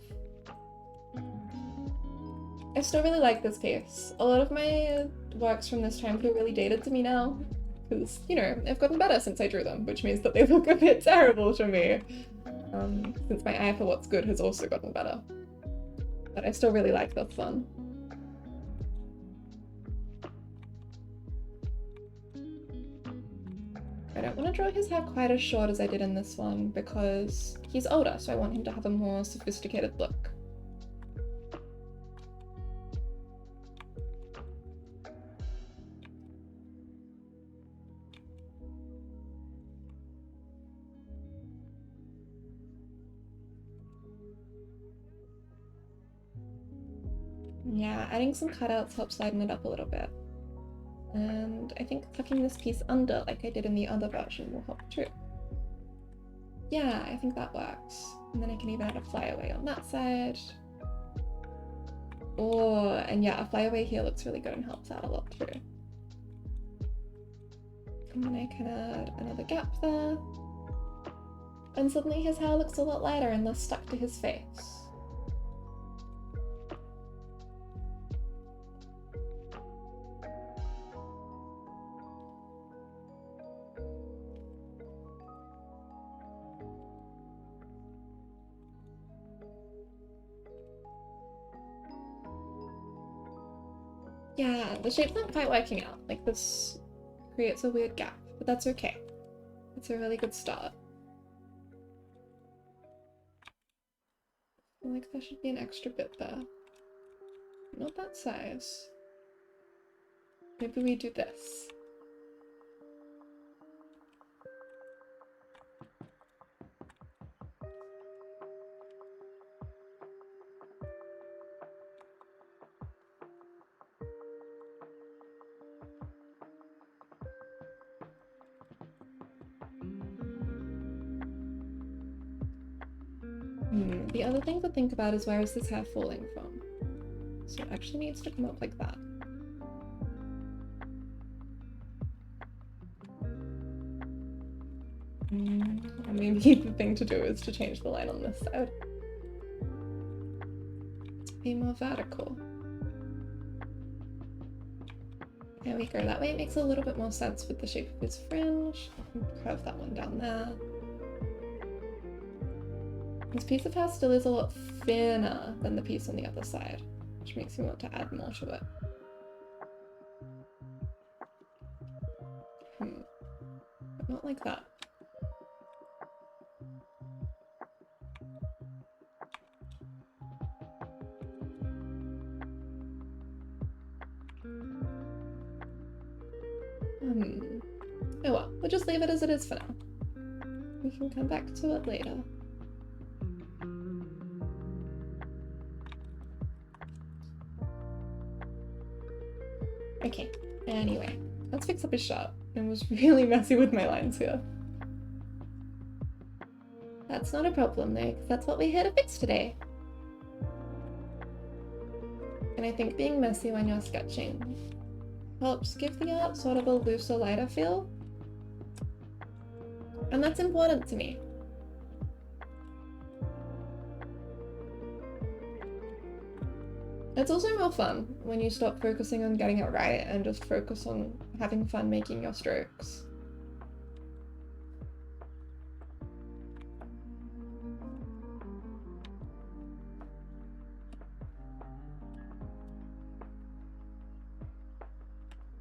I still really like this piece. A lot of my works from this time feel really dated to me now. Because, you know, I've gotten better since I drew them, which means that they look a bit terrible to me. Since my eye for what's good has also gotten better. But I still really like this one. I don't want to draw his hair quite as short as I did in this one because he's older, so I want him to have a more sophisticated look. Yeah, adding some cutouts helps lighten it up a little bit. And I think tucking this piece under, like I did in the other version, will help too. Yeah, I think that works. And then I can even add a flyaway on that side. Oh, and yeah, a flyaway here looks really good and helps out a lot too. And then I can add another gap there. And suddenly his hair looks a lot lighter and less stuck to his face. Yeah, the shape's not quite working out. Like, this creates a weird gap, but that's okay. It's a really good start. I feel like there should be an extra bit there. Not that size. Maybe we do this. The other thing to think about is where is this hair falling from? So it actually needs to come up like that. Maybe the thing to do is to change the line on this side. To be more vertical. There we go, that way it makes a little bit more sense with the shape of his fringe. I can curve that one down there. This piece of hair still is a lot thinner than the piece on the other side, which makes me want to add more to it. But not like that. Oh well, we'll just leave it as it is for now. We can come back to it later. Okay, anyway, let's fix up his shot. I was really messy with my lines here. That's not a problem though, because that's what we're here to fix today. And I think being messy when you're sketching helps give the art sort of a looser, lighter feel. And that's important to me. It's also more fun when you stop focusing on getting it right and just focus on having fun making your strokes.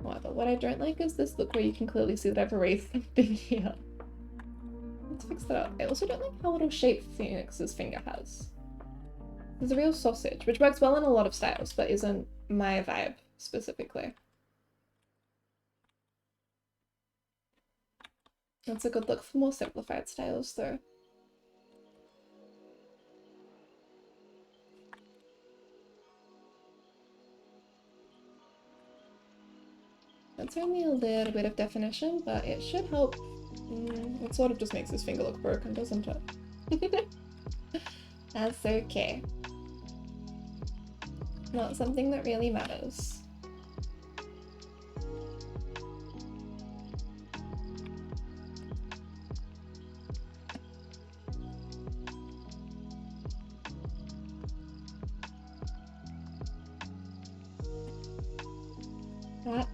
But what I don't like is this look where you can clearly see that I've erased something here. Let's fix that up. I also don't like how little shape Phoenix's finger has. It's a real sausage, which works well in a lot of styles, but isn't my vibe specifically. That's a good look for more simplified styles though. That's only a little bit of definition, but it should help. It sort of just makes his finger look broken, doesn't it? That's okay. Not something that really matters. That.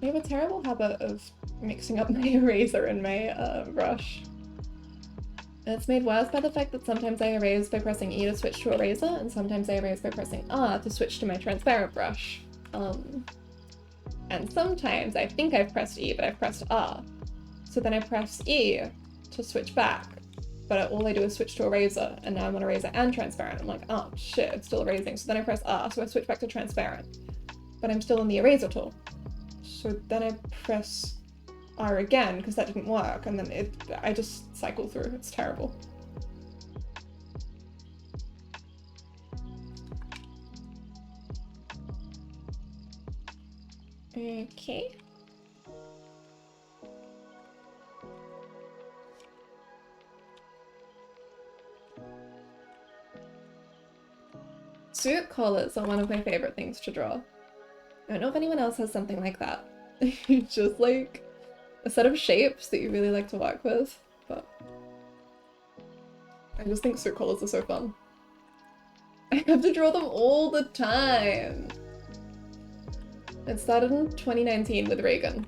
I have a terrible habit of mixing up my eraser and my brush. And it's made worse by the fact that sometimes I erase by pressing E to switch to eraser, and sometimes I erase by pressing R to switch to my transparent brush. And sometimes I think I've pressed E, but I've pressed R. So then I press E to switch back, but all I do is switch to eraser, and now I'm on eraser and transparent. I'm like, oh shit, it's still erasing. So then I press R, so I switch back to transparent, but I'm still in the eraser tool. So then I press R again, because that didn't work, and then I just cycle through. It's terrible. Okay. Suit collars are one of my favorite things to draw. I don't know if anyone else has something like that. Just like a set of shapes that you really like to work with, but I just think suit collars are so fun. I have to draw them all the time. It started in 2019 with Reagan,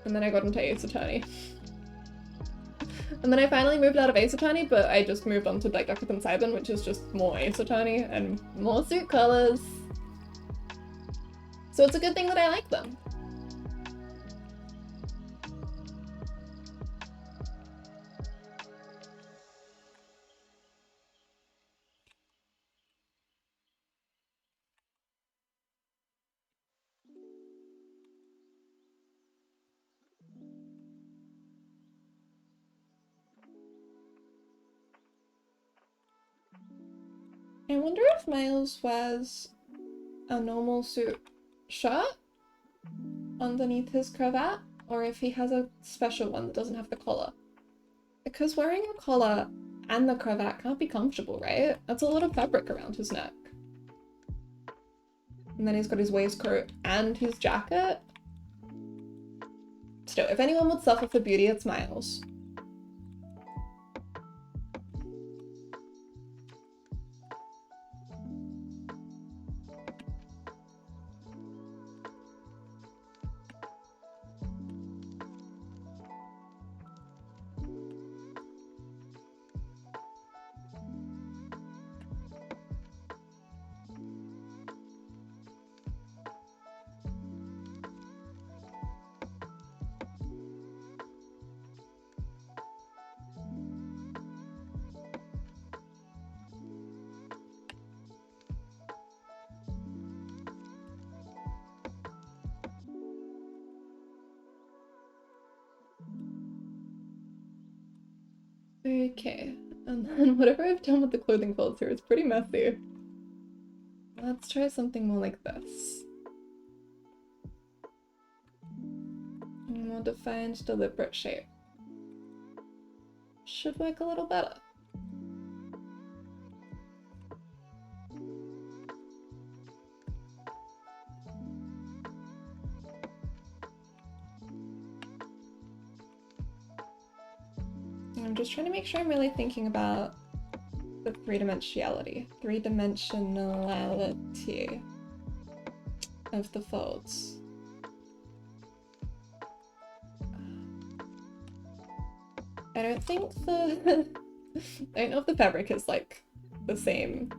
and then I got into Ace Attorney. And then I finally moved out of Ace Attorney, but I just moved on to like Decadent Cybin, which is just more Ace Attorney and more suit colors. So it's a good thing that I like them. I wonder if Miles wears a normal suit shirt underneath his cravat, or if he has a special one that doesn't have the collar. Because wearing a collar and the cravat can't be comfortable, right? That's a lot of fabric around his neck. And then he's got his waistcoat and his jacket. Still, if anyone would suffer for beauty, it's Miles. Okay, and then whatever I've done with the clothing folds here is pretty messy. Let's try something more like this. A more defined, deliberate shape. Should work a little better. I'm just trying to make sure I'm really thinking about the three-dimensionality of the folds. I don't think I don't know if the fabric is like the same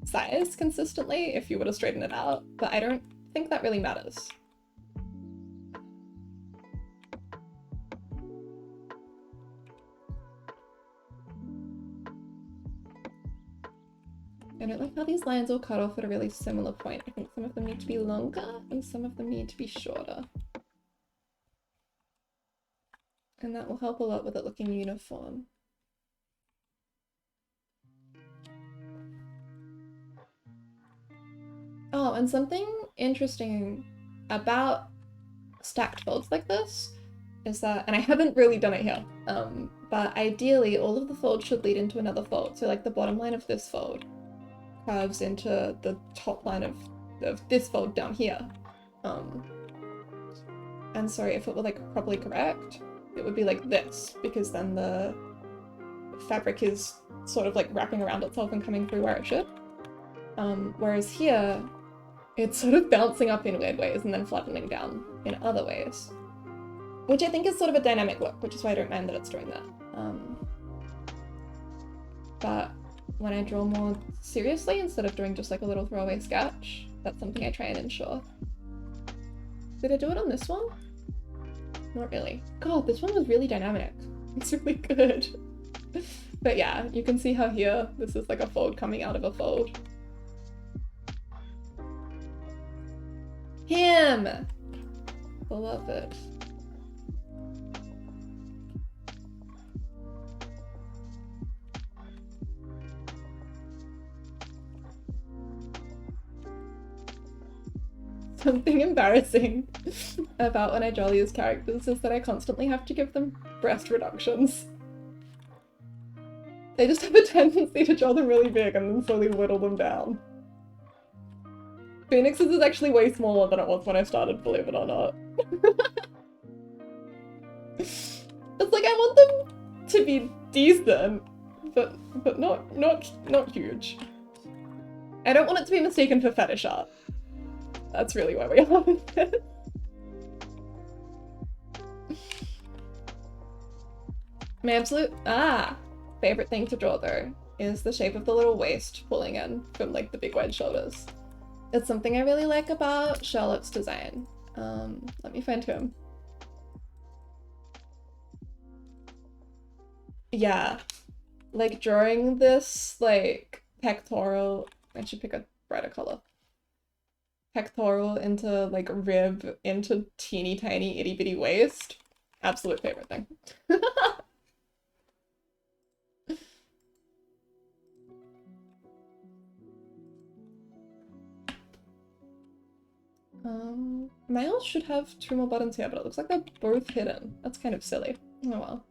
size consistently if you were to straighten it out, but I don't think that really matters. I don't like how these lines all cut off at a really similar point. I think some of them need to be longer and some of them need to be shorter. And that will help a lot with it looking uniform. Oh, and something interesting about stacked folds like this is that, and I haven't really done it here, but ideally all of the folds should lead into another fold. So like the bottom line of this fold curves into the top line of this fold down here. And sorry, if it were like properly correct, it would be like this, because then the fabric is sort of like wrapping around itself and coming through where it should. Whereas here, it's sort of bouncing up in weird ways and then flattening down in other ways. Which I think is sort of a dynamic look, which is why I don't mind that it's doing that. But when I draw more seriously, instead of doing just like a little throwaway sketch, that's something I try and ensure. Did I do it on this one? Not really. God, this one was really dynamic. It's really good. But yeah, you can see how here, this is like a fold coming out of a fold. Him! Beloved. Something embarrassing about when I draw these characters is that I constantly have to give them breast reductions. They just have a tendency to draw them really big and then slowly whittle them down. Phoenix's is actually way smaller than it was when I started, believe it or not. It's like I want them to be decent, but not huge. I don't want it to be mistaken for fetish art. That's really where we are with it. My absolute favorite thing to draw though is the shape of the little waist pulling in from like the big wide shoulders. It's something I really like about Charlotte's design. Let me find him. Yeah, like drawing this like pectoral, I should pick a brighter color. Pectoral into like rib into teeny tiny itty bitty waist. Absolute favorite thing. Males should have 2 more buttons here, but it looks like they're both hidden. That's kind of silly. Oh well.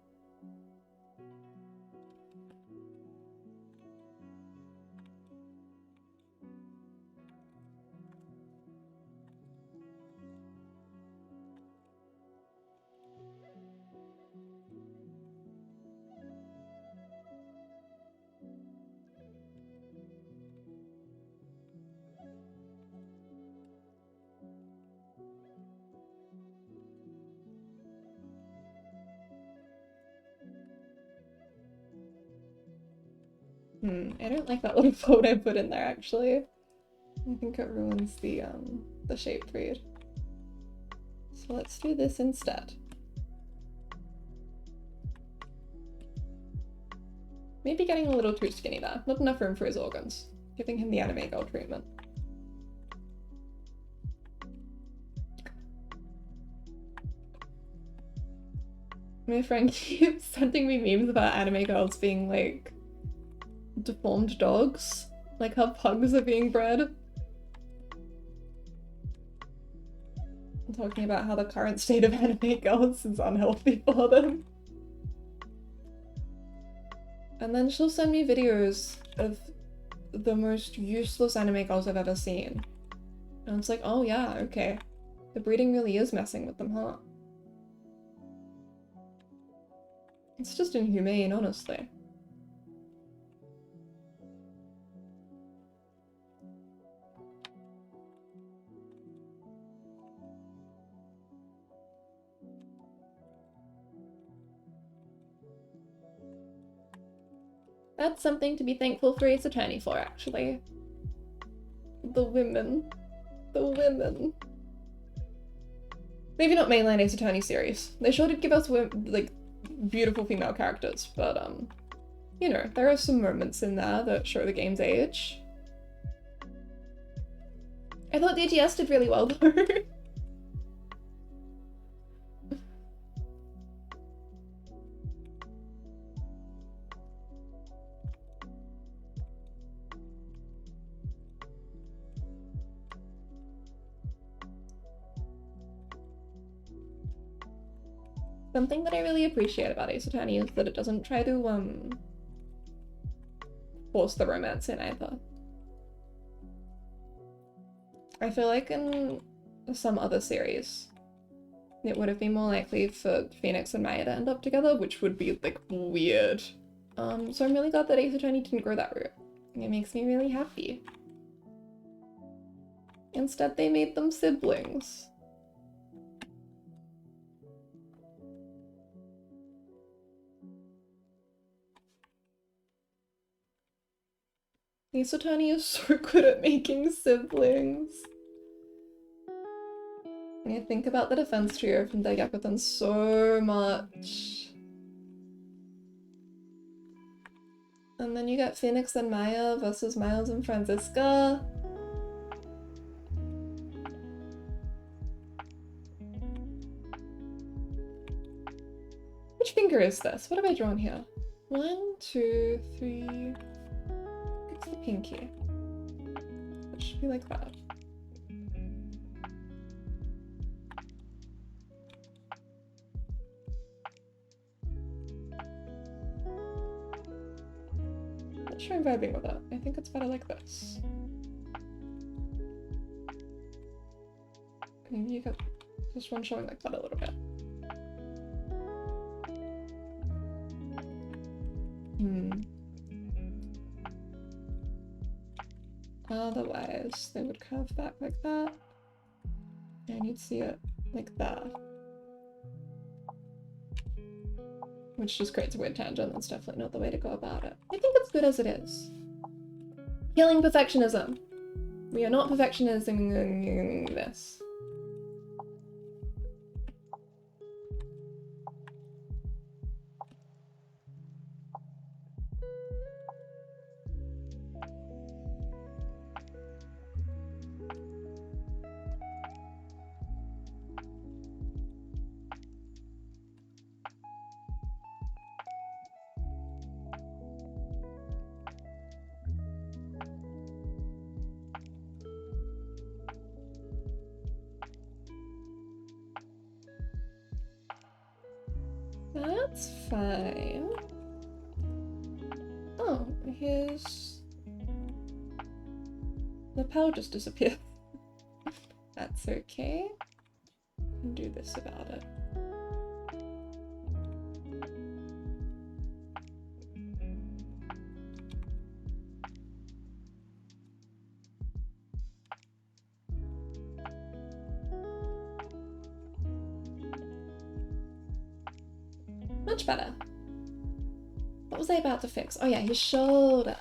I don't like that little quote I put in there, actually. I think it ruins the shape read. So let's do this instead. Maybe getting a little too skinny there. Not enough room for his organs. Giving him the anime girl treatment. My friend keeps sending me memes about anime girls being like deformed dogs, like how pugs are being bred. I'm talking about how the current state of anime girls is unhealthy for them. And then she'll send me videos of the most useless anime girls I've ever seen. And it's like, oh yeah, okay. The breeding really is messing with them, huh? It's just inhumane, honestly. That's something to be thankful for Ace Attorney for, actually. The women. The women. Maybe not mainline Ace Attorney series. They sure did give us, like, beautiful female characters, but, you know, there are some moments in there that show the game's age. I thought DGS did really well, though. Something that I really appreciate about Ace Attorney is that it doesn't try to force the romance in either. I feel like in some other series, it would have been more likely for Phoenix and Maya to end up together, which would be, like, weird. So I'm really glad that Ace Attorney didn't go that route. It makes me really happy. Instead, they made them siblings. Ace Attorney is so good at making siblings. I think about the defense trio from Daigakuten so much. And then you get Phoenix and Maya versus Miles and Franziska. Which finger is this? What have I drawn here? 1, 2, 3... It's the pinky. It should be like that. Not sure I'm vibing with it. I think it's better like this. Maybe you got this one showing like that a little bit. Otherwise, they would curve back like that. And you'd see it like that. Which just creates a weird tangent. That's definitely not the way to go about it. I think it's good as it is. Killing perfectionism. We are not perfectionism this. That's fine. Oh, here's... the power just disappeared. That's okay. I can do this about it. Much better. What was I about to fix? Oh yeah, his shoulder.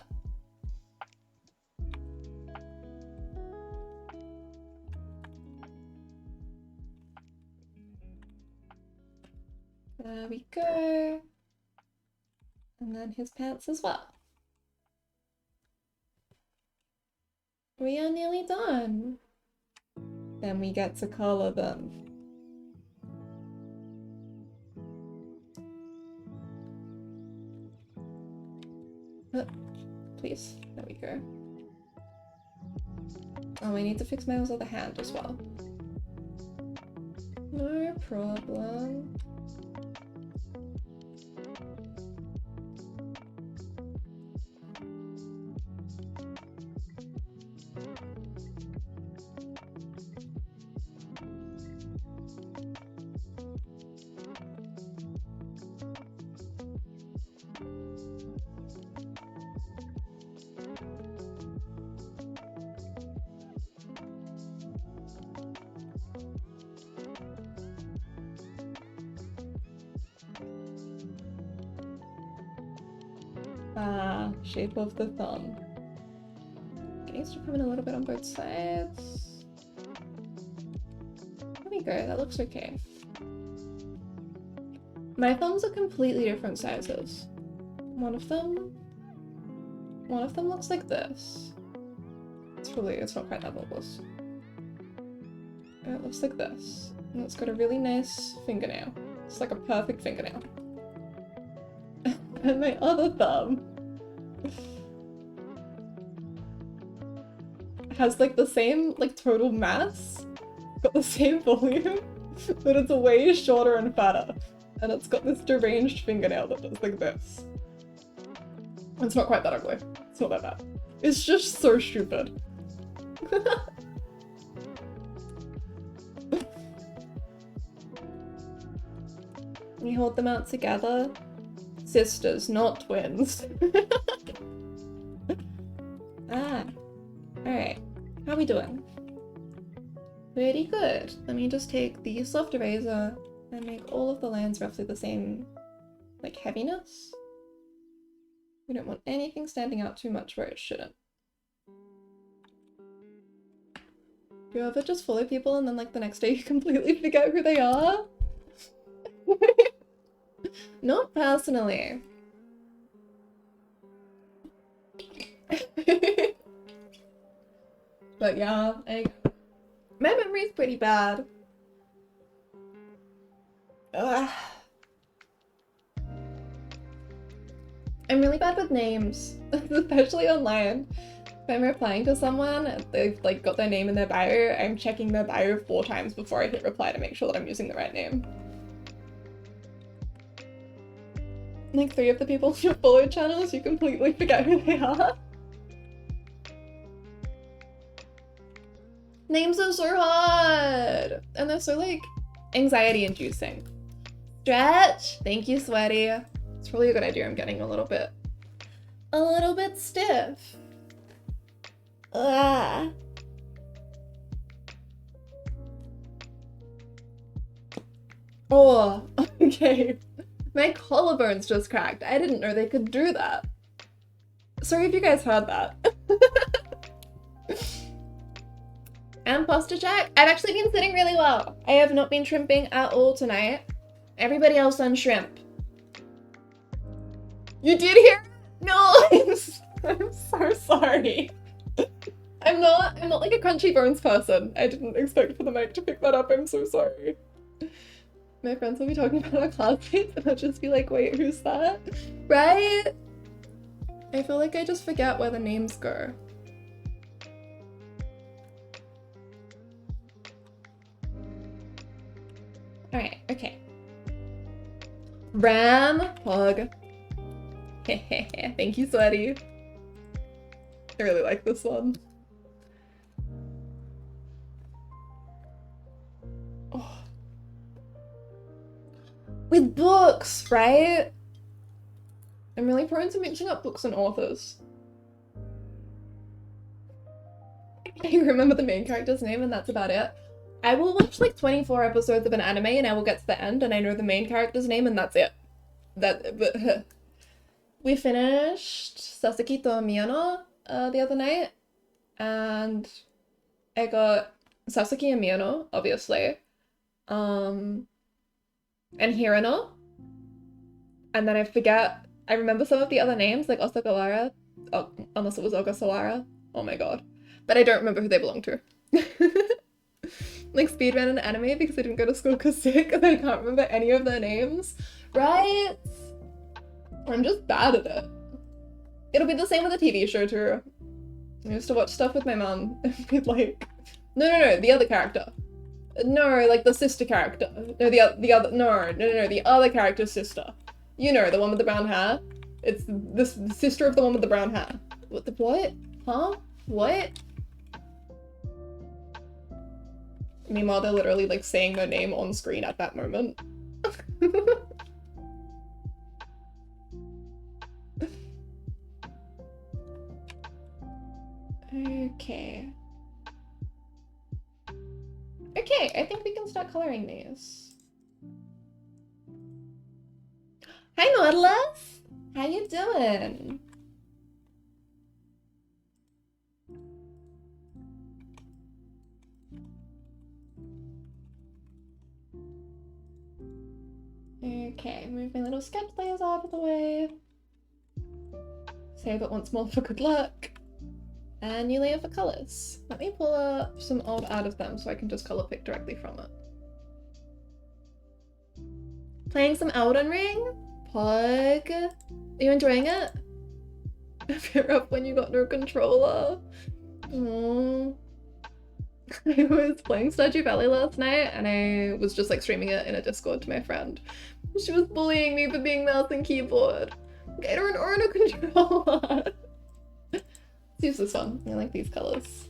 There we go. And then his pants as well. We are nearly done. Then we get to color them. Please. There we go. Oh, I need to fix Miles' other hand as well. No problem. Shape of the thumb. It needs to come in a little bit on both sides. There we go, that looks okay. My thumbs are completely different sizes. One of them looks like this. It's not quite that bulbous. It looks like this. And it's got a really nice fingernail. It's like a perfect fingernail. And my other thumb has like the same like total mass, got the same volume, but it's way shorter and fatter. and it's got this deranged fingernail that does like this. It's not quite that ugly. It's not that bad. It's just so stupid. You hold them out together? Sisters, not twins. Ah. Alright. How we doing? Pretty good. Let me just take the soft eraser and make all of the lines roughly the same, like, heaviness. We don't want anything standing out too much where it shouldn't. Do you ever just follow people and then, like, the next day you completely forget who they are? Not personally. But yeah, my memory's pretty bad. Ugh. I'm really bad with names, especially online. If I'm replying to someone, they've like got their name in their bio, I'm checking their bio 4 times before I hit reply to make sure that I'm using the right name. Like 3 of the people on your followed channels, you completely forget who they are. Names are so hard! And they're so, like, anxiety-inducing. Stretch! Thank you, Sweaty. It's probably a good idea I'm getting a little bit stiff. Ah. Oh, okay. My collarbone's just cracked. I didn't know they could do that. Sorry if you guys heard that. And posture check. I've actually been sitting really well. I have not been shrimping at all tonight. Everybody else on shrimp. You did hear? No, I'm so sorry. I'm not like a crunchy bones person. I didn't expect for the mic to pick that up. I'm so sorry. My friends will be talking about our classmates and I'll just be like, wait, who's that? Right? I feel like I just forget where the names go. Alright, okay. Ram Pug. Thank you, Sweaty. I really like this one. Oh. With books, right? I'm really prone to mixing up books and authors. I remember the main character's name and that's about it. I will watch like 24 episodes of an anime and I will get to the end and I know the main character's name and that's it. We finished Sasaki to Miyano the other night and I got Sasaki and Miyano, obviously. And Hirano. And then I remember some of the other names like Osakawara, unless it was Ogasawara. Oh my god. But I don't remember who they belong to. Like speedrun an anime because I didn't go to school because sick and I can't remember any of their names. Right? I'm just bad at it. It'll be the same with a TV show too. I used to watch stuff with my mom and be like, no, the other character. No, like the sister character. No, the other, no, the other character's sister. You know, the one with the brown hair. It's the sister of the one with the brown hair. What? Huh? What? Meanwhile, they're literally like saying their name on screen at that moment. Okay. Okay, I think we can start coloring these. Hi, Nautilus! How you doing? Okay, move my little sketch layers out of the way. Save it once more for good luck. And new layer for colors. Let me pull up some old out of them so I can just color pick directly from it. Playing some Elden Ring? Pug? Are you enjoying it? You're up when you got no controller. Aww. I was playing Stardew Valley last night and I was just like streaming it in a Discord to my friend. She was bullying me for being mouse and keyboard. Get her an Orno controller. Let's use this one. I like these colors.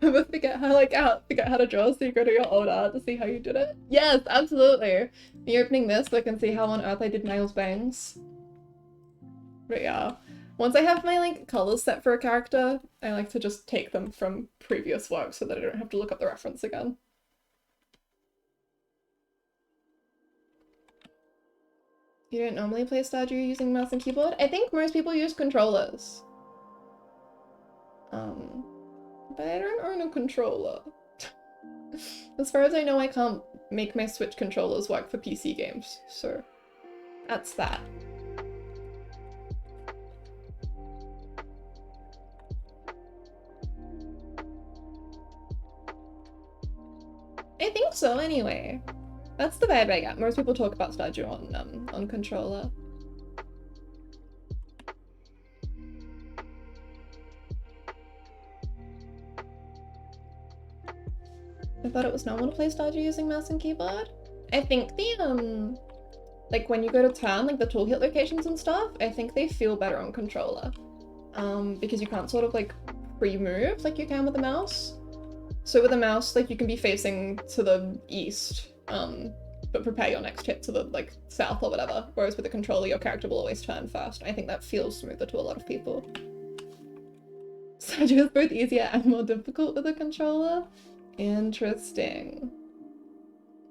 You ever forget how to draw, so you go to your old art to see how you did it? Yes, absolutely. Me opening this so I can see how on earth I did Niall's bangs. But yeah. Once I have my like colors set for a character, I like to just take them from previous work so that I don't have to look up the reference again. You don't normally play Stardew using mouse and keyboard? I think most people use controllers. But I don't own a controller. As far as I know, I can't make my Switch controllers work for PC games, so that's that. I think so, anyway. That's the vibe I get. Most people talk about Stardew on controller. I thought it was normal to play Stardew using mouse and keyboard. I think the, like when you go to town, like the toolkit locations and stuff, I think they feel better on controller. Because you can't sort of like pre-move like you can with the mouse. So with a mouse, like you can be facing to the east, but prepare your next hit to the like south or whatever. Whereas with a controller, your character will always turn first. I think that feels smoother to a lot of people. Stardew is both easier and more difficult with a controller. Interesting.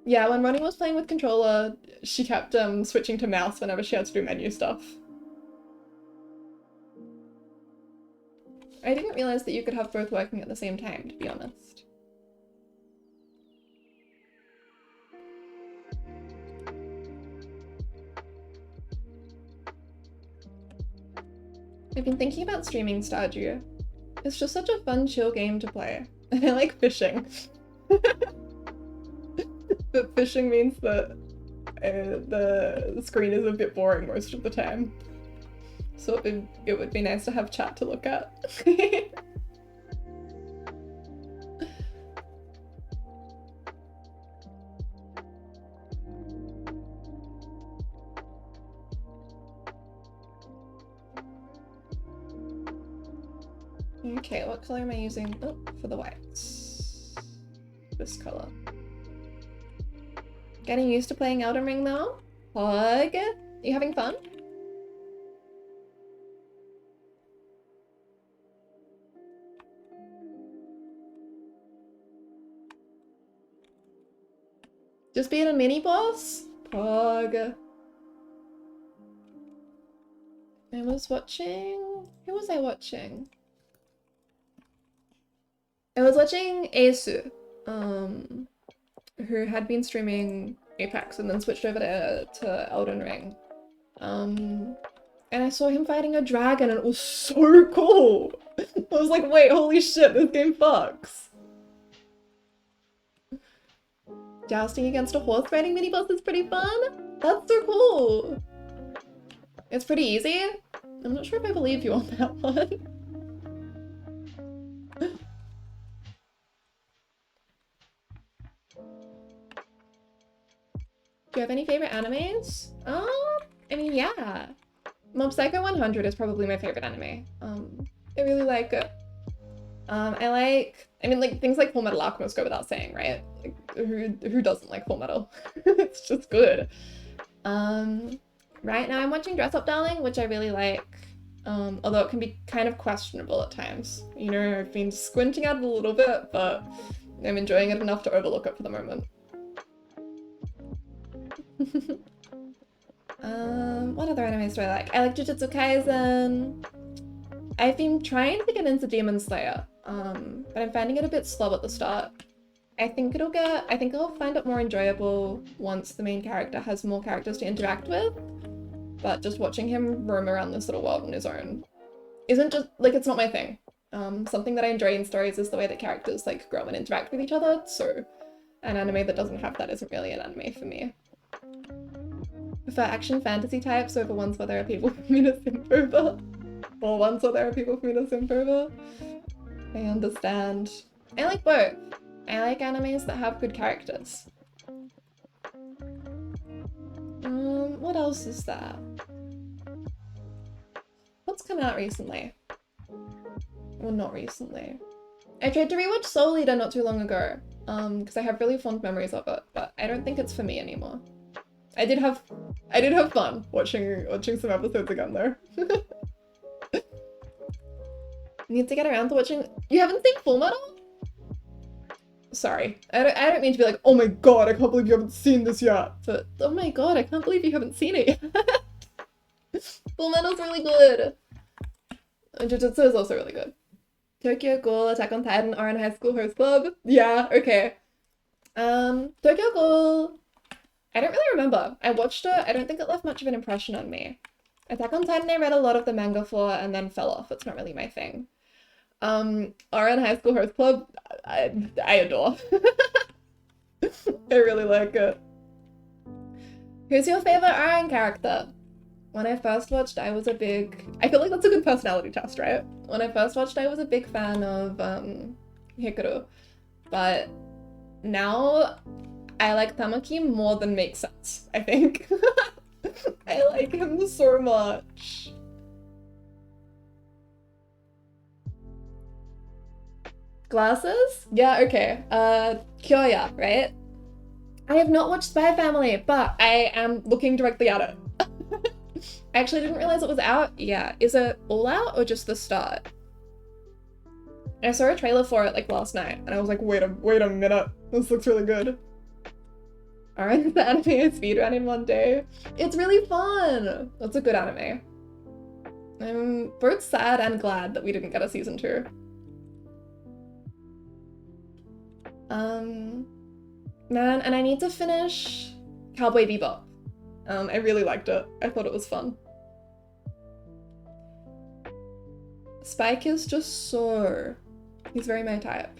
Yeah, when Ronnie was playing with controller, she kept switching to mouse whenever she had to do menu stuff. I didn't realize that you could have both working at the same time, to be honest. I've been thinking about streaming Stardew. It's just such a fun, chill game to play. And I like fishing. But fishing means that the screen is a bit boring most of the time. So it would be nice to have chat to look at. Okay, what color am I using? Oh, for the whites. This color. Getting used to playing Elden Ring though? Pug? You having fun? Just being a mini boss? Pug. I was watching... Who was I watching? I was watching Aesu, who had been streaming Apex and then switched over to Elden Ring. And I saw him fighting a dragon and it was so cool! I was like, wait, holy shit, this game fucks! Jousting against a horse riding mini-boss is pretty fun? That's so cool! It's pretty easy? I'm not sure if I believe you on that one. Do you have any favorite animes? I mean, yeah. Mob Psycho 100 is probably my favorite anime. I really like it. I mean, like, things like Full Metal Alchemist go without saying, right? Like, who doesn't like Full Metal? It's just good. Right now I'm watching Dress Up Darling, which I really like. Although it can be kind of questionable at times. You know, I've been squinting at it a little bit, but I'm enjoying it enough to overlook it for the moment. What other animes do I like? I like Jujutsu Kaisen. I've been trying to get into Demon Slayer, but I'm finding it a bit slow at the start. I think I'll find it more enjoyable once the main character has more characters to interact with. But just watching him roam around this little world on his own isn't just, like, it's not my thing. Something that I enjoy in stories is the way that characters, like, grow and interact with each other, so an anime that doesn't have that isn't really an anime for me. Prefer action fantasy types over ones where there are people for me to simp over. Or ones where there are people for me to simp over. I understand. I like both. I like animes that have good characters. What else is there? What's come out recently? Well, not recently. I tried to rewatch Soul Eater not too long ago, because I have really fond memories of it, but I don't think it's for me anymore. I did have fun watching some episodes again though. Need to get around to watching. You haven't seen Full Metal? Sorry, I don't mean to be like, oh my god, I can't believe you haven't seen this yet. But oh my god, I can't believe you haven't seen it yet. Full Metal's really good. And Jujutsu is also really good. Tokyo Ghoul, Attack on Titan, Oran High School Host Club. Yeah, okay. Tokyo Ghoul. I don't really remember. I watched it. I don't think it left much of an impression on me. Attack on Titan, I read a lot of the manga for and then fell off. It's not really my thing. RN High School Host Club, I adore. I really like it. Who's your favorite RN character? When I first watched, I was a big... I feel like that's a good personality test, right? When I first watched, I was a big fan of Hikaru. But now, I like Tamaki more than makes sense, I think. I like him so much. Glasses? Yeah, okay. Kyoya, right? I have not watched Spy Family, but I am looking directly at it. I actually didn't realize it was out. Yeah, is it all out or just the start? I saw a trailer for it like last night, and I was like, wait a minute, this looks really good. Alright, the anime I speedrun in one day. It's really fun! That's a good anime. I'm both sad and glad that we didn't get a season 2. Man, and I need to finish Cowboy Bebop. I really liked it. I thought it was fun. Spike is just so... He's very my type.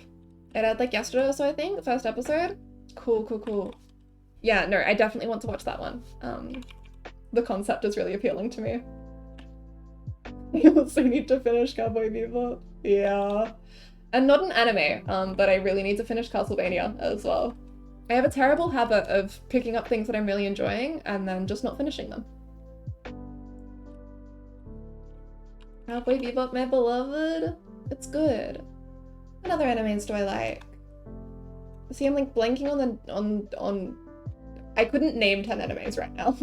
It had like yesterday or so, I think, the first episode. Cool. Yeah, no, I definitely want to watch that one. The concept is really appealing to me. I also need to finish Cowboy Bebop. Yeah. And not an anime, but I really need to finish Castlevania as well. I have a terrible habit of picking up things that I'm really enjoying and then just not finishing them. Cowboy Bebop, my beloved. It's good. What other animes do I like? See, I'm like blanking on I couldn't name 10 animes right now.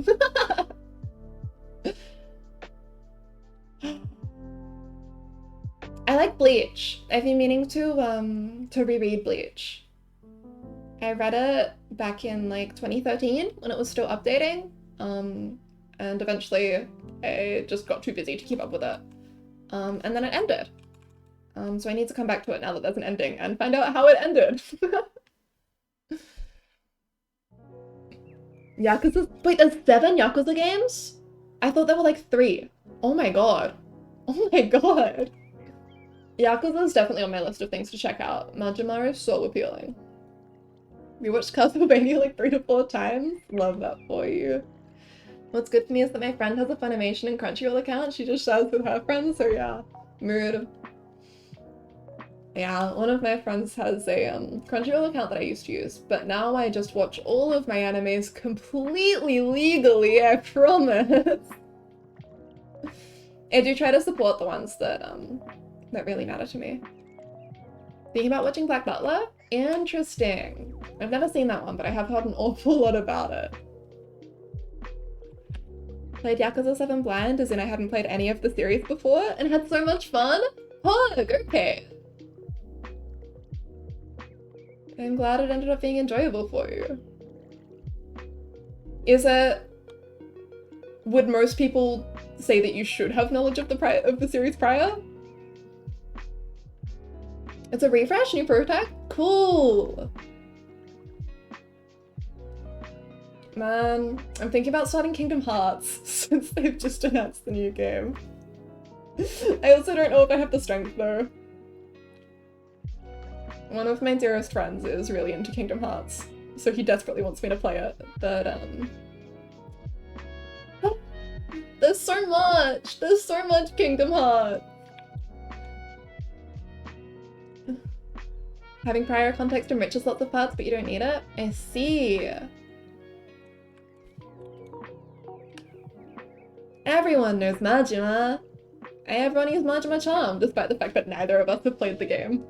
I like Bleach. I've been meaning to reread Bleach. I read it back in like 2013 when it was still updating, and eventually I just got too busy to keep up with it. And then it ended. So I need to come back to it now that there's an ending and find out how it ended. Yakuza? Wait, there's 7 Yakuza games? I thought there were like 3. Oh my god. Oh my god. Yakuza is definitely on my list of things to check out. Majima is so appealing. We watched Castlevania like 3 to 4 times. Love that for you. What's good for me is that my friend has a Funimation and Crunchyroll account. She just shares with her friends, so yeah. Mood. Yeah, one of my friends has a Crunchyroll account that I used to use, but now I just watch all of my animes completely legally, I promise. I do try to support the ones that really matter to me. Thinking about watching Black Butler? Interesting. I've never seen that one, but I have heard an awful lot about it. Played Yakuza 7 blind, as in I hadn't played any of the series before, and had so much fun? Hug, okay. I'm glad it ended up being enjoyable for you. Is it... Would most people say that you should have knowledge of the series prior? It's a refresh, new prototype? Cool! Man, I'm thinking about starting Kingdom Hearts since they've just announced the new game. I also don't know if I have the strength though. One of my dearest friends is really into Kingdom Hearts, so he desperately wants me to play it, but there's so much! There's so much Kingdom Hearts! Having prior context enriches lots of parts, but you don't need it? I see. Everyone knows Majima. Everyone uses Majima Charm, despite the fact that neither of us have played the game.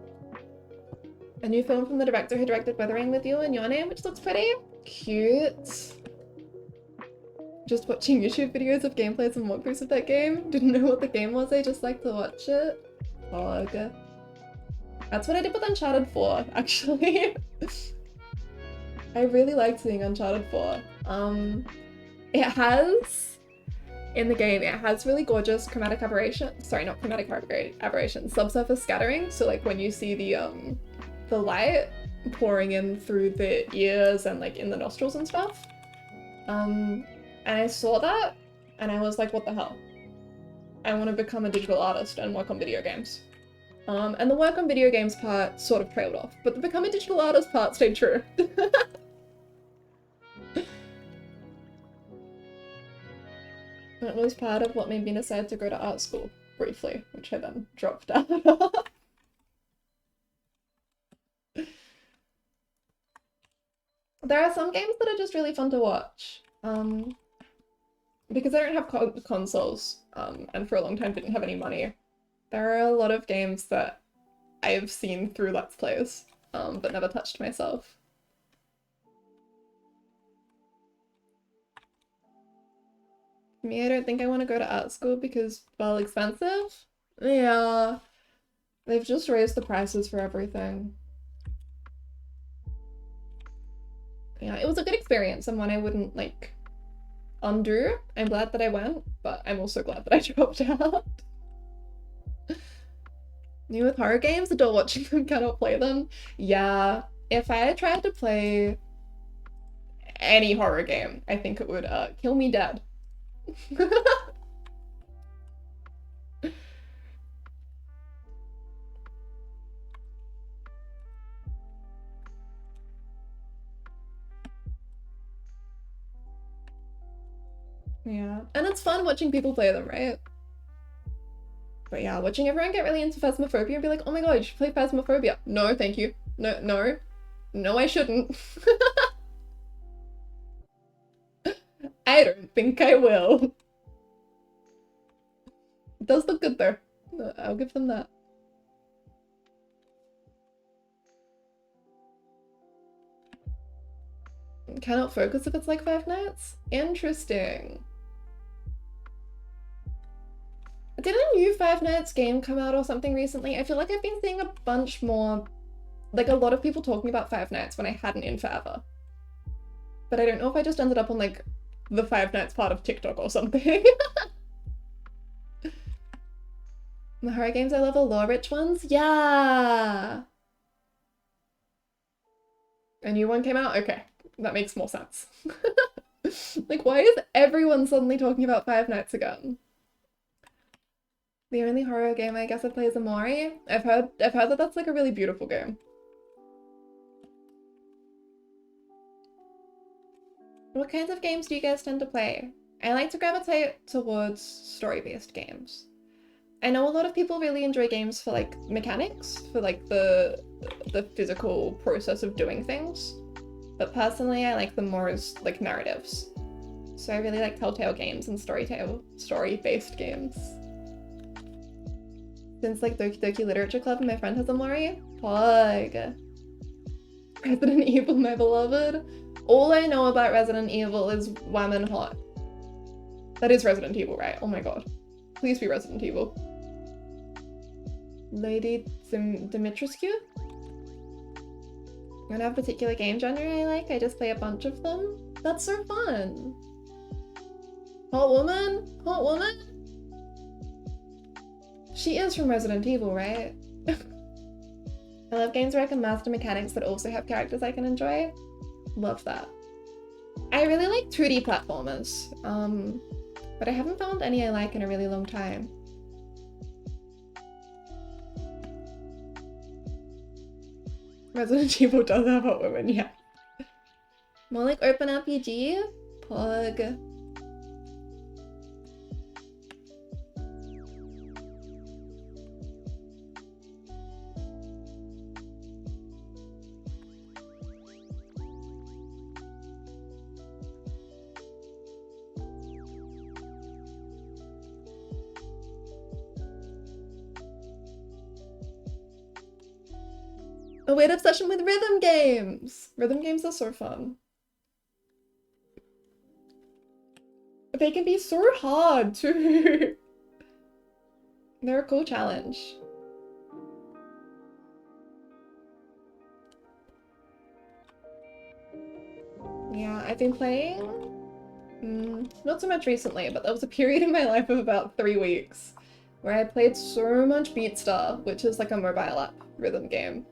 A new film from the director who directed Weathering with You and Your Name, which looks pretty cute. Just watching YouTube videos of gameplays and walkthroughs of that game. Didn't know what the game was, I just like to watch it. Ugh. That's what I did with Uncharted 4, actually. I really liked seeing Uncharted 4. It has, in the game, it has really gorgeous chromatic aberration. Sorry, not chromatic aberration, subsurface scattering. So like when you see the light pouring in through the ears and like in the nostrils and stuff. And I saw that and I was like, what the hell? I want to become a digital artist and work on video games. And the work on video games part sort of trailed off, but the become a digital artist part stayed true. It was part of what made me decide to go to art school, briefly, which I then dropped out of. There are some games that are just really fun to watch. Because I don't have consoles, and for a long time didn't have any money. There are a lot of games that I've seen through Let's Plays, but never touched myself. Me, I don't think I want to go to art school because, well, expensive? Yeah. They've just raised the prices for everything. Yeah, it was a good experience and one I wouldn't, like, undo. I'm glad that I went, but I'm also glad that I dropped out. New with horror games, adore watching them, cannot play them. Yeah, if I had tried to play any horror game, I think it would kill me dead. Yeah, and it's fun watching people play them, right? But yeah, watching everyone get really into Phasmophobia and be like, oh my god, you should play Phasmophobia. No, thank you. No, no. No, I shouldn't. I don't think I will. It does look good though. I'll give them that. Cannot focus if it's like Five Nights? Interesting. Did a new Five Nights game come out or something recently? I feel like I've been seeing a bunch more, like a lot of people talking about Five Nights when I hadn't in forever. But I don't know if I just ended up on like the Five Nights part of TikTok or something. The horror games I love are lore-rich ones? Yeah! A new one came out? Okay, that makes more sense. Like, why is everyone suddenly talking about Five Nights again? The only horror game I guess I play is Amori. I've heard that that's like a really beautiful game. What kinds of games do you guys tend to play? I like to gravitate towards story-based games. I know a lot of people really enjoy games for like mechanics, for like the physical process of doing things. But personally, I like them more as like narratives. So I really like Telltale games and story-based games. Since like Doki Doki Literature Club and my friend has a Mori. Pog. Resident Evil, my beloved. All I know about Resident Evil is Wham and Hot. That is Resident Evil, right? Oh my god. Please be Resident Evil. Lady Dimitrescu? I don't have a particular game genre I like, I just play a bunch of them. That's so fun. Hot woman? Hot woman? She is from Resident Evil, right? I love games where I can master mechanics that also have characters I can enjoy. Love that. I really like 2D platformers, but I haven't found any I like in a really long time. Resident Evil does have hot women, yeah. More like open RPG? Pug. A weird obsession with rhythm games! Rhythm games are so fun. They can be so hard too. They're a cool challenge. Yeah, I've been playing, not so much recently, but there was a period in my life of about 3 weeks where I played so much Beatstar, which is like a mobile app rhythm game.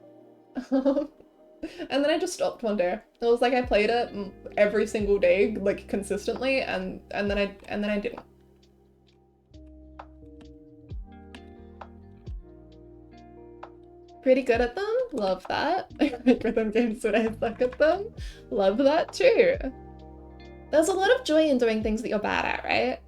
And then I just stopped one day. It was like I played it every single day, like consistently, and then I didn't. Pretty good at them. Love that. I like rhythm games when I suck at them. Love that too. There's a lot of joy in doing things that you're bad at, right?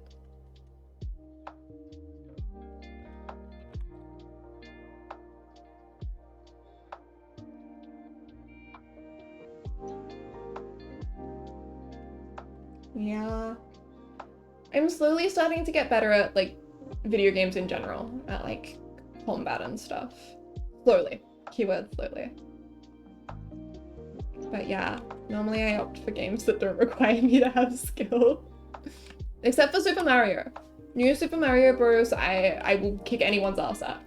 Yeah. I'm slowly starting to get better at, like, video games in general. At, like, combat and stuff. Slowly. Keyword slowly. But yeah, normally I opt for games that don't require me to have skill. Except for Super Mario. New Super Mario Bros. I will kick anyone's ass at.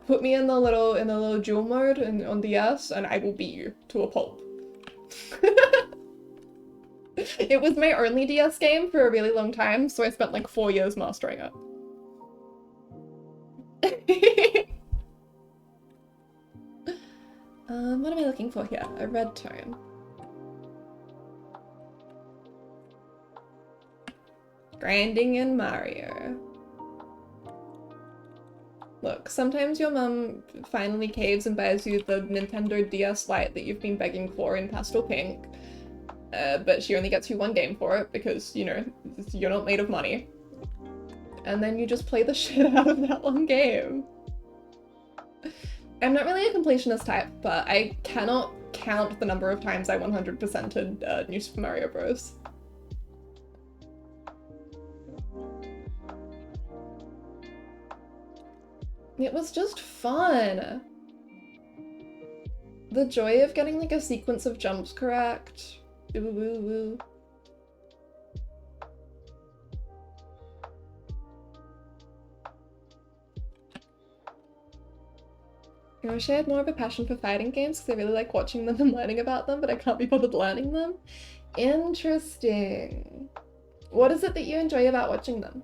Put me in the little duel mode on DS and I will beat you to a pulp. It was my only DS game for a really long time, so I spent like 4 years mastering it. What am I looking for here? A red tone. Grinding in Mario. Look, sometimes your mum finally caves and buys you the Nintendo DS Lite that you've been begging for in pastel pink. But she only gets you 1 game for it because, you know, you're not made of money. And then you just play the shit out of that one game. I'm not really a completionist type, but I cannot count the number of times I 100%ed New Super Mario Bros. It was just fun. The joy of getting like a sequence of jumps correct. Ooh, ooh, ooh. I wish I had more of a passion for fighting games because I really like watching them and learning about them, but I can't be bothered learning them. Interesting. What is it that you enjoy about watching them?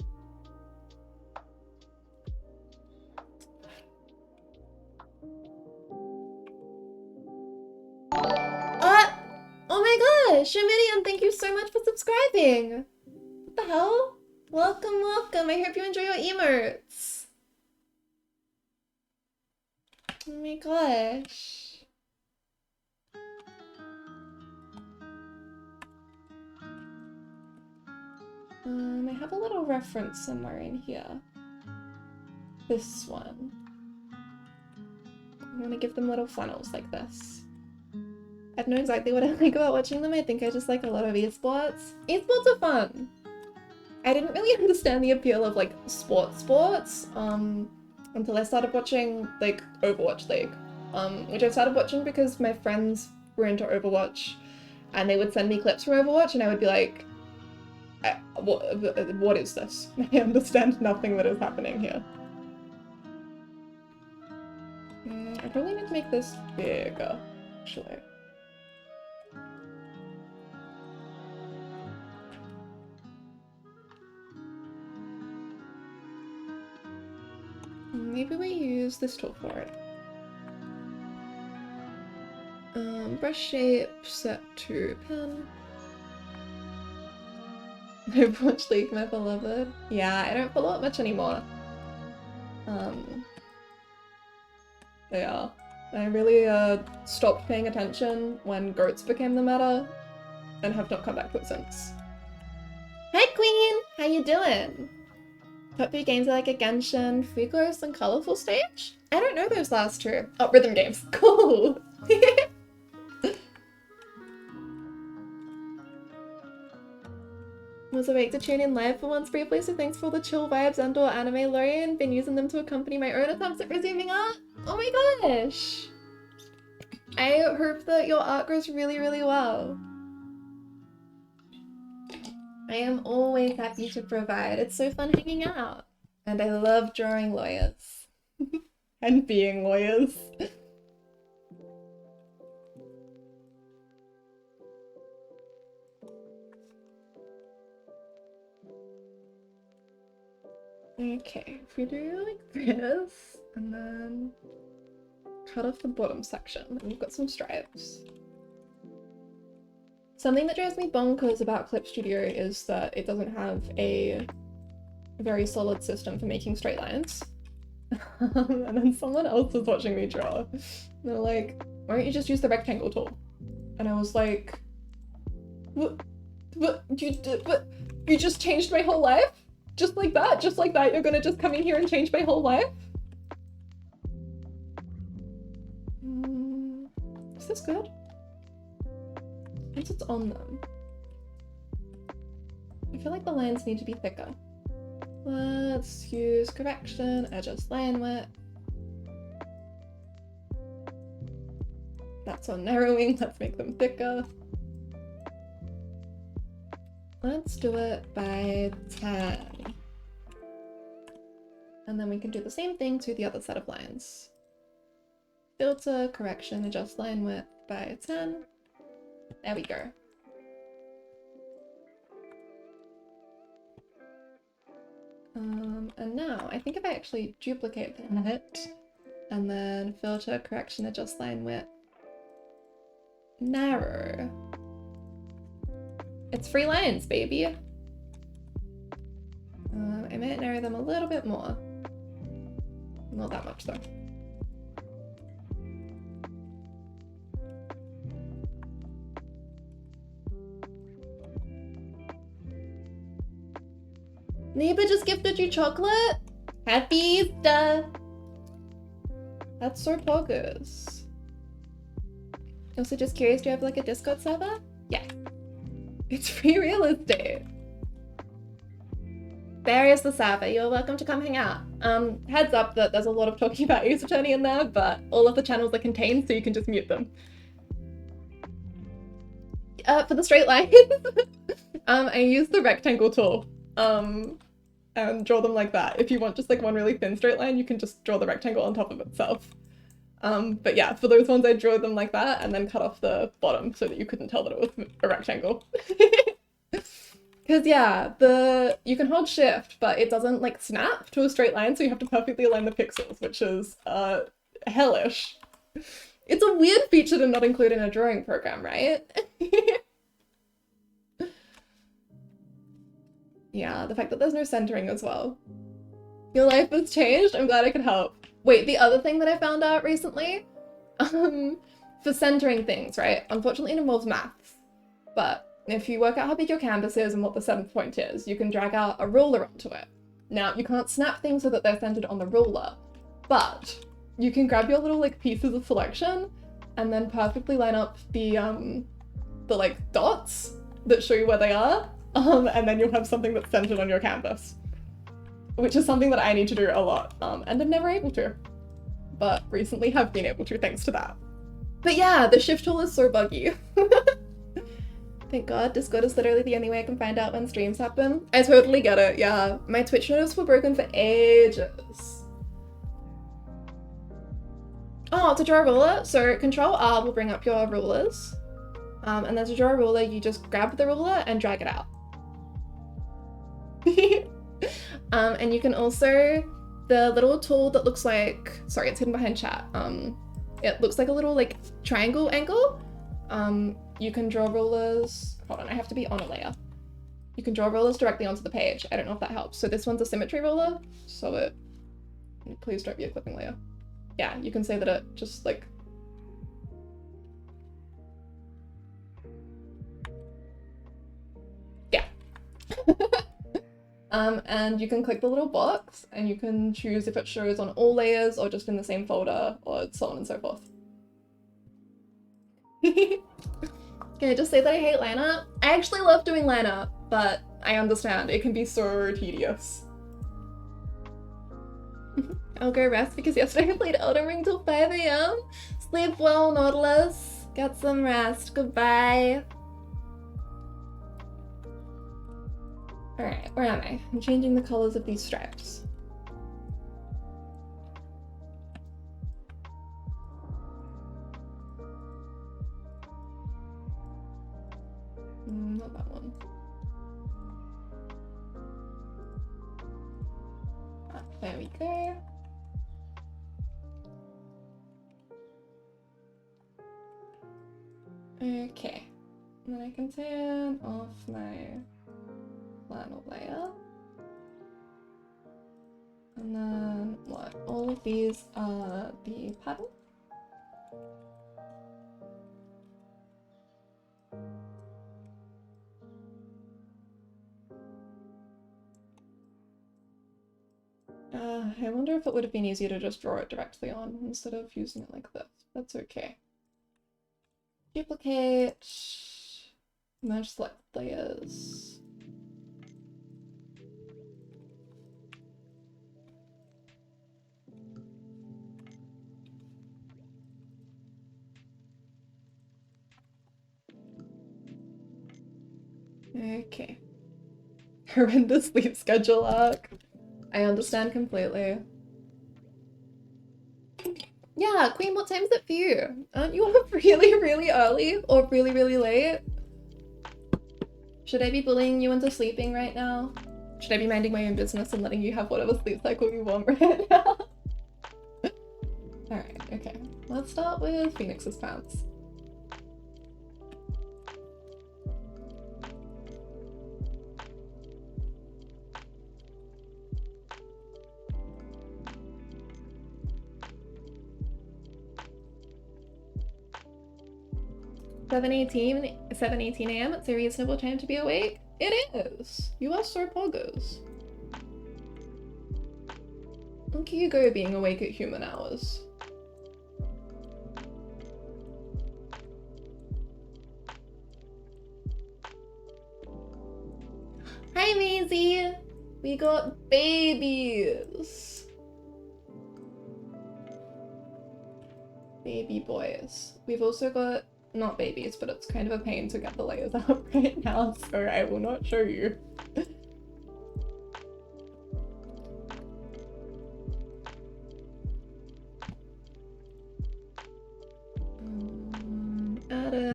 Oh my gosh, Shomirian, thank you so much for subscribing! What the hell? Welcome, welcome. I hope you enjoy your emotes. Oh my gosh. I have a little reference somewhere in here. This one. I'm gonna give them little funnels like this. I don't know exactly what I like about watching them. I think I just like a lot of esports. Esports are fun. I didn't really understand the appeal of like sports until I started watching like Overwatch League, which I started watching because my friends were into Overwatch and they would send me clips from Overwatch and I would be like, what is this? I understand nothing that is happening here. I probably need to make this bigger, actually. Maybe we use this tool for it. Brush shape, set to pen. Overwatch League, my beloved. Yeah, I don't follow it much anymore. Yeah. I really stopped paying attention when goats became the meta and have not come back to it since. Hi Queen! How you doing? Top 3 games are like a Genshin, Free-Growth, and Colorful Stage? I don't know those last 2. Oh, rhythm games. Cool! Was awake to tune in live for once briefly, so thanks for all the chill vibes and/or anime Lorian. Been using them to accompany my own attempts at resuming art. Oh my gosh! I hope that your art goes really, really well. I am always happy to provide. It's so fun hanging out. And I love drawing lawyers. And being lawyers. Okay, if we do like this, and then cut off the bottom section, and we've got some stripes. Something that drives me bonkers about Clip Studio is that it doesn't have a very solid system for making straight lines. And then someone else was watching me draw. They're like, why don't you just use the rectangle tool? And I was like, what? You just changed my whole life? Just like that? Just like that? You're gonna just come in here and change my whole life? Is this good? Once it's on them. I feel like the lines need to be thicker. Let's use correction, adjust line width. That's on narrowing, let's make them thicker. Let's do it by 10. And then we can do the same thing to the other set of lines. Filter, correction, adjust line width by 10. There we go. And now, I think if I actually duplicate that, and then filter, correction, adjust line width, narrow. It's 3 lines, baby. I might narrow them a little bit more. Not that much though. Neighbor just gifted you chocolate? Happy Easter! That's so poggers. Also just curious, do you have like a Discord server? Yeah. It's free real estate. There is the server. You're welcome to come hang out. Heads up that there's a lot of talking about Ace Attorney in there, but all of the channels are contained, so you can just mute them. For the straight lines, I use the rectangle tool. And draw them like that. If you want just like one really thin straight line, you can just draw the rectangle on top of itself. But yeah, for those ones I drew them like that and then cut off the bottom so that you couldn't tell that it was a rectangle. Because yeah, you can hold shift, but it doesn't like snap to a straight line, so you have to perfectly align the pixels, which is hellish. It's a weird feature to not include in a drawing program, right? Yeah, the fact that there's no centering as well. Your life has changed? I'm glad I could help. Wait, the other thing that I found out recently, for centering things, right? Unfortunately, it involves maths. But if you work out how big your canvas is and what the 7th point is, you can drag out a ruler onto it. Now, you can't snap things so that they're centered on the ruler, but you can grab your little like pieces of selection and then perfectly line up the like dots that show you where they are. And then you'll have something that's centered on your canvas, which is something that I need to do a lot, and I'm never able to, but recently have been able to thanks to that. But yeah, the shift tool is so buggy. Thank God, Discord is literally the only way I can find out when streams happen. I totally get it, yeah. My Twitch notices were broken for ages. Oh, to draw a ruler, so Control R will bring up your rulers. And then to draw a ruler, you just grab the ruler and drag it out. And you can also, the little tool that looks like, sorry, it's hidden behind chat. It looks like a little like triangle angle. You can draw rulers, hold on, I have to be on a layer. You can draw rulers directly onto the page. I don't know if that helps. So this one's a symmetry ruler, so please don't be a clipping layer. Yeah, you can say that it just like, yeah. And you can click the little box and you can choose if it shows on all layers or just in the same folder or so on and so forth. Can I just say that I hate line art? I actually love doing line art, but I understand it can be so tedious. I'll go rest because yesterday I played Elden Ring till 5 AM. Sleep well, Nautilus. Get some rest. Goodbye. Alright, where am I? I'm changing the colors of these stripes. Not that one. Ah, there we go. Okay. And then I can turn off my flannel layer. And then what? All of these are the pattern. I wonder if it would have been easier to just draw it directly on instead of using it like this. That's okay. Duplicate, merge select layers. Okay. Horrendous sleep schedule arc. I understand completely. Yeah, Queen, what time is it for you? Aren't you up really, really early or really, really late? Should I be bullying you into sleeping right now? Should I be minding my own business and letting you have whatever sleep cycle you want right now? Alright, okay. Let's start with Phoenix's pants. Seven eighteen a.m. It's a reasonable time to be awake? It is! You are so poggers. Look at you go being awake at human hours. Hi Maisie! We got babies! Baby boys. We've also got, not babies, but it's kind of a pain to get the layers out right now, so I will not show you. Add a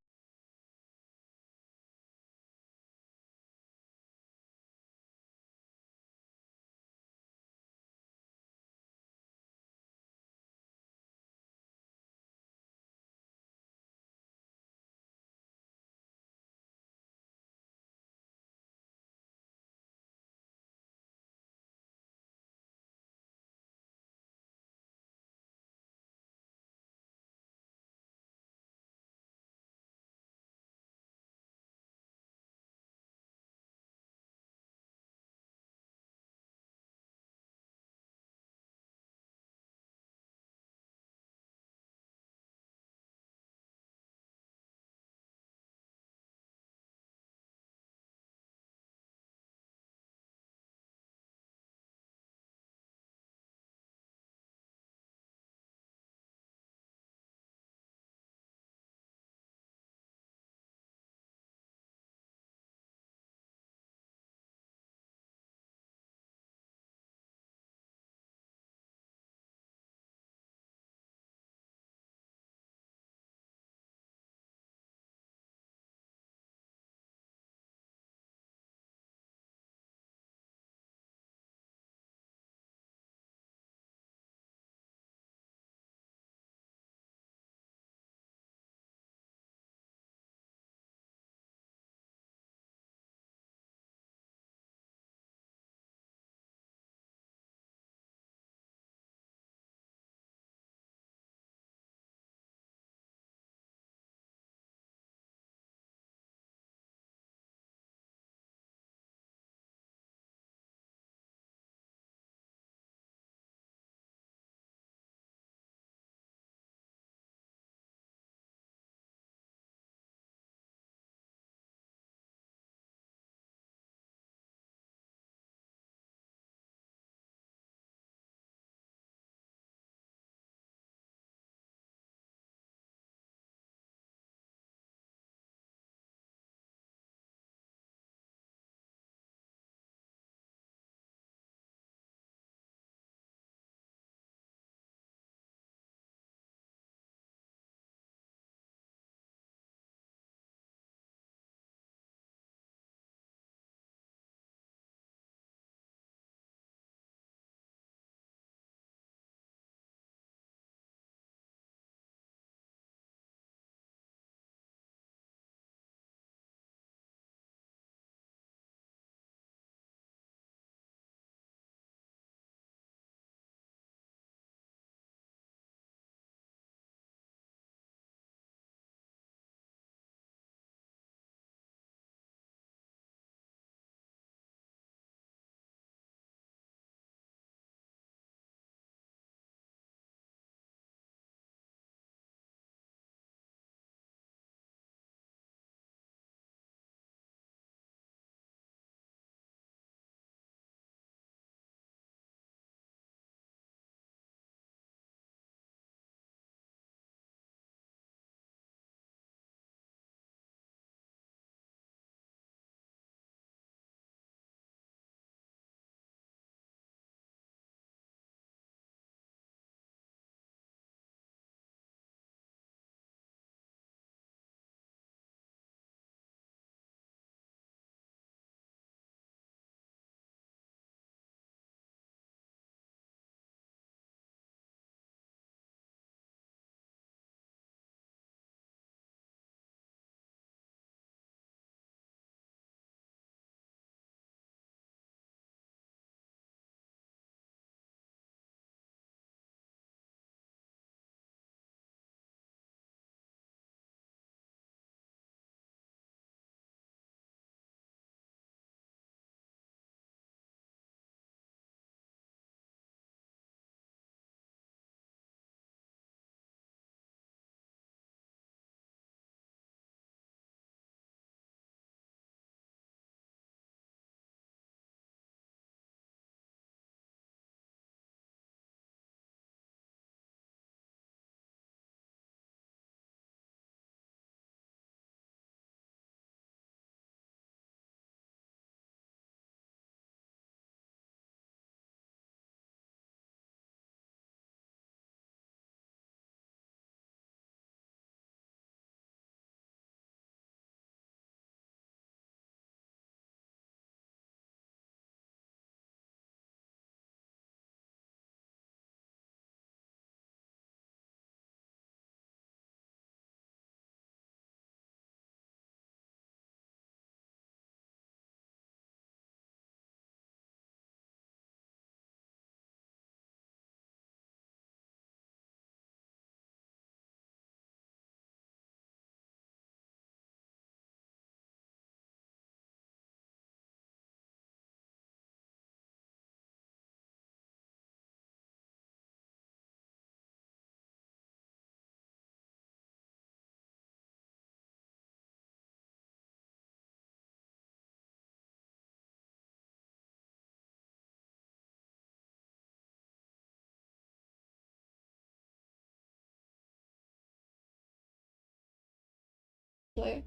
Play.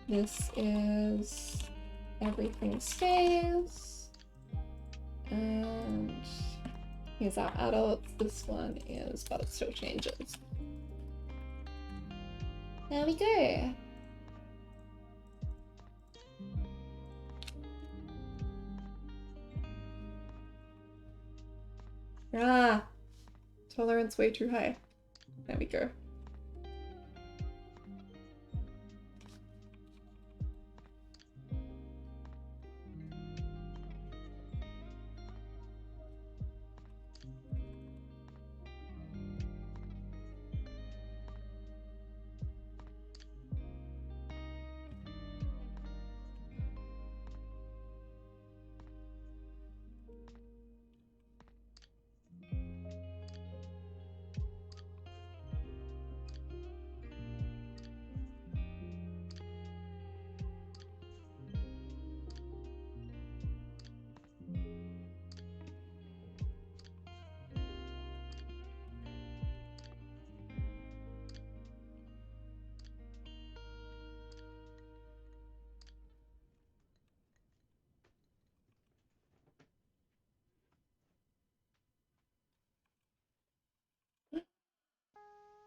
This is everything stays. And here's our adults. This one is, but it still changes. There we go. Ah, tolerance way too high. There we go.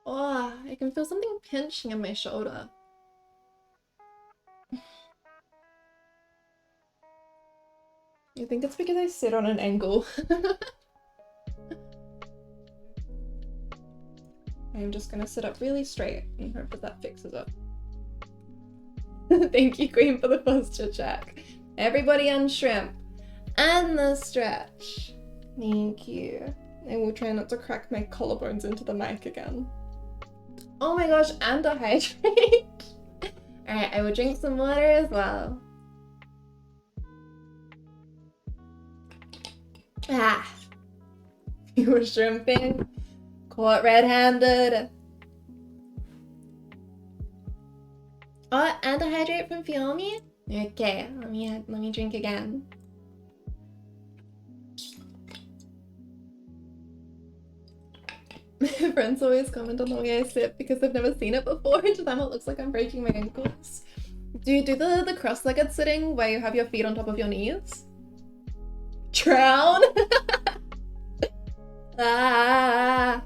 Oh, I can feel something pinching in my shoulder. I think it's because I sit on an angle. I'm just gonna sit up really straight and hope that that fixes it. Thank you, Queen, for the posture check. Everybody on shrimp. And the stretch. Thank you. I will try not to crack my collarbones into the mic again. Oh my gosh, and to hydrate. Alright, I will drink some water as well. Ah. You were shrimping. Caught red-handed. Oh, and to hydrate from Fiomi? Okay, let me drink again. My friends always comment on the way I sit because they've never seen it before, and to them it looks like I'm breaking my ankles. Do you do the cross-legged sitting where you have your feet on top of your knees? Drown? Ah!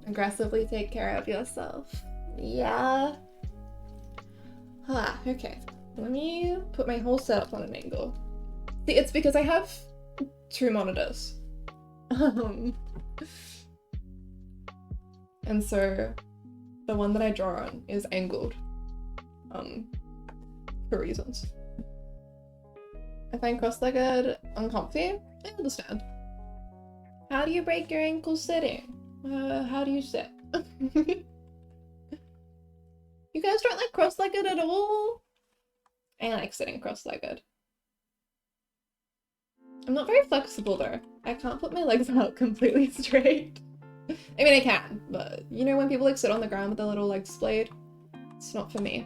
Aggressively take care of yourself. Yeah. Ah, okay. Let me put my whole setup on an angle. See, it's because I have 2 monitors. And so the one that I draw on is angled. For reasons. I find cross-legged uncomfy. I understand. How do you break your ankle sitting? How do you sit? You guys don't like cross-legged at all? I like sitting cross-legged. I'm not very flexible though. I can't put my legs out completely straight. I mean, I can, but you know when people like sit on the ground with their little legs splayed? It's not for me.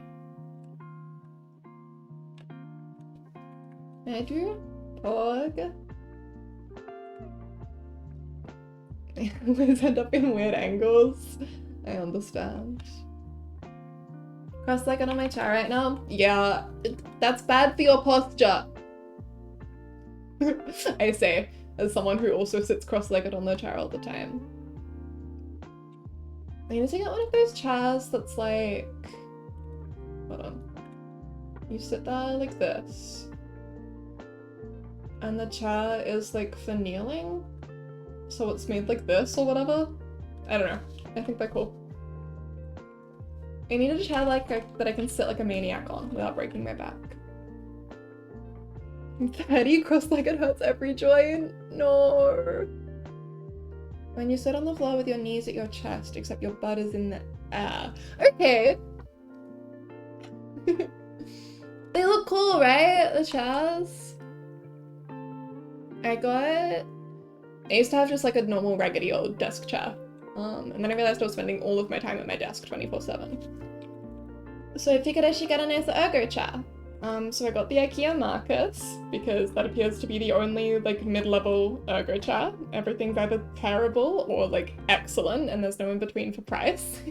I do pog. I always end up in weird angles. I understand. Cross-legged on my chair right now? Yeah, that's bad for your posture. I say, as someone who also sits cross-legged on their chair all the time. I need to get one of those chairs that's like... Hold on. You sit there like this. And the chair is like for kneeling. So it's made like this or whatever. I don't know. I think they're cool. I need a chair like that I can sit like a maniac on without breaking my back. 30 cross-legged hurts every joint. No. When you sit on the floor with your knees at your chest, except your butt is in the air. Okay. They look cool, right? The chairs. I used to have just like a normal raggedy old desk chair. And then I realized I was spending all of my time at my desk 24/7. So I figured I should get a nice ergo chair. So I got the IKEA Marcus, because that appears to be the only like mid-level ergo chair. Everything's either terrible or like excellent, and there's no in between for price.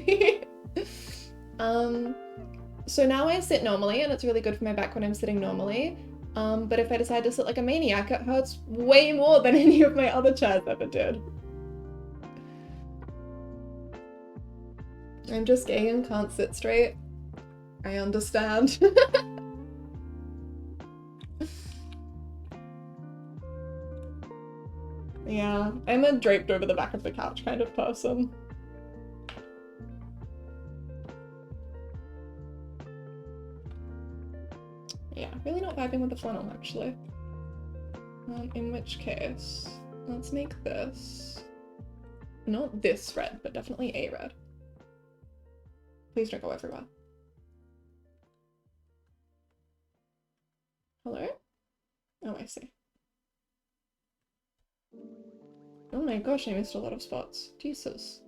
So now I sit normally, and it's really good for my back when I'm sitting normally. But if I decide to sit like a maniac, it hurts way more than any of my other chairs ever did. I'm just gay and can't sit straight. I understand. Yeah, I'm a draped over the back of the couch kind of person. Yeah, really not vibing with the flannel actually. In which case, let's make this not this red, but definitely a red. Please don't go everywhere. Hello? Oh, I see. Oh my gosh, I missed a lot of spots. Jesus.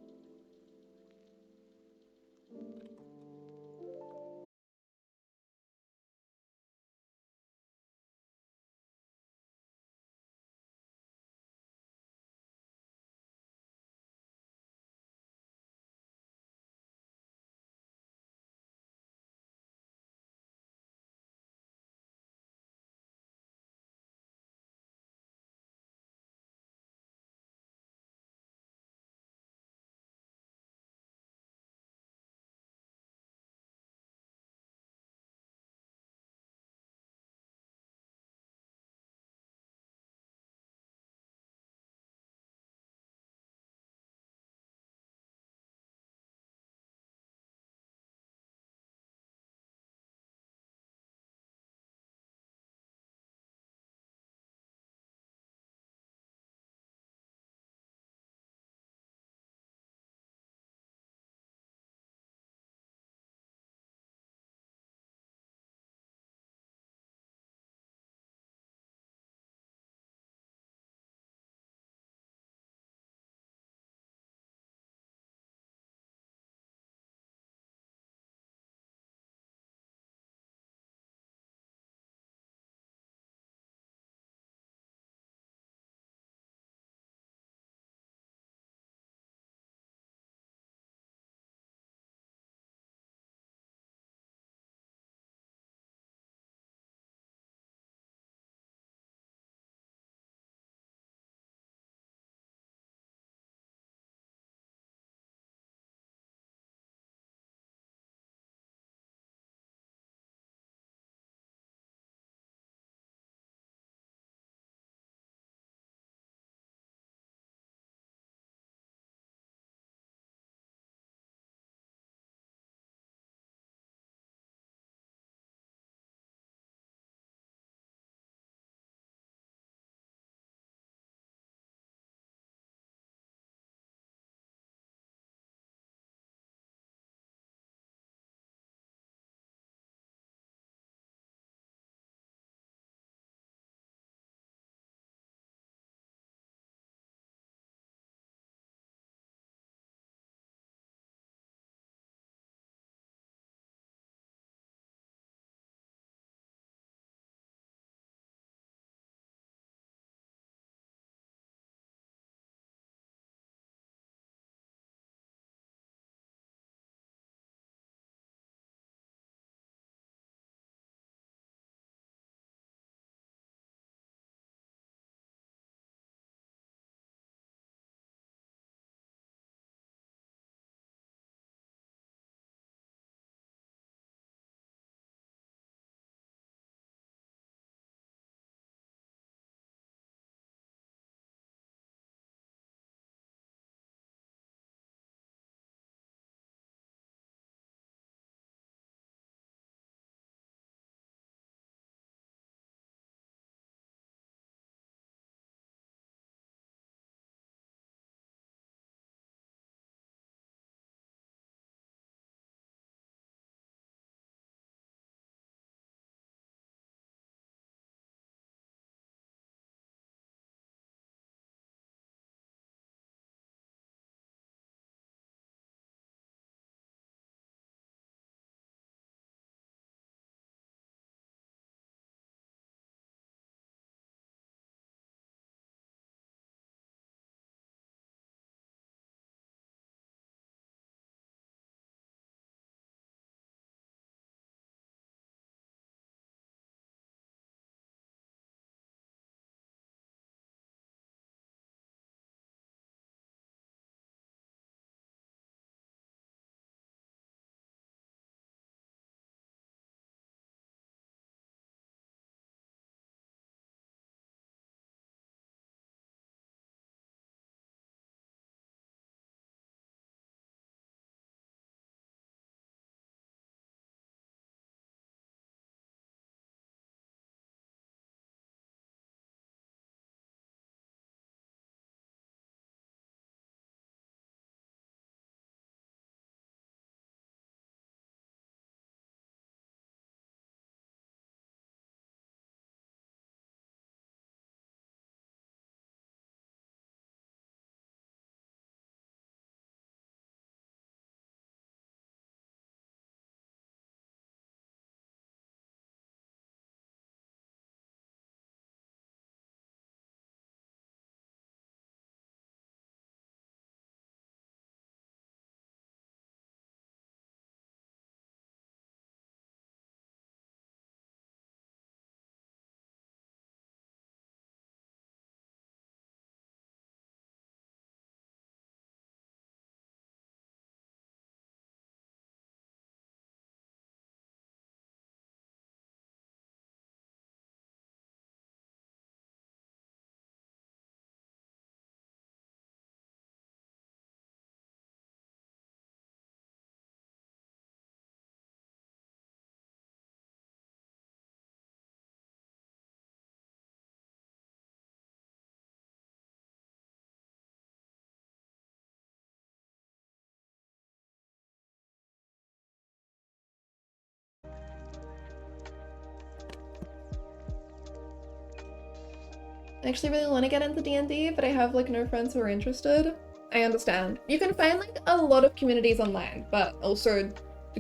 I actually really want to get into D&D, but I have like no friends who are interested. I understand. You can find like a lot of communities online, but also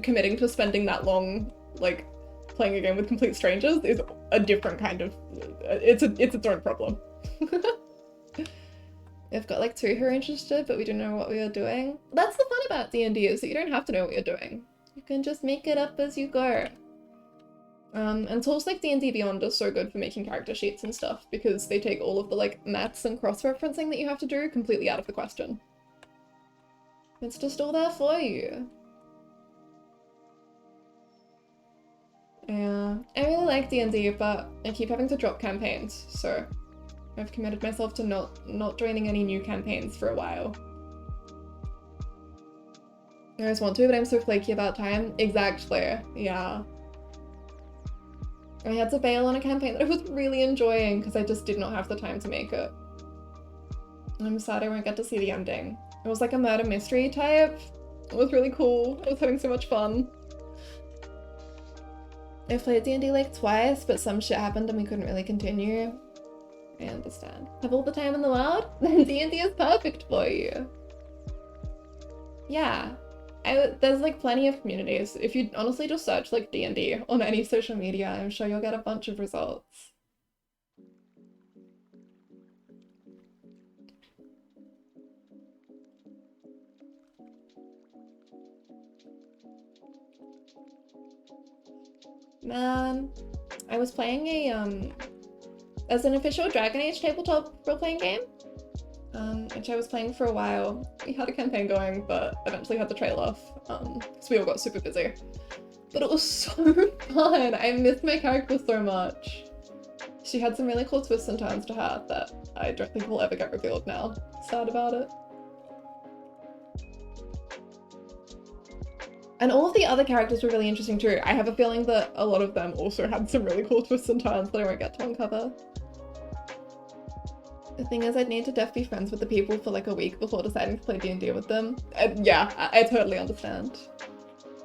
committing to spending that long, like, playing a game with complete strangers is a different kind of, it's its own problem. I've got like 2 who are interested, but we don't know what we are doing. That's the fun about D&D, is that you don't have to know what you're doing. You can just make it up as you go. And tools like D&D Beyond are so good for making character sheets and stuff, because they take all of the like maths and cross-referencing that you have to do completely out of the question. It's just all there for you. Yeah, I really like D&D, but I keep having to drop campaigns, so I've committed myself to not joining any new campaigns for a while. I always want to, but I'm so flaky about time. Exactly, yeah. I had to bail on a campaign that I was really enjoying because I just did not have the time to make it. I'm sad I won't get to see the ending. It was like a murder mystery type. It was really cool. I was having so much fun. I've played D&D like twice, but some shit happened and we couldn't really continue. I understand. Have all the time in the world? Then D&D is perfect for you. Yeah. There's like plenty of communities. If you honestly just search like D&D on any social media, I'm sure you'll get a bunch of results. Man, I was playing a as an official Dragon Age tabletop role-playing game, which I was playing for a while. We had a campaign going, but eventually had to trail off, because we all got super busy. But it was so fun! I missed my character so much. She had some really cool twists and turns to her that I don't think will ever get revealed now. Sad about it. And all of the other characters were really interesting too. I have a feeling that a lot of them also had some really cool twists and turns that I won't get to uncover. The thing is, I'd need to be friends with the people for like a week before deciding to play D&D with them. Yeah, I totally understand.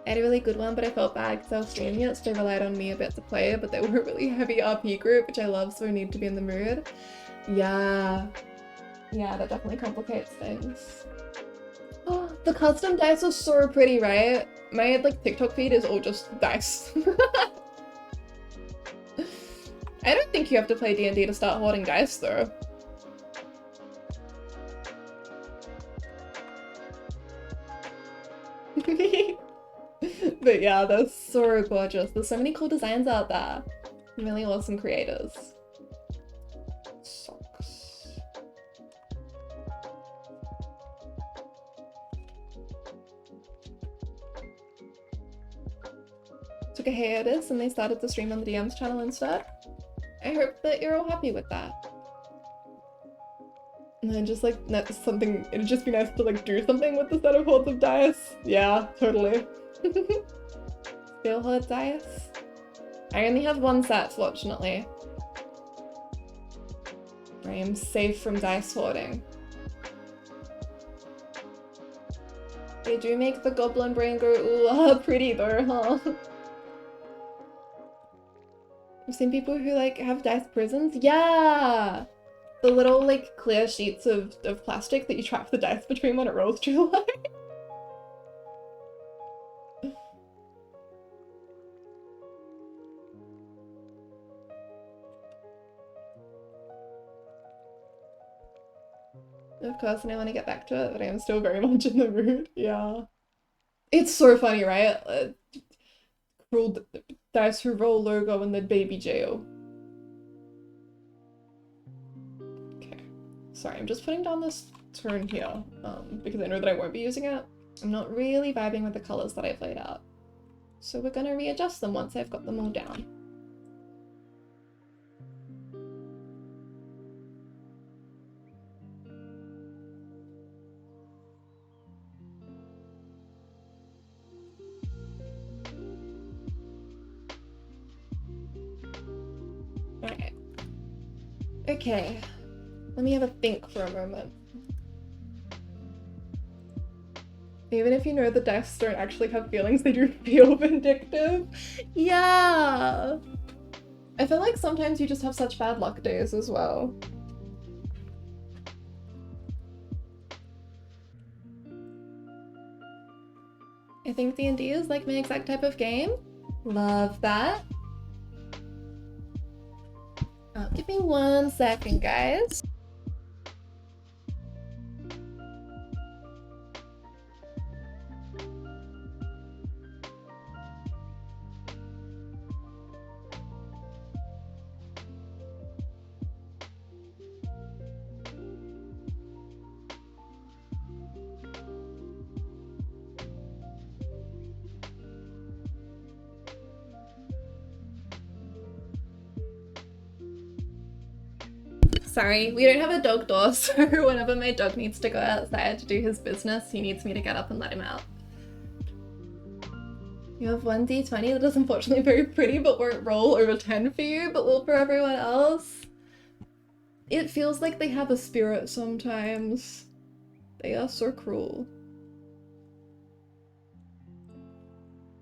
I had a really good one, but I felt bad because I was streaming it, so they relied on me a bit to play it, but they were a really heavy RP group, which I love, so I need to be in the mood. Yeah. Yeah, that definitely complicates things. Oh, the custom dice are so pretty, right? My like TikTok feed is all just dice. I don't think you have to play D&D to start hoarding dice though. But yeah, they're so gorgeous. There's so many cool designs out there. Really awesome creators. Socks. Took a hiatus and they started to stream on the DMs channel instead. I hope that you're all happy with that. And then just like, something, it'd just be nice to like do something with the set of hordes of dice. Yeah, totally. Still horde dice? I only have one set, fortunately. I am safe from dice hoarding. They do make the goblin brain go ooh pretty though, huh? I've seen people who like have dice prisons. Yeah! The little like clear sheets of plastic that you trap the dice between when it rolls too high. Of course, and I want to get back to it, but I am still very much in the mood. Yeah. It's so funny, right? Cruel dice who roll logo in the baby jail. Okay. Sorry, I'm just putting down this turn here, because I know that I won't be using it. I'm not really vibing with the colors that I've laid out. So we're gonna readjust them once I've got them all down. Alright. Okay. Let me have a think for a moment. Even if you know the dice don't actually have feelings, they do feel vindictive. Yeah! I feel like sometimes you just have such bad luck days as well. I think D&D is like my exact type of game. Love that. Give me 1 second, guys. Sorry, we don't have a dog door, so whenever my dog needs to go outside to do his business, he needs me to get up and let him out. You have 1d20 that is unfortunately very pretty but won't roll over 10 for you, but will for everyone else. It feels like they have a spirit sometimes. They are so cruel.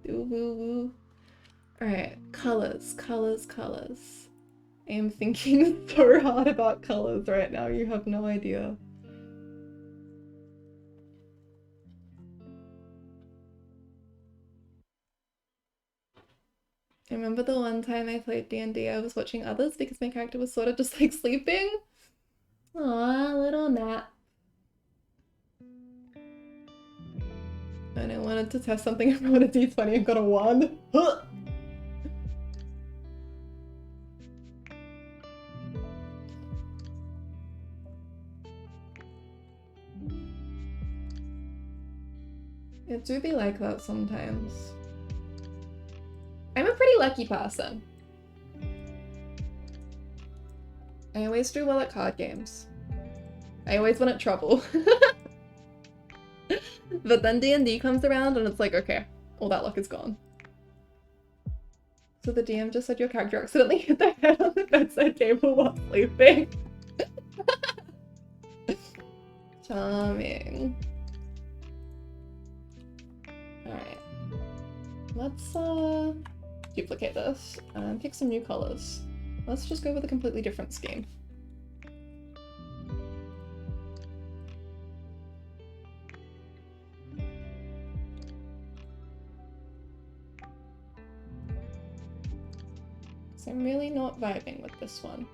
Ooh, woo, woo. Alright, colors, colors, colors. I am thinking so hard about colors right now, you have no idea. I remember the one time I played D&D, I was watching others because my character was sort of just like sleeping. Aw, little nap. And I wanted to test something, I rolled a d20 and got a 1. Huh! It do be like that sometimes. I'm a pretty lucky person. I always do well at card games. I always win at trouble. But then D&D comes around and it's like, okay, all that luck is gone. So the DM just said your character accidentally hit their head on the bedside table while sleeping. Charming. Alright. Let's duplicate this and pick some new colors. Let's just go with a completely different scheme. So I'm really not vibing with this one.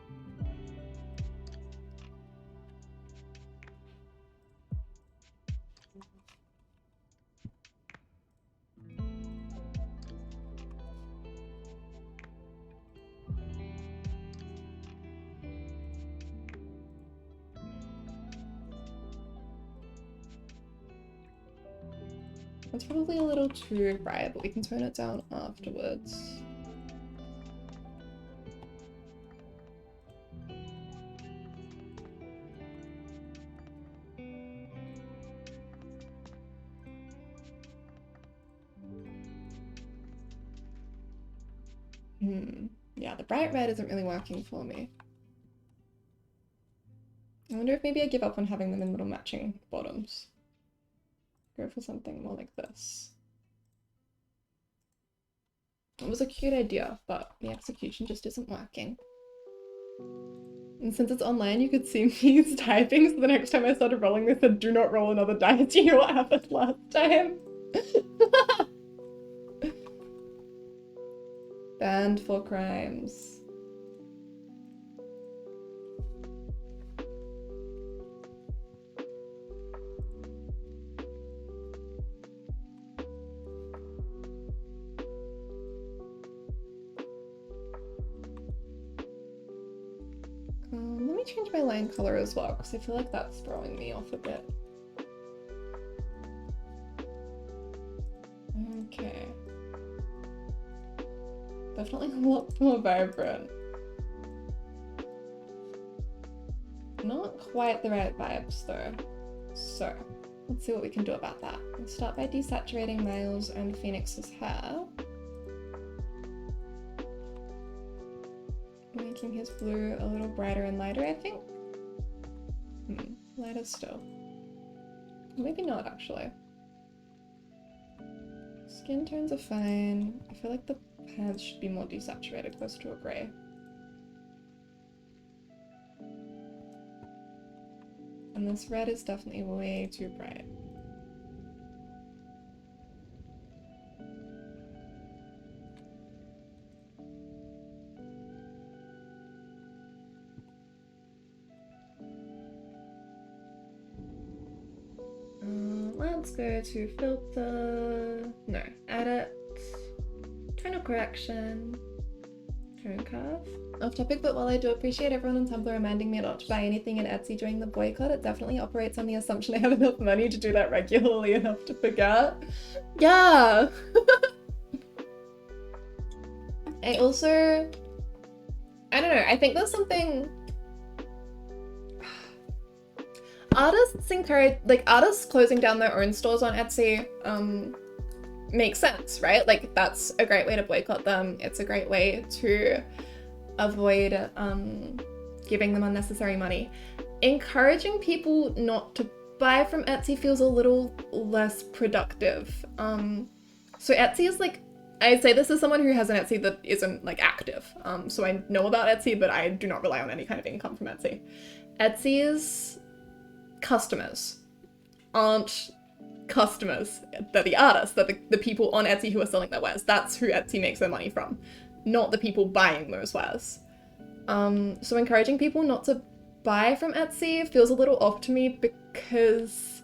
It's probably a little too bright, but we can tone it down afterwards. Yeah, the bright red isn't really working for me. I wonder if maybe I give up on having them in little matching bottoms. Go for something more like this. It was a cute idea, but the execution just isn't working. And since it's online, you could see me typing, so the next time I started rolling, they said, do not roll another die. Do you know what happened last time? Banned for crimes. Let me change my line color as well, because I feel like that's throwing me off a bit. Okay. Definitely a lot more vibrant. Not quite the right vibes though. So, let's see what we can do about that. Let's start by desaturating Miles and Phoenix's hair. Making his blue a little brighter and lighter, I think. Lighter still. Maybe not, actually. Skin tones are fine. I feel like the pants should be more desaturated, close to a grey. And this red is definitely way too bright. let's go to filter, no, edit, tone of correction, tone curve. Off topic, but while I do appreciate everyone on Tumblr reminding me not to buy anything in Etsy during the boycott, it definitely operates on the assumption I have enough money to do that regularly enough to forget. Yeah! I also, I don't know, I think there's something, artists closing down their own stores on Etsy makes sense, right? Like, that's a great way to boycott them. It's a great way to avoid giving them unnecessary money. Encouraging people not to buy from Etsy feels a little less productive. So Etsy is like, I say this as someone who has an Etsy that isn't like active. So I know about Etsy, but I do not rely on any kind of income from Etsy. Etsy's customers aren't customers. They're the artists, they're the people on Etsy who are selling their wares. That's who Etsy makes their money from, not the people buying those wares. So encouraging people not to buy from Etsy feels a little off to me, because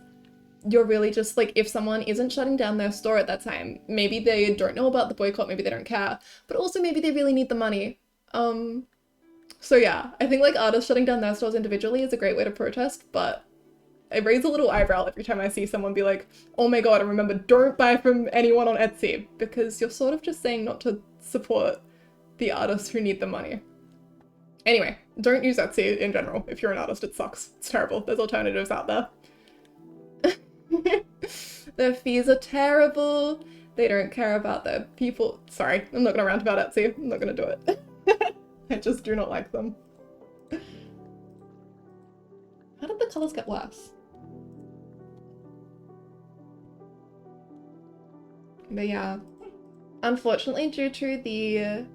you're really just like, if someone isn't shutting down their store at that time, maybe they don't know about the boycott, maybe they don't care, but also maybe they really need the money. So yeah, I think like artists shutting down their stores individually is a great way to protest, but I raise a little eyebrow every time I see someone be like, oh my god, and remember, don't buy from anyone on Etsy, because you're sort of just saying not to support the artists who need the money. Anyway, don't use Etsy in general. If you're an artist, it sucks. It's terrible. There's alternatives out there. Their fees are terrible. They don't care about their people. Sorry, I'm not gonna rant about Etsy. I'm not gonna do it. I just do not like them. How did the colors get worse? But yeah, unfortunately, due to the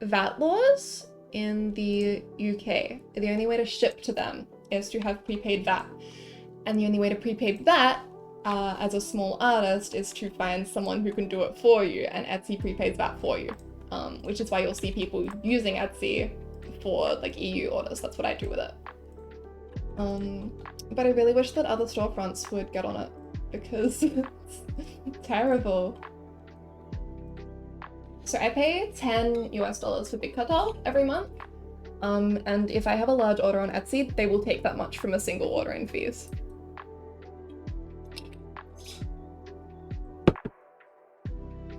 VAT laws in the UK, the only way to ship to them is to have prepaid VAT. And the only way to prepaid VAT as a small artist is to find someone who can do it for you, and Etsy prepays VAT for you. Which is why you'll see people using Etsy for like EU orders. That's what I do with it. But I really wish that other storefronts would get on it, because it's terrible. So I pay $10 US for Big Cartel every month. And if I have a large order on Etsy, they will take that much from a single order in fees.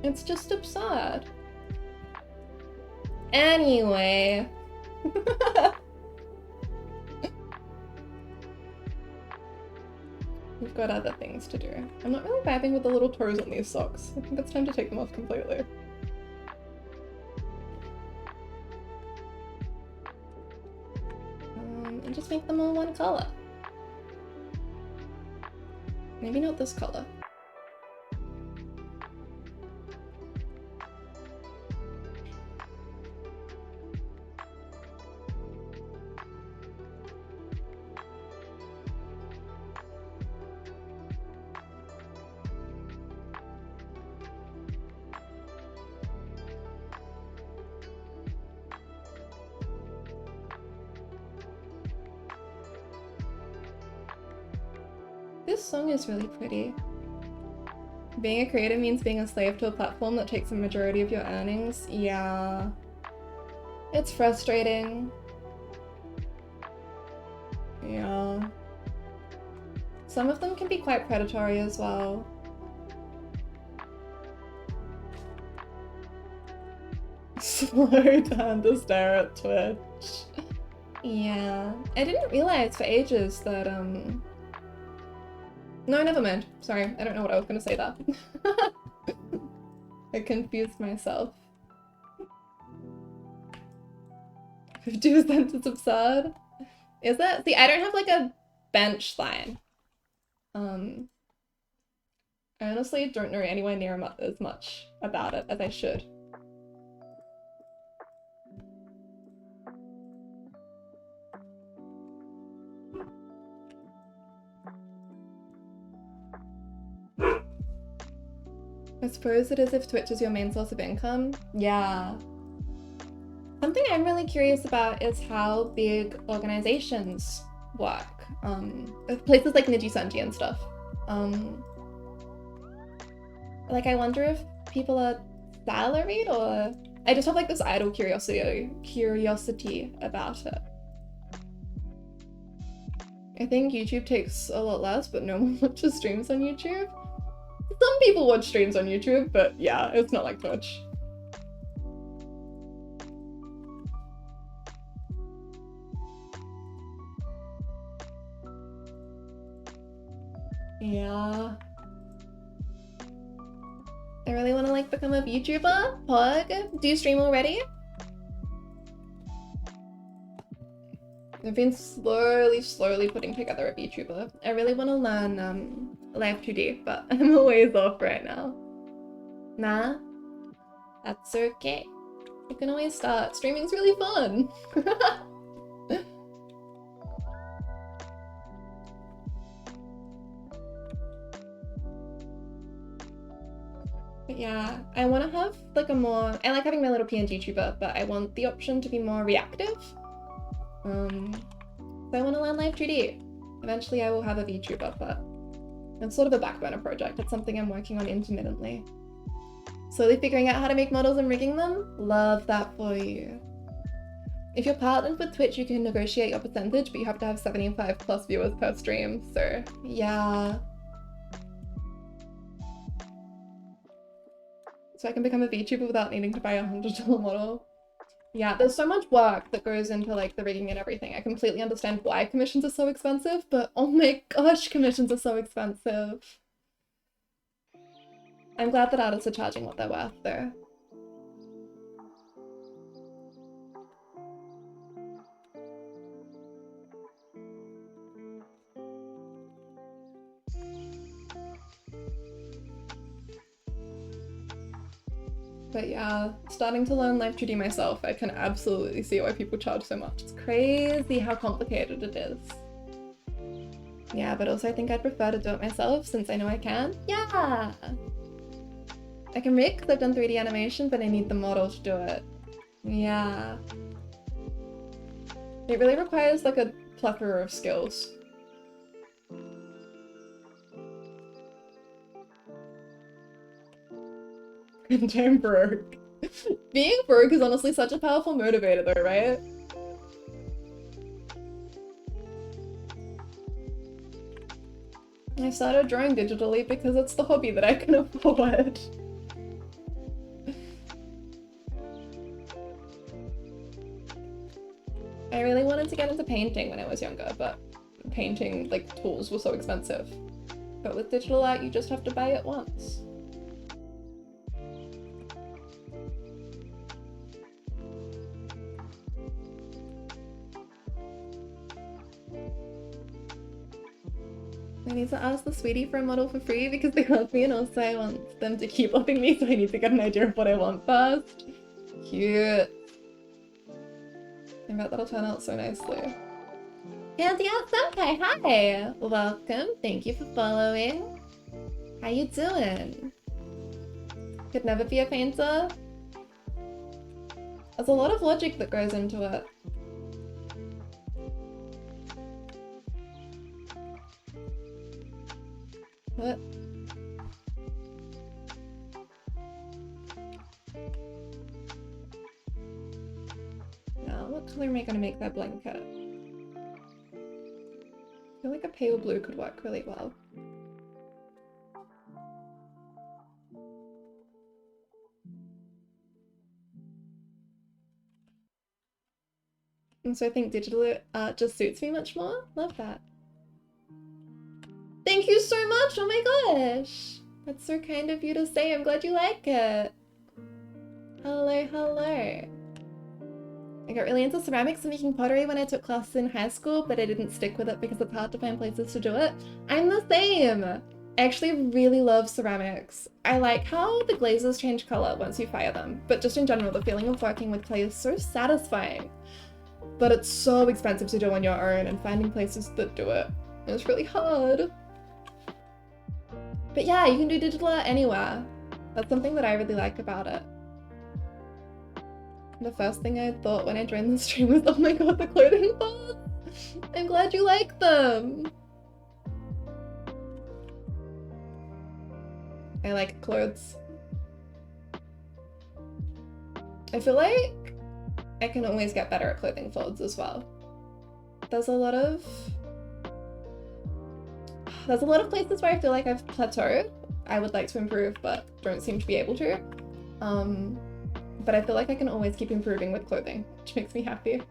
It's just absurd. Anyway. We've got other things to do. I'm not really vibing with the little toes on these socks. I think it's time to take them off completely. And just make them all one color. Maybe not this color. This song is really pretty. Being a creator means being a slave to a platform that takes the majority of your earnings. Yeah. It's frustrating. Yeah. Some of them can be quite predatory as well. Slow down to stare at Twitch. Yeah. I didn't realize for ages that, No, never mind. Sorry, I don't know what I was gonna say there. I confused myself. 50% is absurd. Is that? See, I don't have like a bench line. I honestly don't know anywhere near as much about it as I should. I suppose it is if Twitch is your main source of income. Yeah. Something I'm really curious about is how big organizations work. Places like Nijisanji and stuff. Like, I wonder if people are salaried, or I just have like this idle curiosity about it. I think YouTube takes a lot less, but no one watches streams on YouTube. Some people watch streams on YouTube, but yeah, it's not like Twitch. Yeah. I really want to like become a VTuber. Pog, do you stream already? I've been slowly putting together a VTuber. I really want to learn Live 2D, but I'm a ways off right now. Nah, that's okay. You can always start. Streaming's really fun. But yeah, I want to have like a more, I like having my little PNG tuber, but I want the option to be more reactive. So I want to learn Live 2D. Eventually I will have a VTuber, but it's sort of a back burner project. It's something I'm working on intermittently. Slowly figuring out how to make models and rigging them? Love that for you. If you're partnered with Twitch, you can negotiate your percentage, but you have to have 75 plus viewers per stream, so yeah. So I can become a VTuber without needing to buy a $100 model. Yeah, there's so much work that goes into like the rigging and everything. I completely understand why commissions are so expensive, but oh my gosh, commissions are so expensive. I'm glad that artists are charging what they're worth though. But yeah, starting to learn Live 2D myself, I can absolutely see why people charge so much. It's crazy how complicated it is. Yeah, but also I think I'd prefer to do it myself since I know I can. Yeah! I can rig because I've done 3D animation, but I need the model to do it. Yeah. It really requires like a plethora of skills. And I'm broke. Being broke is honestly such a powerful motivator though, right? I started drawing digitally because it's the hobby that I can afford. I really wanted to get into painting when I was younger, but painting like tools were so expensive. But with digital art, you just have to buy it once. I need to ask the sweetie for a model for free because they love me and also I want them to keep loving me, so I need to get an idea of what I want first. Cute. I bet that'll turn out so nicely. Andy Senpai, hi! Welcome, thank you for following. How you doing? Could never be a painter? There's a lot of logic that goes into it. What? Now, what color am I gonna make that blanket? I feel like a pale blue could work really well. And so I think digital art just suits me much more. Love that. Thank you so much! Oh my gosh! That's so kind of you to say. I'm glad you like it. Hello, hello. I got really into ceramics and making pottery when I took classes in high school, but I didn't stick with it because it's hard to find places to do it. I'm the same! I actually really love ceramics. I like how the glazes change color once you fire them, but just in general, the feeling of working with clay is so satisfying. But it's so expensive to do on your own, and finding places that do it is really hard. But yeah, you can do digital art anywhere. That's something that I really like about it. The first thing I thought when I joined the stream was, oh my god, the clothing pods! I'm glad you like them! I like clothes. I feel like I can always get better at clothing folds as well. There's a lot of places where I feel like I've plateaued. I would like to improve, but don't seem to be able to. But I feel like I can always keep improving with clothing, which makes me happy.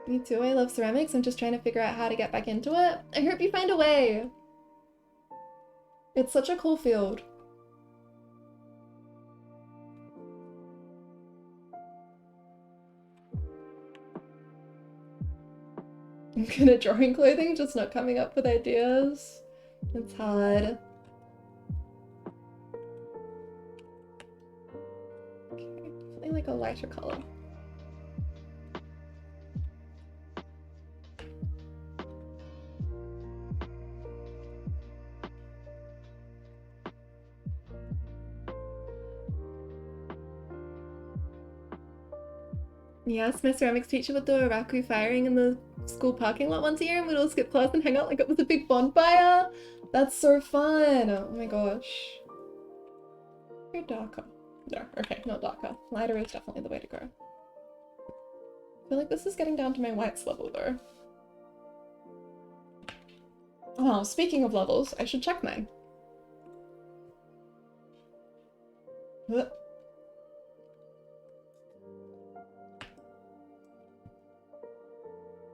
Me too, I love ceramics. I'm just trying to figure out how to get back into it. I hope you find a way. It's such a cool field. I'm good at drawing clothing, just not coming up with ideas. It's hard. Okay, definitely like a lighter color. Yes, my ceramics teacher would do a raku firing in the school parking lot once a year and we'd all skip class and hang out like it was a big bonfire. That's so fun. Oh my gosh. You're darker. No, okay, not darker. Lighter is definitely the way to go. I feel like this is getting down to my whites level though. Oh, speaking of levels, I should check mine.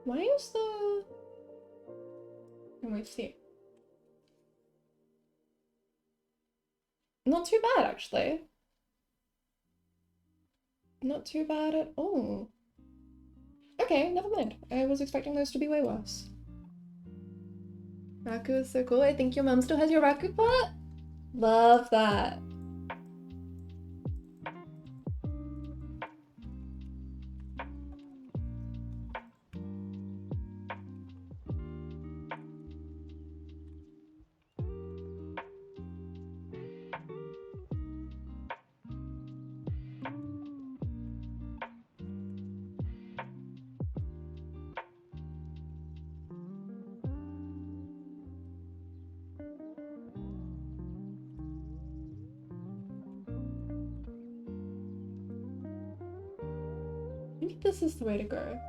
Why is the... Let me see. Not too bad, actually. Not too bad at all. Okay, never mind. I was expecting those to be way worse. Raku is so cool. I think your mom still has your Raku pot? Love that. Maybe this is the way to go.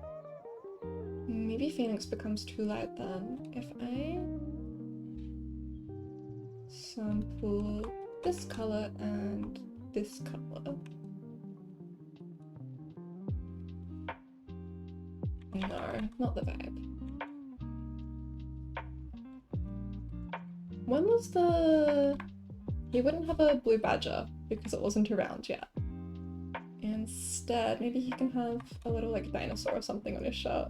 Maybe Phoenix becomes too light then. If I sample this color and this color. No, not the vibe. When was the... He wouldn't have a blue badger because it wasn't around yet. Instead, maybe he can have a little like dinosaur or something on his shirt.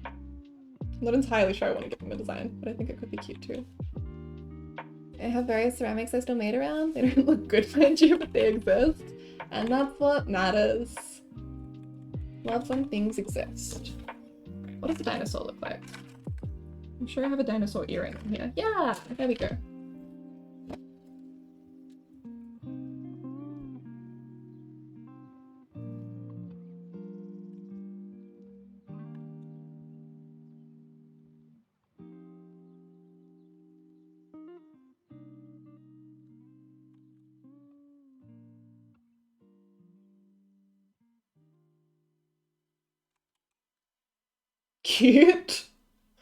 I'm not entirely sure I want to give him a design, but I think it could be cute too. I have various ceramics I still made around. They don't look good, mind you, but they exist. And that's what matters. Love when things exist. What does a dinosaur look like? I'm sure I have a dinosaur earring in here. Yeah, there we go. Cute.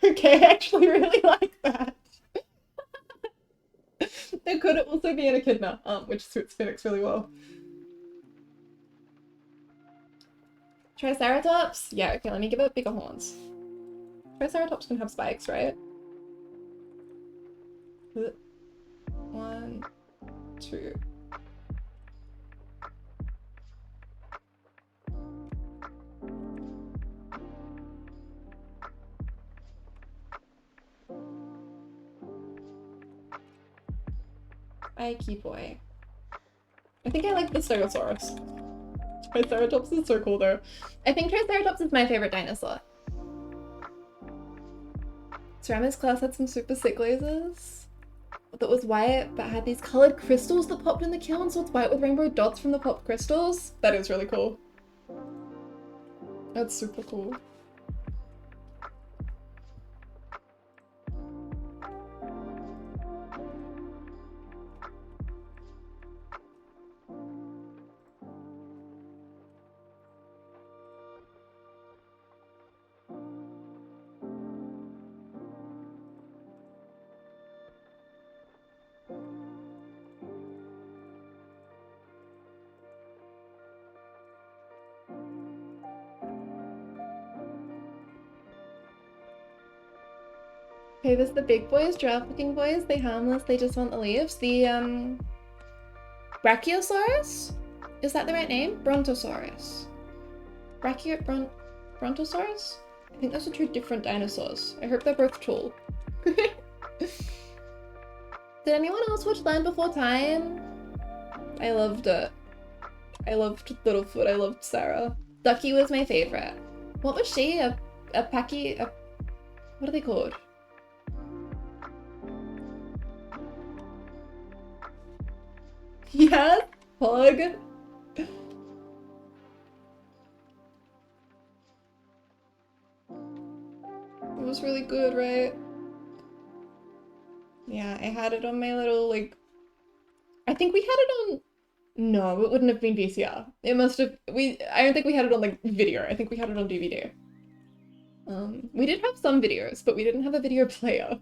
Okay, I actually really like that. There could also be an echidna, which suits Phoenix really well. Triceratops? Yeah, okay, let me give it bigger horns. Triceratops can have spikes, right? 1, 2. Spiky boy. I think I like the Stegosaurus. Triceratops is so cool though. I think Triceratops is my favorite dinosaur. Ceramics class had some super sick lasers that was white but had these colored crystals that popped in the kiln, so it's white with rainbow dots from the popped crystals. That is really cool. That's super cool. Okay, there's the big boys, giraffe-looking boys. They harmless, they just want the leaves. The, Brachiosaurus? Is that the right name? Brontosaurus. Brontosaurus? I think those are two different dinosaurs. I hope they're both tall. Did anyone else watch Land Before Time? I loved it. I loved Littlefoot, I loved Sarah. Ducky was my favorite. What was she? A Packy? What are they called? Yes, Pug. It was really good, right? Yeah, I had it on my little, like... I think we had it on... No, it wouldn't have been VCR. It must have... I don't think we had it on, like, video. I think we had it on DVD. We did have some videos, but we didn't have a video player.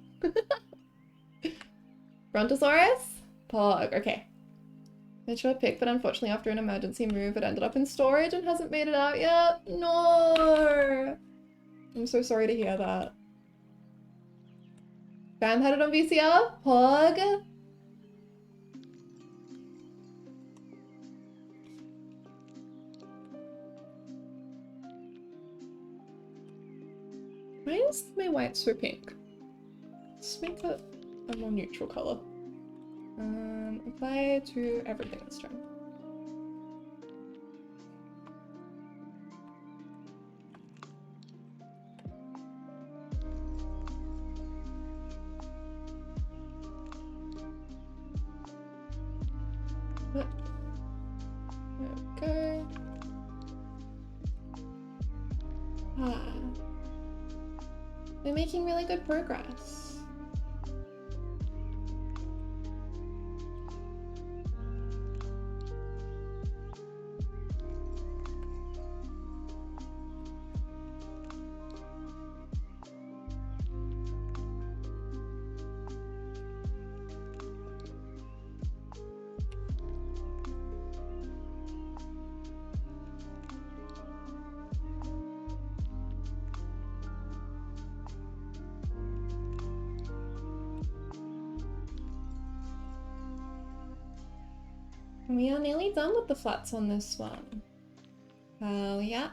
Brontosaurus? Pog, okay. Mature pick, but unfortunately after an emergency move it ended up in storage and hasn't made it out yet. No! I'm so sorry to hear that. Bam had it on VCR? Pog? Why is my white so pink? Let's make it a more neutral color. Apply to everything this time. There we go. Ah. We're making really good progress. We are nearly done with the flats on this one. Oh, yeah.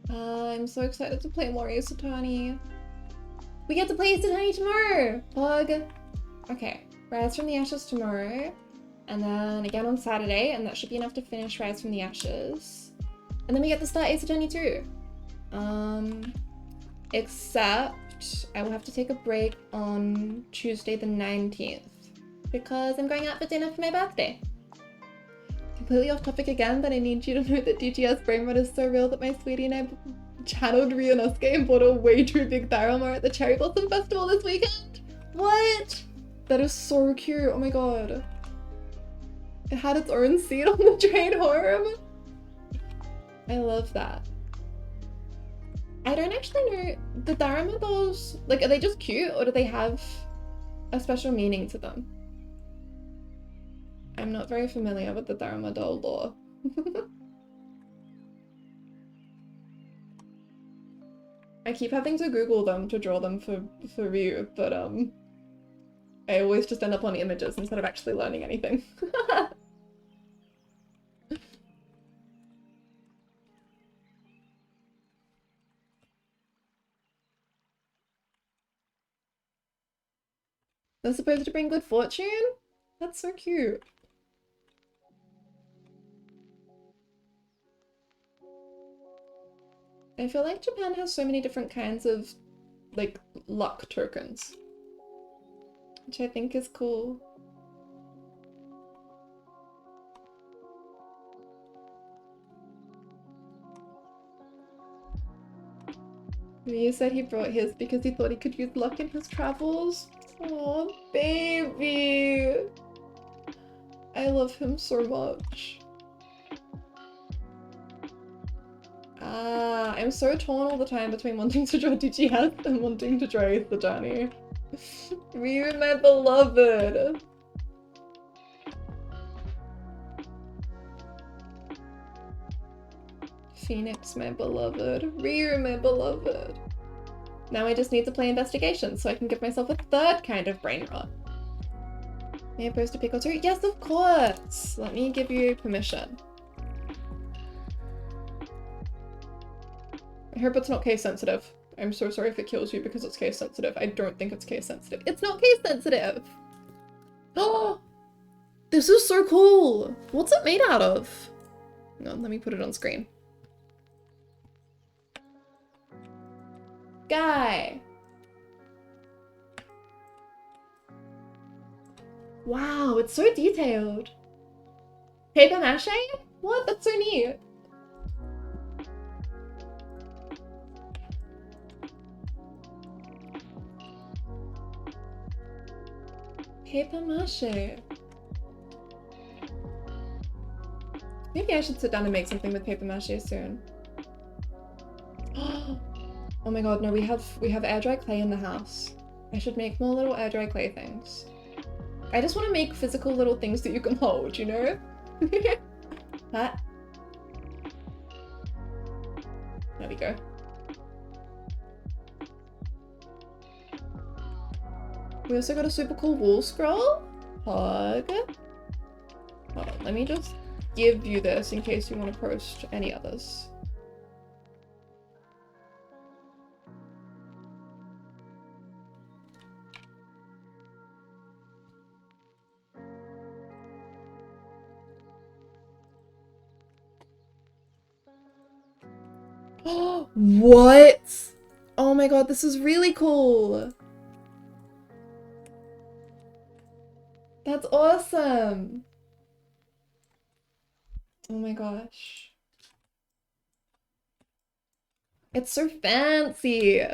I'm so excited to play more Ace Attorney. We get to play Ace Attorney tomorrow! Plug! Okay, Rise from the Ashes tomorrow. And then again on Saturday, and that should be enough to finish Rise from the Ashes. And then we get to start Ace Attorney 2. Except I will have to take a break on Tuesday the 19th because I'm going out for dinner for my birthday. Completely off topic again, but I need you to know that DGS brain rot is so real that my sweetie and I channeled Ryunosuke and bought a way too big Thyramar at the Cherry Blossom Festival this weekend. What? That is so cute, oh my god. It had its own seat on the train home. I love that. I don't actually know, the Thyramar dolls, like, are they just cute or do they have a special meaning to them? I'm not very familiar with the Thyramar doll lore. I keep having to Google them to draw them for Ryu, but I always just end up on images instead of actually learning anything. They're supposed to bring good fortune? That's so cute. I feel like Japan has so many different kinds of, like, luck tokens. Which I think is cool. Ryu said he brought his because he thought he could use luck in his travels. Oh, baby! I love him so much. I'm so torn all the time between wanting to draw DGS and wanting to draw Ace Attorney. Ryu, my beloved. Phoenix, my beloved. Ryu, my beloved. Now I just need to play investigation so I can give myself a third kind of brain rot. May I post a pic or two? Yes, of course! Let me give you permission. I hope it's not case sensitive. I'm so sorry if it kills you because it's case sensitive. I don't think it's case sensitive. It's not case sensitive! Oh! This is so cool! What's it made out of? Hang on, let me put it on screen. Guy! Wow, it's so detailed. Paper mache? What? That's so neat. Paper mache. Maybe I should sit down and make something with paper mache soon. Oh my god, no, we have air dry clay in the house. I should make more little air dry clay things. I just want to make physical little things that you can hold, you know? That. There we go. We also got a super cool wool scroll. Hug. Hold on, let me just give you this in case you want to post any others. What? Oh my god, this is really cool. That's awesome. Oh my gosh. It's so fancy.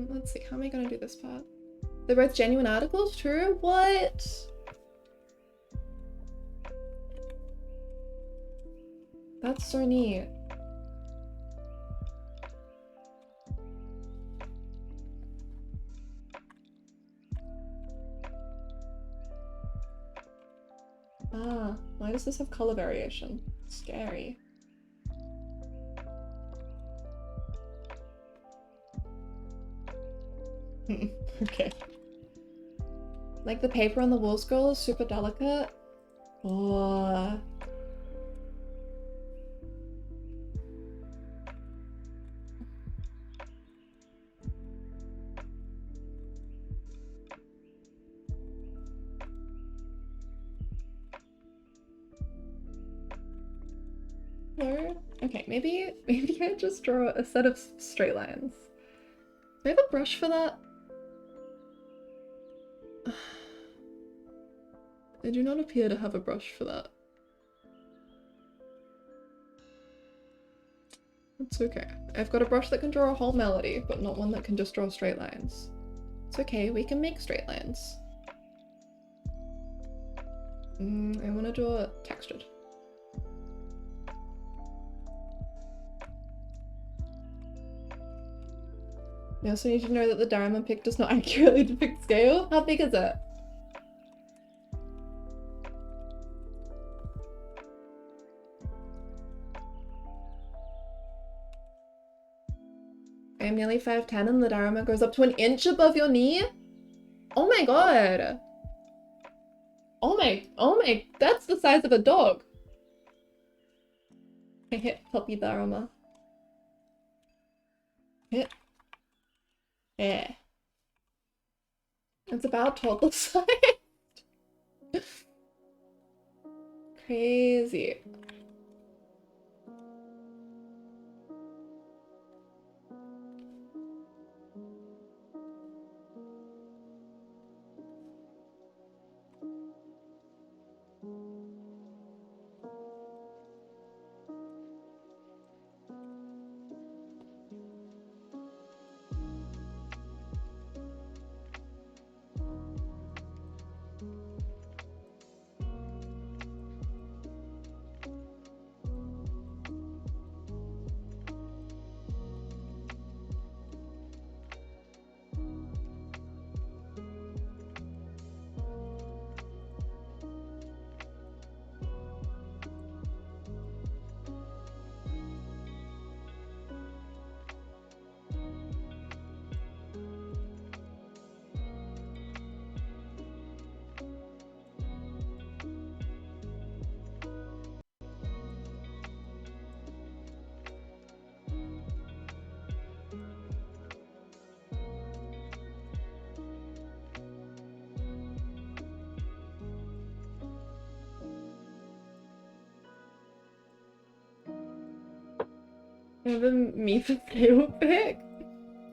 Let's see, how am I gonna do this part? They're both genuine articles, true? What? That's so neat. Ah, why does this have color variation? Scary. Okay. Like the paper on the wool scroll is super delicate. Oh. No? Okay, maybe I just draw a set of straight lines. Do I have a brush for that? I do not appear to have a brush for that. It's okay. I've got a brush that can draw a whole melody, but not one that can just draw straight lines. It's okay, we can make straight lines. I want to draw textured. I also need to know that the diamond pic does not accurately depict scale. How big is it? I am nearly 5'10" and the diorama goes up to 1 inch above your knee? Oh my god! Oh my, that's the size of a dog! I hit puppy diorama. Hit. Yeah. It's about toddler size. Crazy. Remember me for sale pick?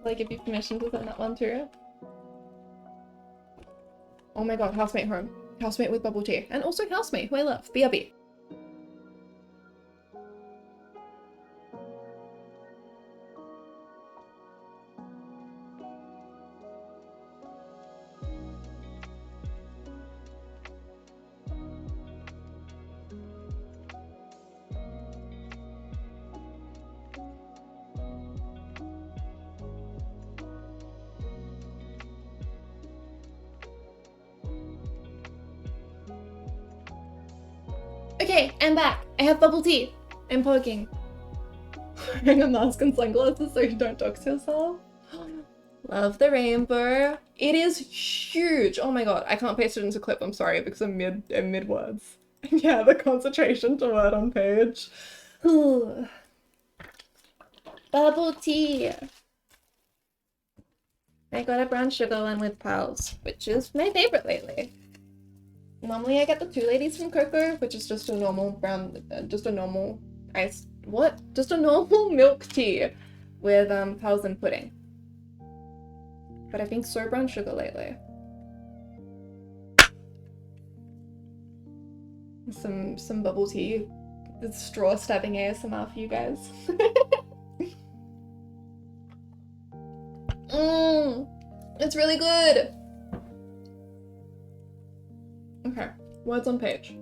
Will I give you permission to send that one too? Oh my god, housemate home. Housemate with bubble tea. And also housemate, who I love. BRB. Okay, I'm back. I have bubble tea. I'm poking. Wearing a mask and sunglasses so you don't dox yourself. Love the rainbow. It is huge. Oh my god, I can't paste it into clip. I'm sorry because I'm mid words. Yeah, the concentration to word on page. Bubble tea. I got a brown sugar one with pearls, which is my favorite lately. Normally I get the two ladies from Coco, which is just a normal brown, just a normal just a normal milk tea with pearls and pudding. But I've been so brown sugar lately. Some bubble tea. The straw stabbing ASMR for you guys. It's really good. Okay, words on page.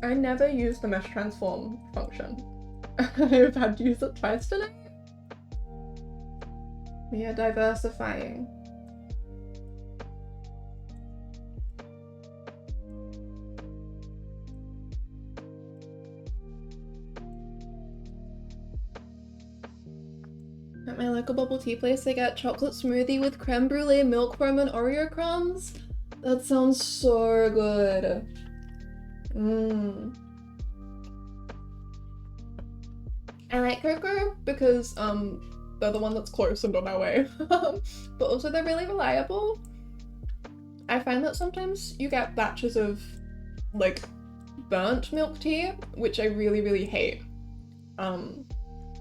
I never use the mesh transform function. I've had to use it twice today. We are diversifying. At my local bubble tea place, they get chocolate smoothie with creme brulee, milk foam, and Oreo crumbs. That sounds so good. I like Coco because they're the one that's close and on our way. But also they're really reliable. I find that sometimes you get batches of like burnt milk tea, which I really hate.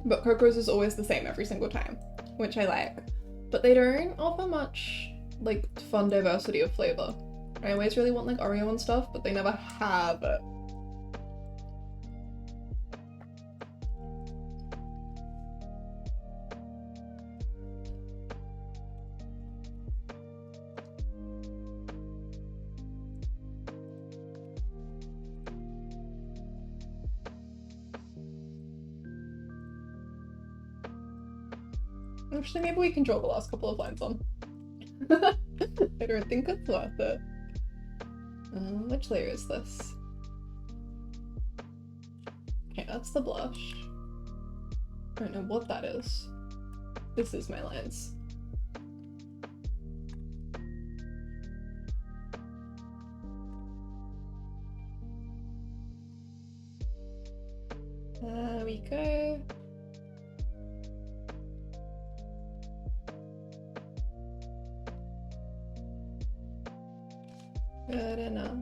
But Coco's is always the same every single time, which I like. But they don't offer much like fun diversity of flavor. I always really want like Oreo and stuff, but they never have it. Actually, maybe we can draw the last couple of lines on. I don't think it's worth it. Which layer is this? Okay, that's the blush. I don't know what that is. This is my lines. There we go. Good enough.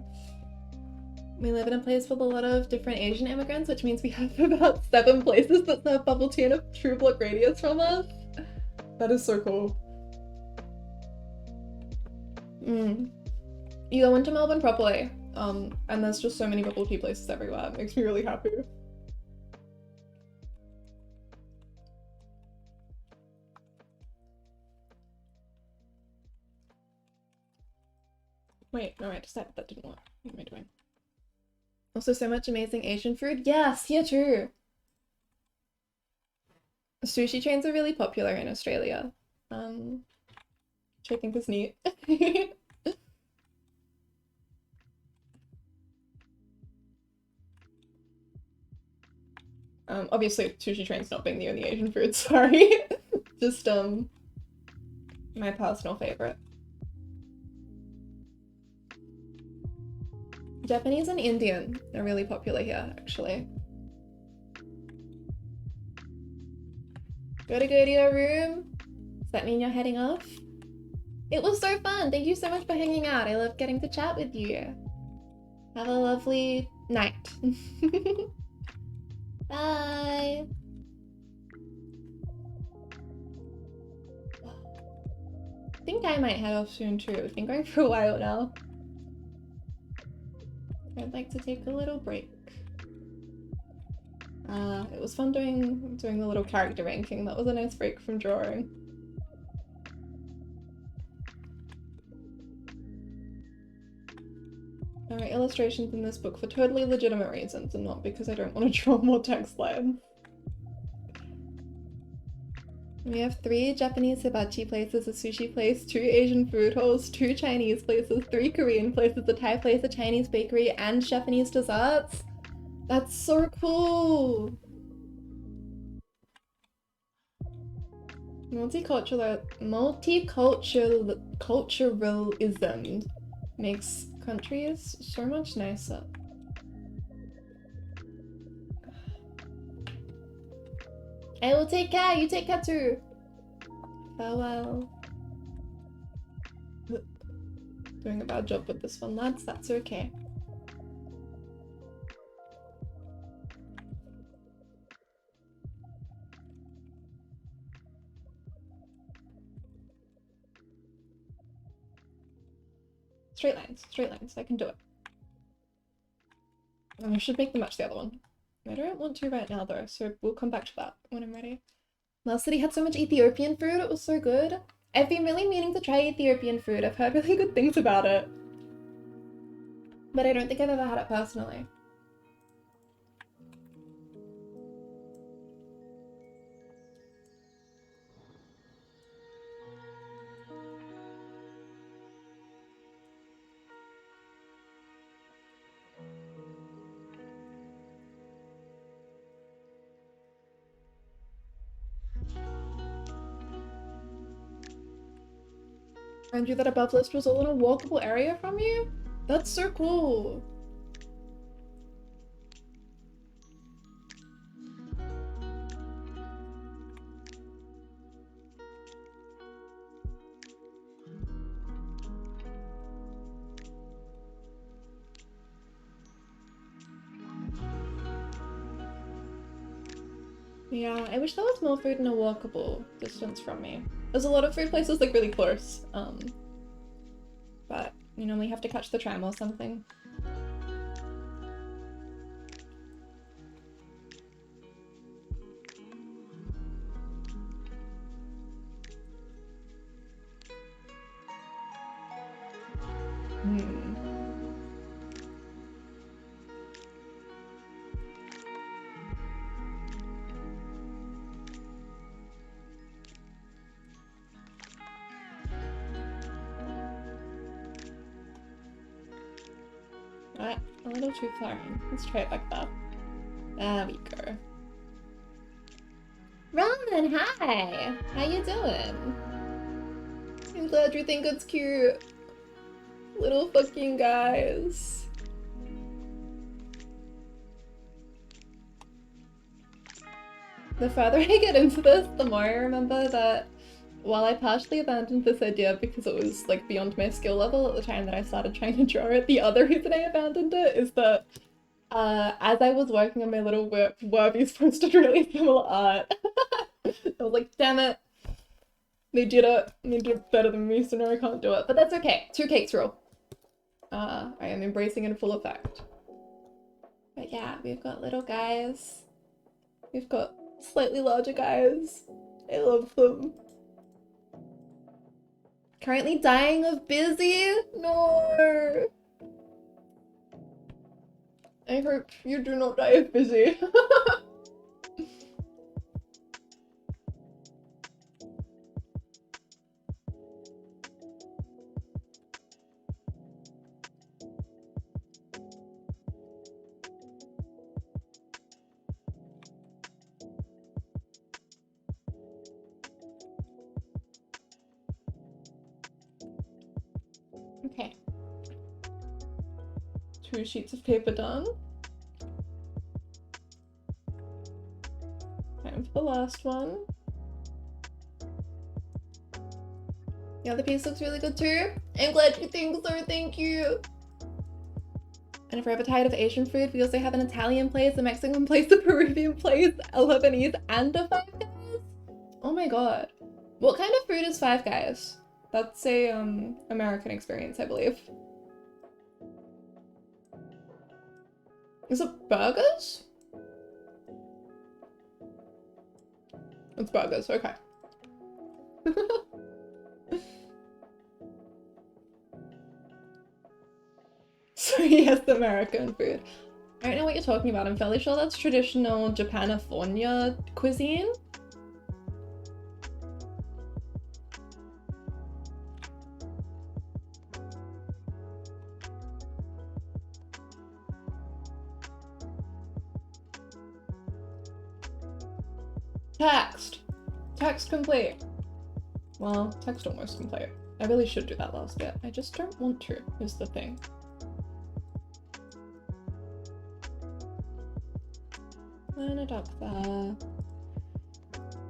We live in a place with a lot of different Asian immigrants, which means we have about 7 places that serve bubble tea in a true block radius from us. That is so cool. You go into Melbourne properly, and there's just so many bubble tea places everywhere. It makes me really happy. Wait, no, I decided that didn't work. What am I doing? Also, so much amazing Asian food. Yes, yeah, true. Sushi chains are really popular in Australia, which I think is neat. Obviously, sushi trains not being the only Asian food, sorry. Just, my personal favorite. Japanese and Indian are really popular here, actually. Gotta go to your room? Does that mean you're heading off? It was so fun. Thank you so much for hanging out. I love getting to chat with you. Have a lovely night. Bye. I think I might head off soon too. I've been going for a while now. I'd like to take a little break. It was fun doing the little character ranking. That was a nice break from drawing. There are illustrations in this book for totally legitimate reasons and not because I don't want to draw more text lines. We have 3 Japanese hibachi places, a sushi place, 2 Asian food halls, 2 Chinese places, 3 Korean places, a Thai place, a Chinese bakery, and Japanese desserts. That's so cool! Multiculturalism makes countries so much nicer. I will take care, you take care too! Farewell. Doing a bad job with this one, lads, that's okay. Straight lines, I can do it. I should make them match the other one. I don't want to right now though, so we'll come back to that when I'm ready. Last city had so much Ethiopian food, it was so good. I've been really meaning to try Ethiopian food, I've heard really good things about it. But I don't think I've ever had it personally. And you that above list was all in a walkable area from you? That's so cool. Yeah, I wish there was more food in a walkable distance from me. There's a lot of food places like really close, but you normally have to catch the tram or something. Right, a little too far in. Let's try it like that. There we go. Ron, hi! How you doing? I'm glad you think it's cute. Little fucking guys. The farther I get into this, the more I remember that while I partially abandoned this idea because it was like beyond my skill level at the time that I started trying to draw it, the other reason I abandoned it is that as I was working on my little Werbies posted really similar art. I was like, damn it. They did it better than me, so now I can't do it. But that's okay. 2 cakes rule. I am embracing in full effect. But yeah, we've got little guys. We've got slightly larger guys. I love them. Currently dying of busy? No! I hope you do not die of busy. Okay. 2 sheets of paper done. Time for the last one. The other piece looks really good too. I'm glad you think so, thank you. And if we're ever tired of Asian food, we also have an Italian place, a Mexican place, a Peruvian place, a Lebanese, and a Five Guys. Oh my god. What kind of food is Five Guys? That's a American experience, I believe. Is it burgers? It's burgers, okay. So yes, American food. I don't know what you're talking about. I'm fairly sure that's traditional Japanifornia cuisine. Text! Text complete. Well, text almost complete. I really should do that last bit. I just don't want to, is the thing. And a duck there.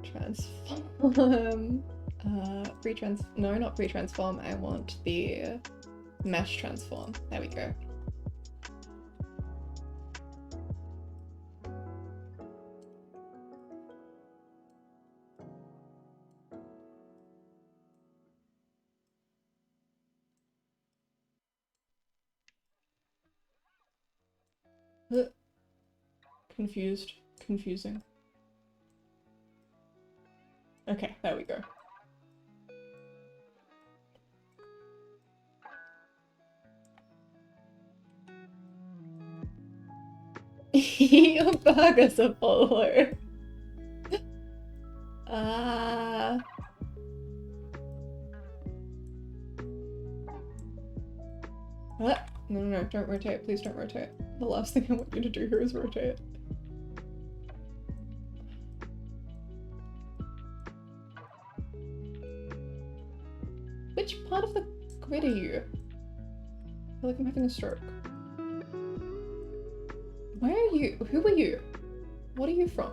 Transform. No, not pre-transform. I want the mesh transform. There we go. Confused. Confusing. Okay, there we go. Your burgers are fuller. What? No, don't rotate. Please don't rotate. The last thing I want you to do here is rotate. Which part of the grid are you? I feel like I'm having a stroke. Where are you? Who are you? What are you from?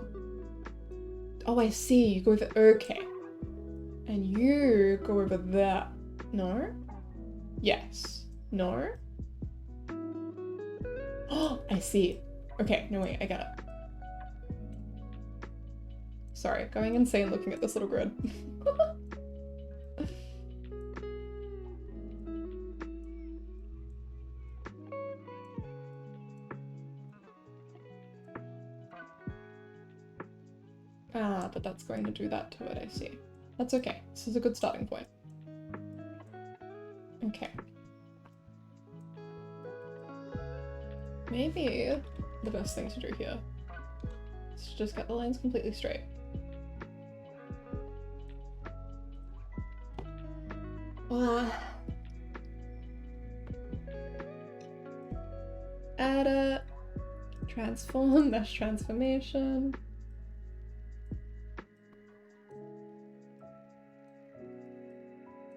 Oh, I see. You go over... Okay. And you go over there. No? Yes. No? Oh, I see. Okay, no wait, I get it. Sorry, going insane looking at this little grid. Ah, but that's going to do that to it, I see. That's okay. This is a good starting point. Okay. Maybe the best thing to do here is to just get the lines completely straight. Add a transform, mesh transformation.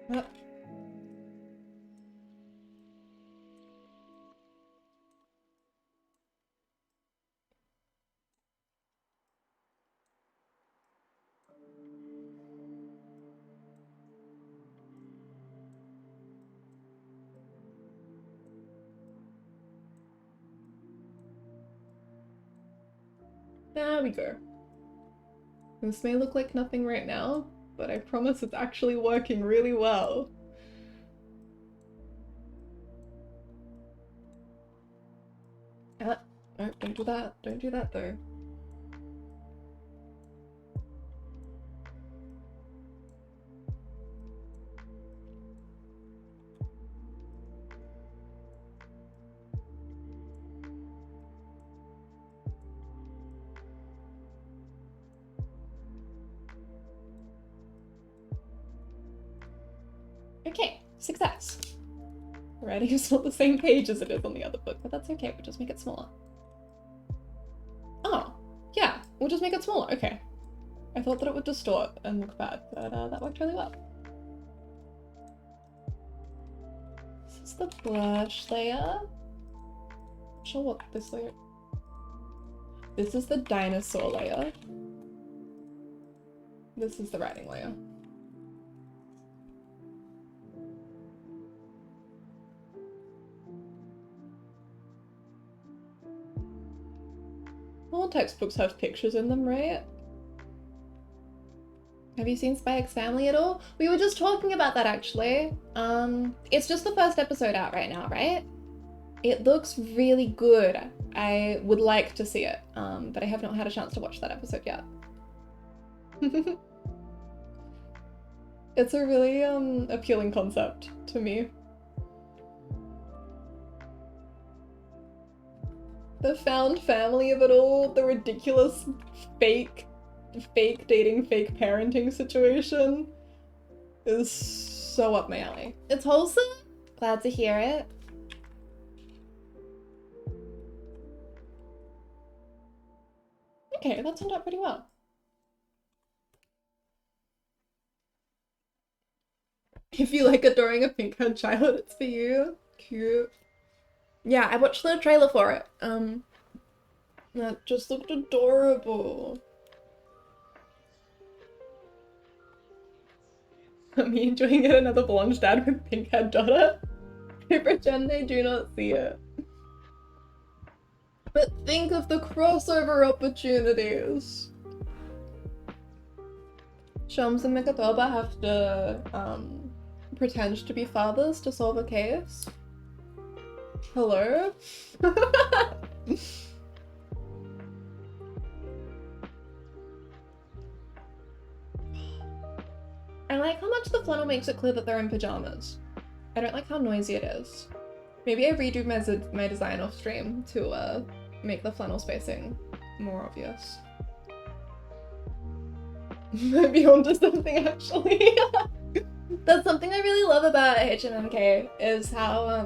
What? There we go. This may look like nothing right now, but I promise it's actually working really well. No, don't do that. Don't do that though. Okay, success. Alrighty, it's not the same page as it is on the other book, but that's okay, we'll just make it smaller. Oh, yeah, we'll just make it smaller, okay. I thought that it would distort and look bad, but that worked really well. This is the blush layer. Not sure what this layer... This is the dinosaur layer. This is the writing layer. All textbooks have pictures in them, right? Have you seen Spy X Family at all? We were just talking about that actually. It's just the first episode out right now, right? It looks really good. I would like to see it, but I have not had a chance to watch that episode yet. It's a really appealing concept to me. The found family of it all, the ridiculous fake dating, fake parenting situation is so up my alley. It's wholesome. Glad to hear it. Okay, that turned out pretty well. If you like adoring a pink-haired child, it's for you. Cute. Yeah, I watched the trailer for it. That just looked adorable. Me enjoying yet another blonde dad with pink-haired daughter. They pretend they do not see it. But think of the crossover opportunities. Shams and Mikatoba have to pretend to be fathers to solve a case. Hello? I like how much the flannel makes it clear that they're in pajamas. I don't like how noisy it is. Maybe I redo my design off stream to make the flannel spacing more obvious. Maybe onto something actually. That's something I really love about HMMK is how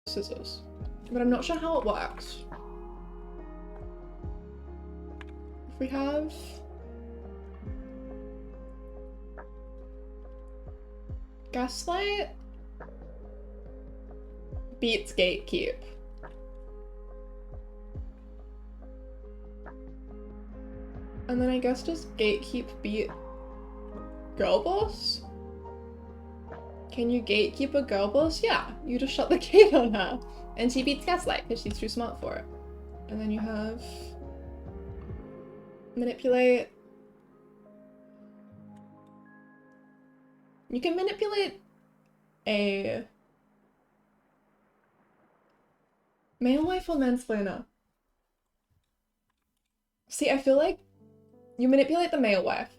scissors. But I'm not sure how it works. If we have... Gaslight beats Gatekeep. And then I guess does Gatekeep beat Girl Boss? Can you gatekeep a girl boss? Yeah, you just shut the gate on her. And she beats Gaslight because she's too smart for it. And then you have... Manipulate. You can manipulate a... male wife or mansplainer? See, I feel like you manipulate the male wife.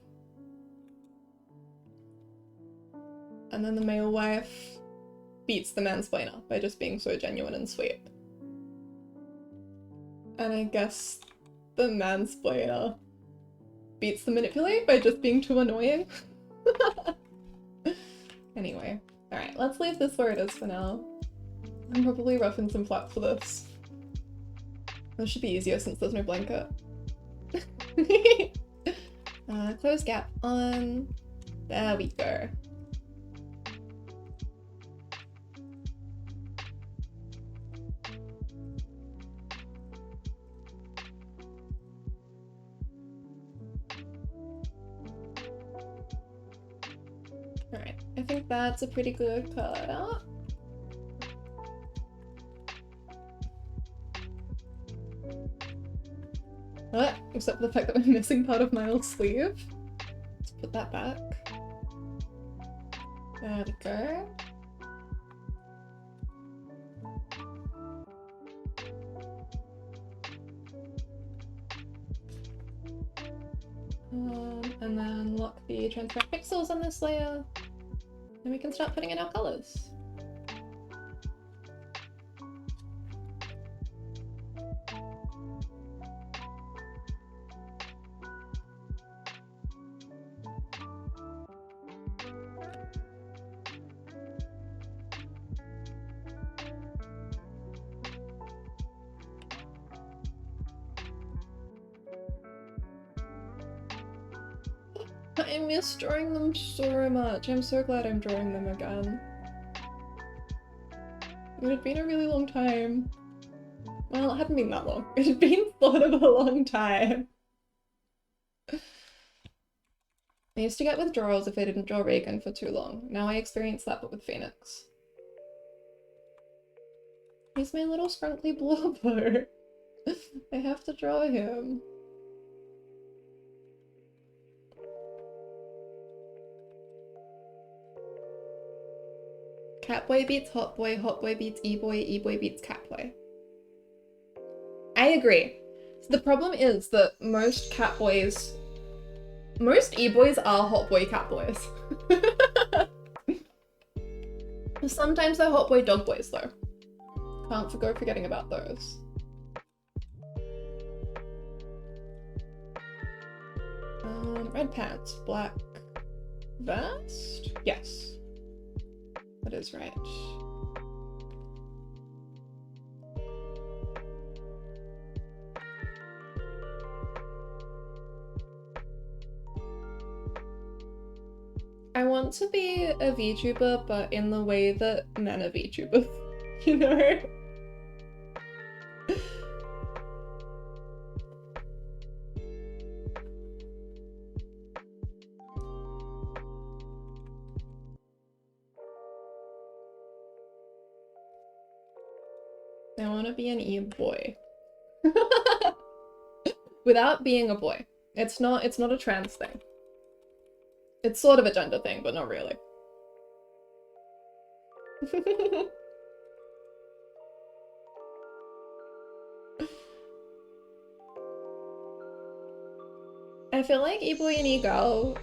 And then the male wife beats the mansplainer by just being so genuine and sweet. And I guess the mansplainer beats the manipulate by just being too annoying. Anyway, alright, let's leave this where it is for now. I'm probably roughing some flats for this. This should be easier since there's no blanket. Close gap on. There we go. Alright, I think that's a pretty good cutout. Except for the fact that I'm missing part of my old sleeve. Let's put that back. There we go. And then lock the transparent pixels on this layer. And we can start putting in our colors. I miss drawing them so much. I'm so glad I'm drawing them again. It had been a really long time. Well, it hadn't been that long. It had been sort of a long time. I used to get withdrawals if I didn't draw Reagan for too long. Now I experience that but with Phoenix. He's my little scrunkly blobber. I have to draw him. Catboy beats Hotboy, Hotboy beats E-Boy, E-Boy beats Catboy. I agree. So the problem is that most Catboys, most E-Boys are Hotboy Catboys. Sometimes they're Hotboy Dogboys though. Can't go forgetting about those. Red pants, black vest? Yes. That is right. I want to be a VTuber, but in the way that men are VTubers, you know? I want to be an e-boy. Without being a boy. It's not a trans thing. It's sort of a gender thing, but not really. I feel like e-boy and e-girl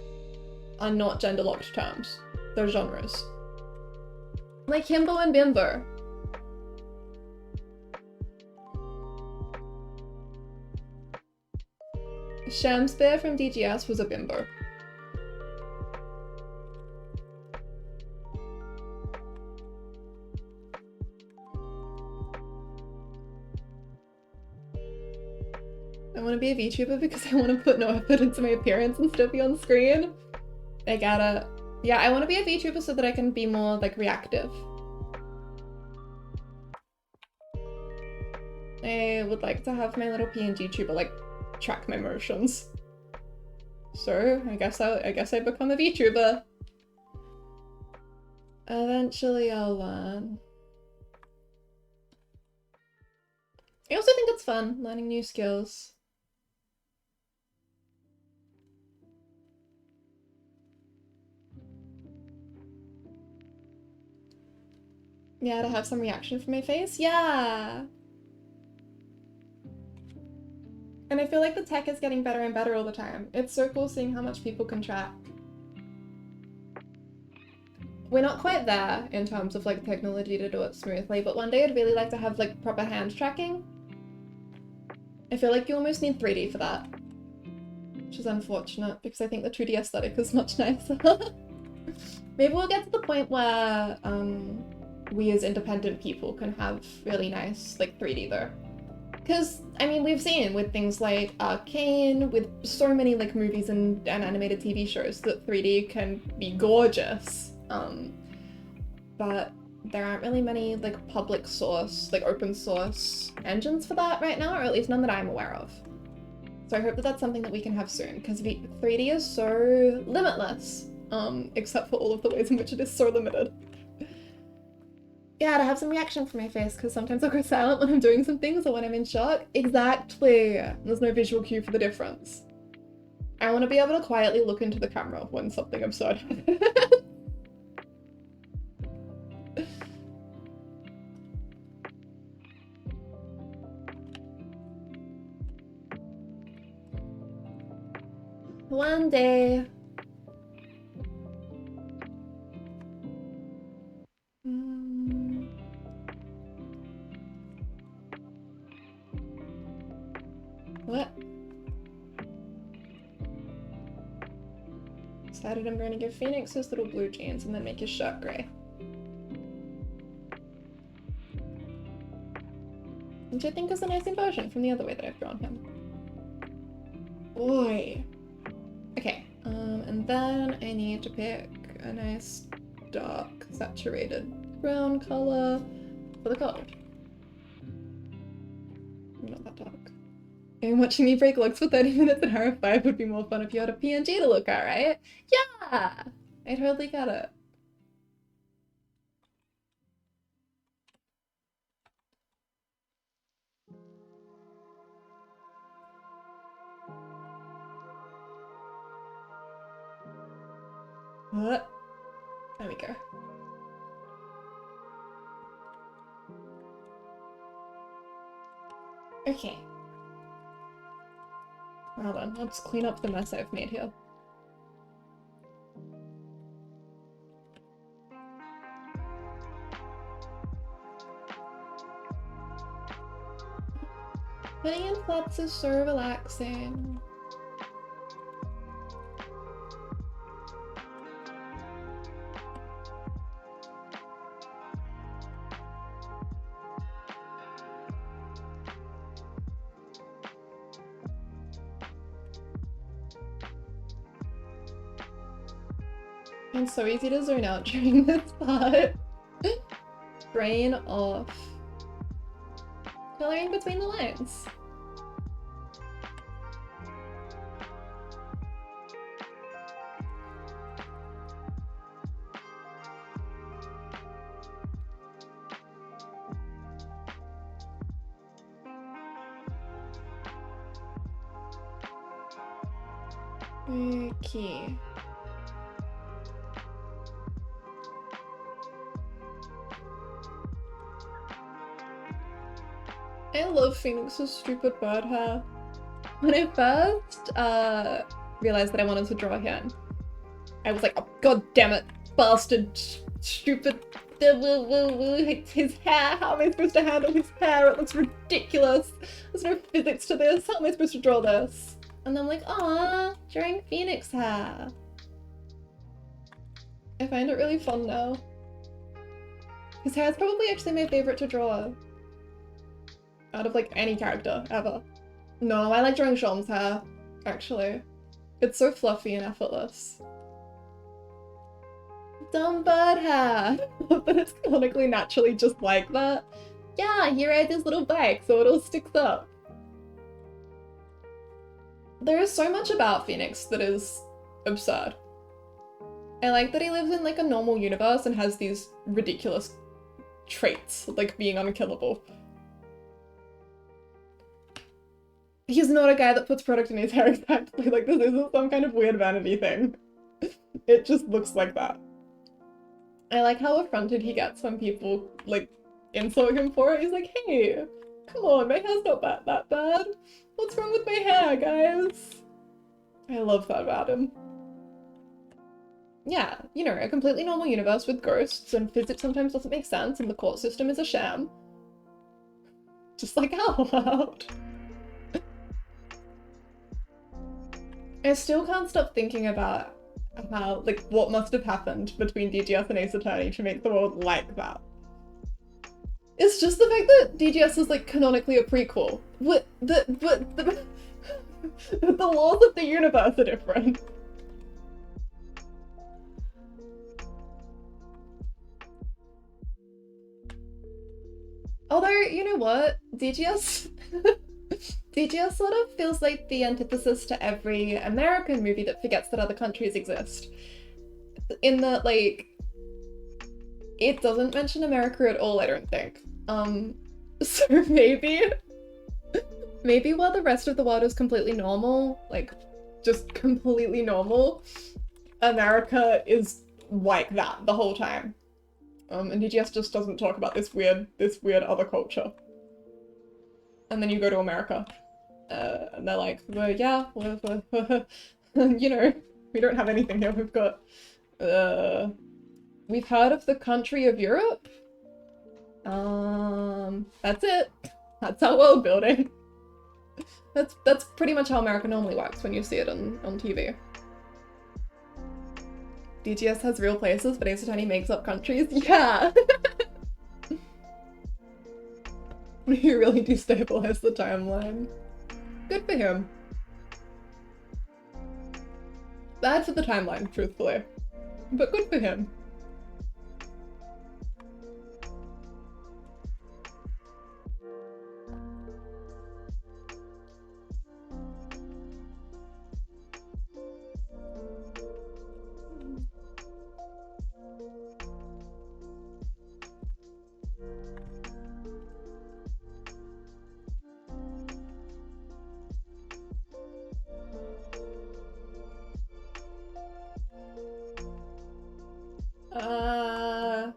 are not gender-locked terms. They're genres. Like himbo and bimbo. Shamsbear from DGS was a bimbo. I want to be a VTuber because I want to put no effort into my appearance and still be on screen. I gotta... Yeah, I want to be a VTuber so that I can be more, like, reactive. I would like to have my little PNG tuber, like, track my motions. So, I guess I become a VTuber. Eventually I'll learn. I also think it's fun, learning new skills. Yeah, to have some reaction from my face? Yeah! And I feel like the tech is getting better and better all the time. It's so cool seeing how much people can track. We're not quite there in terms of like technology to do it smoothly, but one day I'd really like to have like proper hand tracking. I feel like you almost need 3D for that. Which is unfortunate because I think the 2D aesthetic is much nicer. Maybe we'll get to the point where we as independent people can have really nice like 3D though. Because, I mean, we've seen with things like Arcane, with so many like movies and animated TV shows that 3D can be gorgeous. But there aren't really many like public source, like open source engines for that right now, or at least none that I'm aware of. So I hope that that's something that we can have soon, because 3D is so limitless, except for all of the ways in which it is so limited. Yeah, to have some reaction from my face, because sometimes I'll go silent when I'm doing some things or when I'm in shock. Exactly! There's no visual cue for the difference. I want to be able to quietly look into the camera when something absurd happens. One day. What? Decided I'm going to give Phoenix his little blue jeans and then make his shirt grey. Which I think is a nice inversion from the other way that I've drawn him. Boy. Okay, and then I need to pick a nice dark saturated brown color for the code. Not that dark. And watching me break looks for 30 minutes in Horror 5 would be more fun if you had a PNG to look at, right? Yeah! I totally get it. What? There we go. Okay. Hold on, let's clean up the mess I've made here. Putting in plots is so relaxing. It's so easy to zone out during this part. Brain off. Coloring between the lines. Okay. I love Phoenix's stupid bird hair. When I first realized that I wanted to draw him, I was like, oh, god damn it, bastard, stupid, his hair, how am I supposed to handle his hair? It looks ridiculous. There's no physics to this, how am I supposed to draw this? And I'm like, aw, drawing Phoenix hair. I find it really fun now. His hair is probably actually my favorite to draw. Out of like any character, ever. No, I like drawing Sean's hair, actually. It's so fluffy and effortless. Dumb bird hair! But it's canonically naturally just like that. Yeah, he rides his little bike so it all sticks up. There is so much about Phoenix that is absurd. I like that he lives in like a normal universe and has these ridiculous traits, like being unkillable. He's not a guy that puts product in his hair exactly, like this isn't some kind of weird vanity thing. It just looks like that. I like how affronted he gets when people, like, insult him for it. He's like, hey, come on, my hair's not that bad. What's wrong with my hair, guys? I love that about him. Yeah, you know, a completely normal universe with ghosts, and physics sometimes doesn't make sense, and the court system is a sham. Just like out loud. I still can't stop thinking about how, like, what must have happened between DGS and Ace Attorney to make the world like that. It's just the fact that DGS is, like, canonically a prequel. But the laws of the universe are different. Although, you know what? DGS sort of feels like the antithesis to every American movie that forgets that other countries exist. In that, like, it doesn't mention America at all, I don't think. So maybe while the rest of the world is completely normal, like, just completely normal, America is like that the whole time. And DGS just doesn't talk about this weird other culture. And then you go to America, and they're like, well, yeah, you know, we don't have anything here. We've got, we've heard of the country of Europe. That's it. That's our world building. That's pretty much how America normally works when you see it on TV. DGS has real places, but Ace Attorney makes up countries. Yeah! You really destabilize the timeline. Good for him. Bad for the timeline, truthfully. But good for him.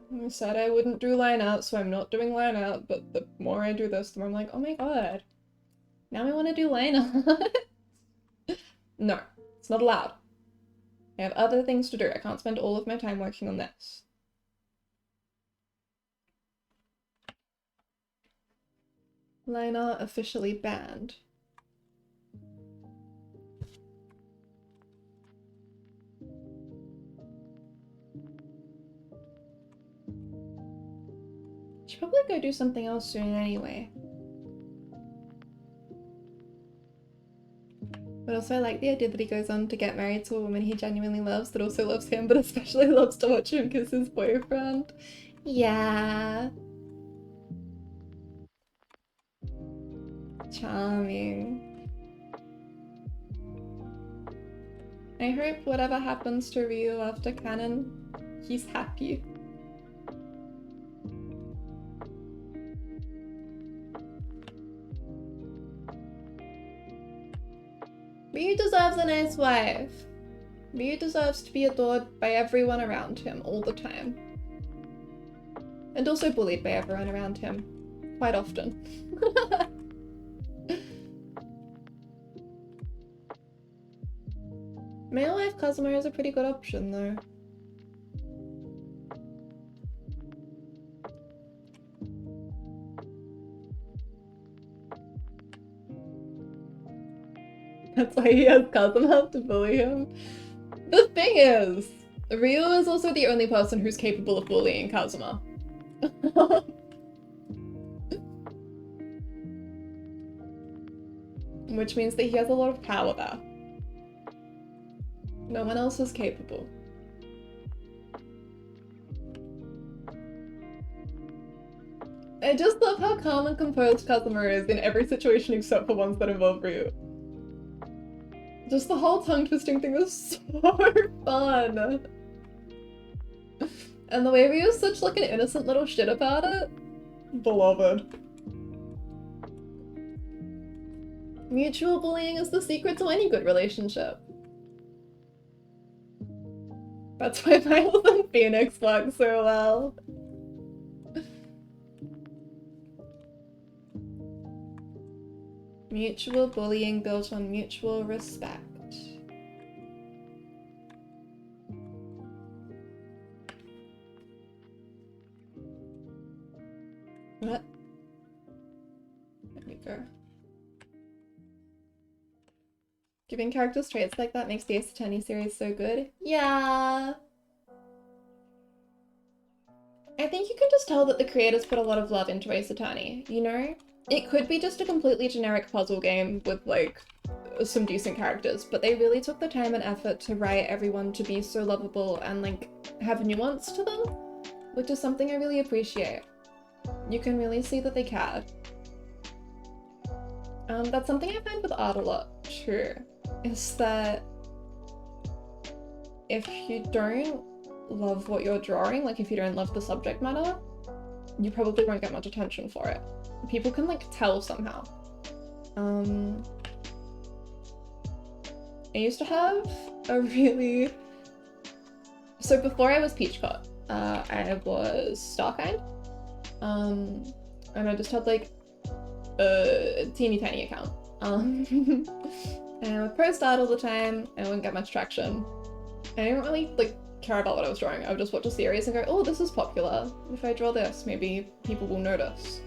I said I wouldn't do line out, so I'm not doing line out, but the more I do this, the more I'm like, oh my god. Now I want to do line out. No, it's not allowed. I have other things to do. I can't spend all of my time working on this. Line art officially banned. Should probably go do something else soon anyway. But also I like the idea that he goes on to get married to a woman he genuinely loves that also loves him, but especially loves to watch him kiss his boyfriend. Yeah. Charming. I hope whatever happens to Ryu after canon, he's happy. Ryu deserves a nice wife. Ryu deserves to be adored by everyone around him all the time. And also bullied by everyone around him. Quite often. Male life Kazuma is a pretty good option though. That's why he has Kazuma to bully him. The thing is, Ryu is also the only person who's capable of bullying Kazuma. which means that he has a lot of power there. No one else is capable. I just love how calm and composed Kazuma is in every situation except for ones that involve Ryu. Just the whole tongue-twisting thing is so fun! And the way Ryu is such like an innocent little shit about it. Beloved. Mutual bullying is the secret to any good relationship. That's why Miles and Phoenix work so well. Mutual bullying built on mutual respect. What? There we go. Giving characters traits like that makes the Ace Attorney series so good. Yeah! I think you can just tell that the creators put a lot of love into Ace Attorney, you know? It could be just a completely generic puzzle game with, like, some decent characters, but they really took the time and effort to write everyone to be so lovable and, like, have nuance to them, which is something I really appreciate. You can really see that they cared. That's something I find with art a lot, too, is that if you don't love what you're drawing, like if you don't love the subject matter, you probably won't get much attention for it. People can like tell somehow. I used to have a really... So before I was Peachcot, I was Starkind. And I just had like a teeny tiny account. And I would post art all the time, and I wouldn't get much traction. I didn't really like care about what I was drawing. I would just watch a series and go, oh, this is popular. If I draw this, maybe people will notice.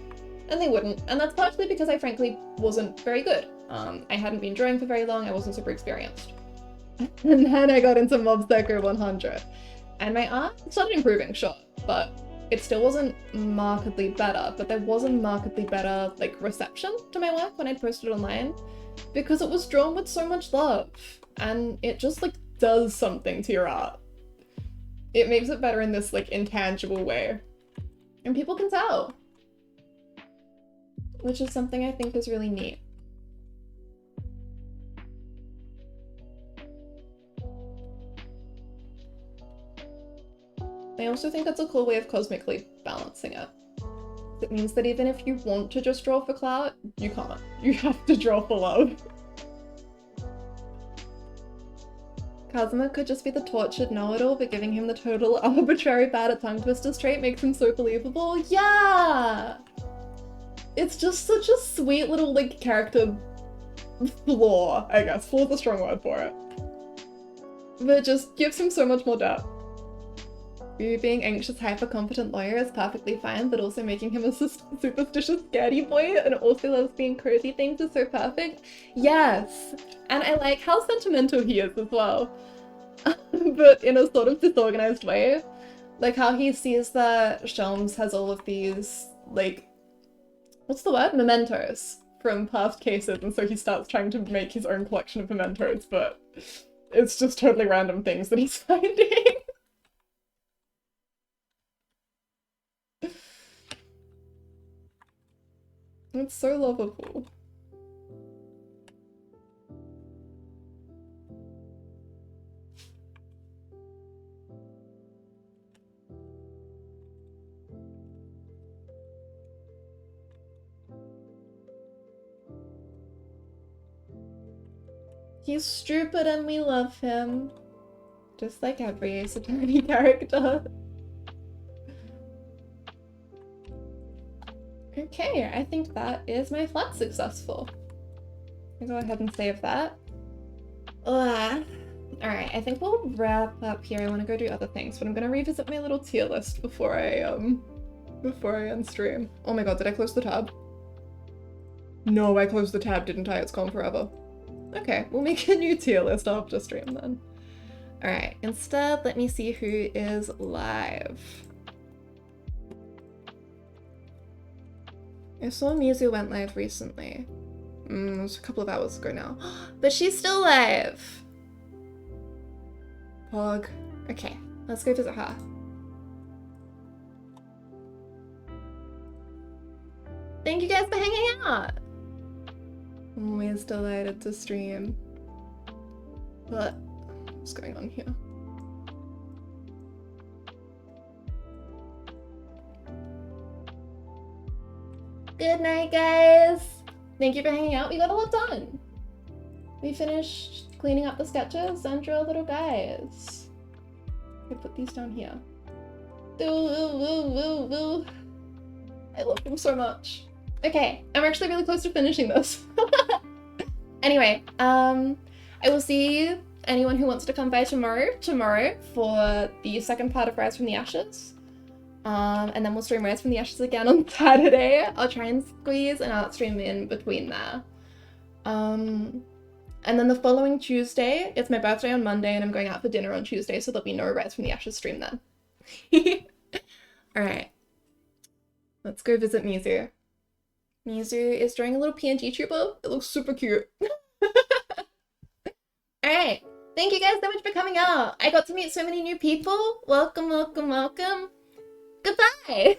And they wouldn't. And that's partially because I frankly wasn't very good. I hadn't been drawing for very long, I wasn't super experienced. And then I got into Mob Psycho 100. And my art started improving, sure, but it still wasn't markedly better, but there was a markedly better like reception to my work when I'd posted online, because it was drawn with so much love, and it just like does something to your art. It makes it better in this like intangible way, and people can tell, which is something I think is really neat. I also think that's a cool way of cosmically balancing it. It means that even if you want to just draw for clout, you can't. You have to draw for love. Kazuma could just be the tortured know-it-all, but giving him the total arbitrary bad at tongue twisters trait makes him so believable. Yeah! It's just such a sweet little like character flaw, I guess. Flaw is a strong word for it. But it just gives him so much more depth. You being anxious, hyper-competent lawyer is perfectly fine, but also making him a superstitious scaredy boy and also loves being cozy things is so perfect. Yes! And I like how sentimental he is as well. But in a sort of disorganized way. Like how he sees that Shelms has all of these, like, what's the word? Mementos from past cases, and so he starts trying to make his own collection of mementos, but it's just totally random things that he's finding. It's so lovable. He's stupid and we love him. Just like every Ace Attorney character. Okay, I think that is my flat successful. I'll go ahead and save that. Alright, I think we'll wrap up here. I want to go do other things, but I'm gonna revisit my little tier list before I end stream. Oh my god, did I close the tab? No, I closed the tab, didn't I? It's gone forever. Okay, we'll make a new tier list after stream then. Alright, instead, let me see who is live. I saw Mizu went live recently. It was a couple of hours ago now. But she's still alive. Pog. Okay, let's go visit her. Thank you guys for hanging out. I'm always delighted to stream. But what's going on here? Good night, guys. Thank you for hanging out. We got a lot done. We finished cleaning up the sketches and drew our little guys. I put these down here. I love them so much. Okay, I'm actually really close to finishing this. Anyway, I will see anyone who wants to come by tomorrow for the second part of Rise from the Ashes. And then we'll stream Rise from the Ashes again on Saturday. I'll try and squeeze an art stream in between there. And then the following Tuesday, it's my birthday on Monday and I'm going out for dinner on Tuesday, so there'll be no Rise from the Ashes stream then. Alright. Let's go visit Mizu. Mizu is drawing a little PNG tuber. It looks super cute. Alright. Thank you guys so much for coming out. I got to meet so many new people. Welcome, welcome, welcome. Goodbye!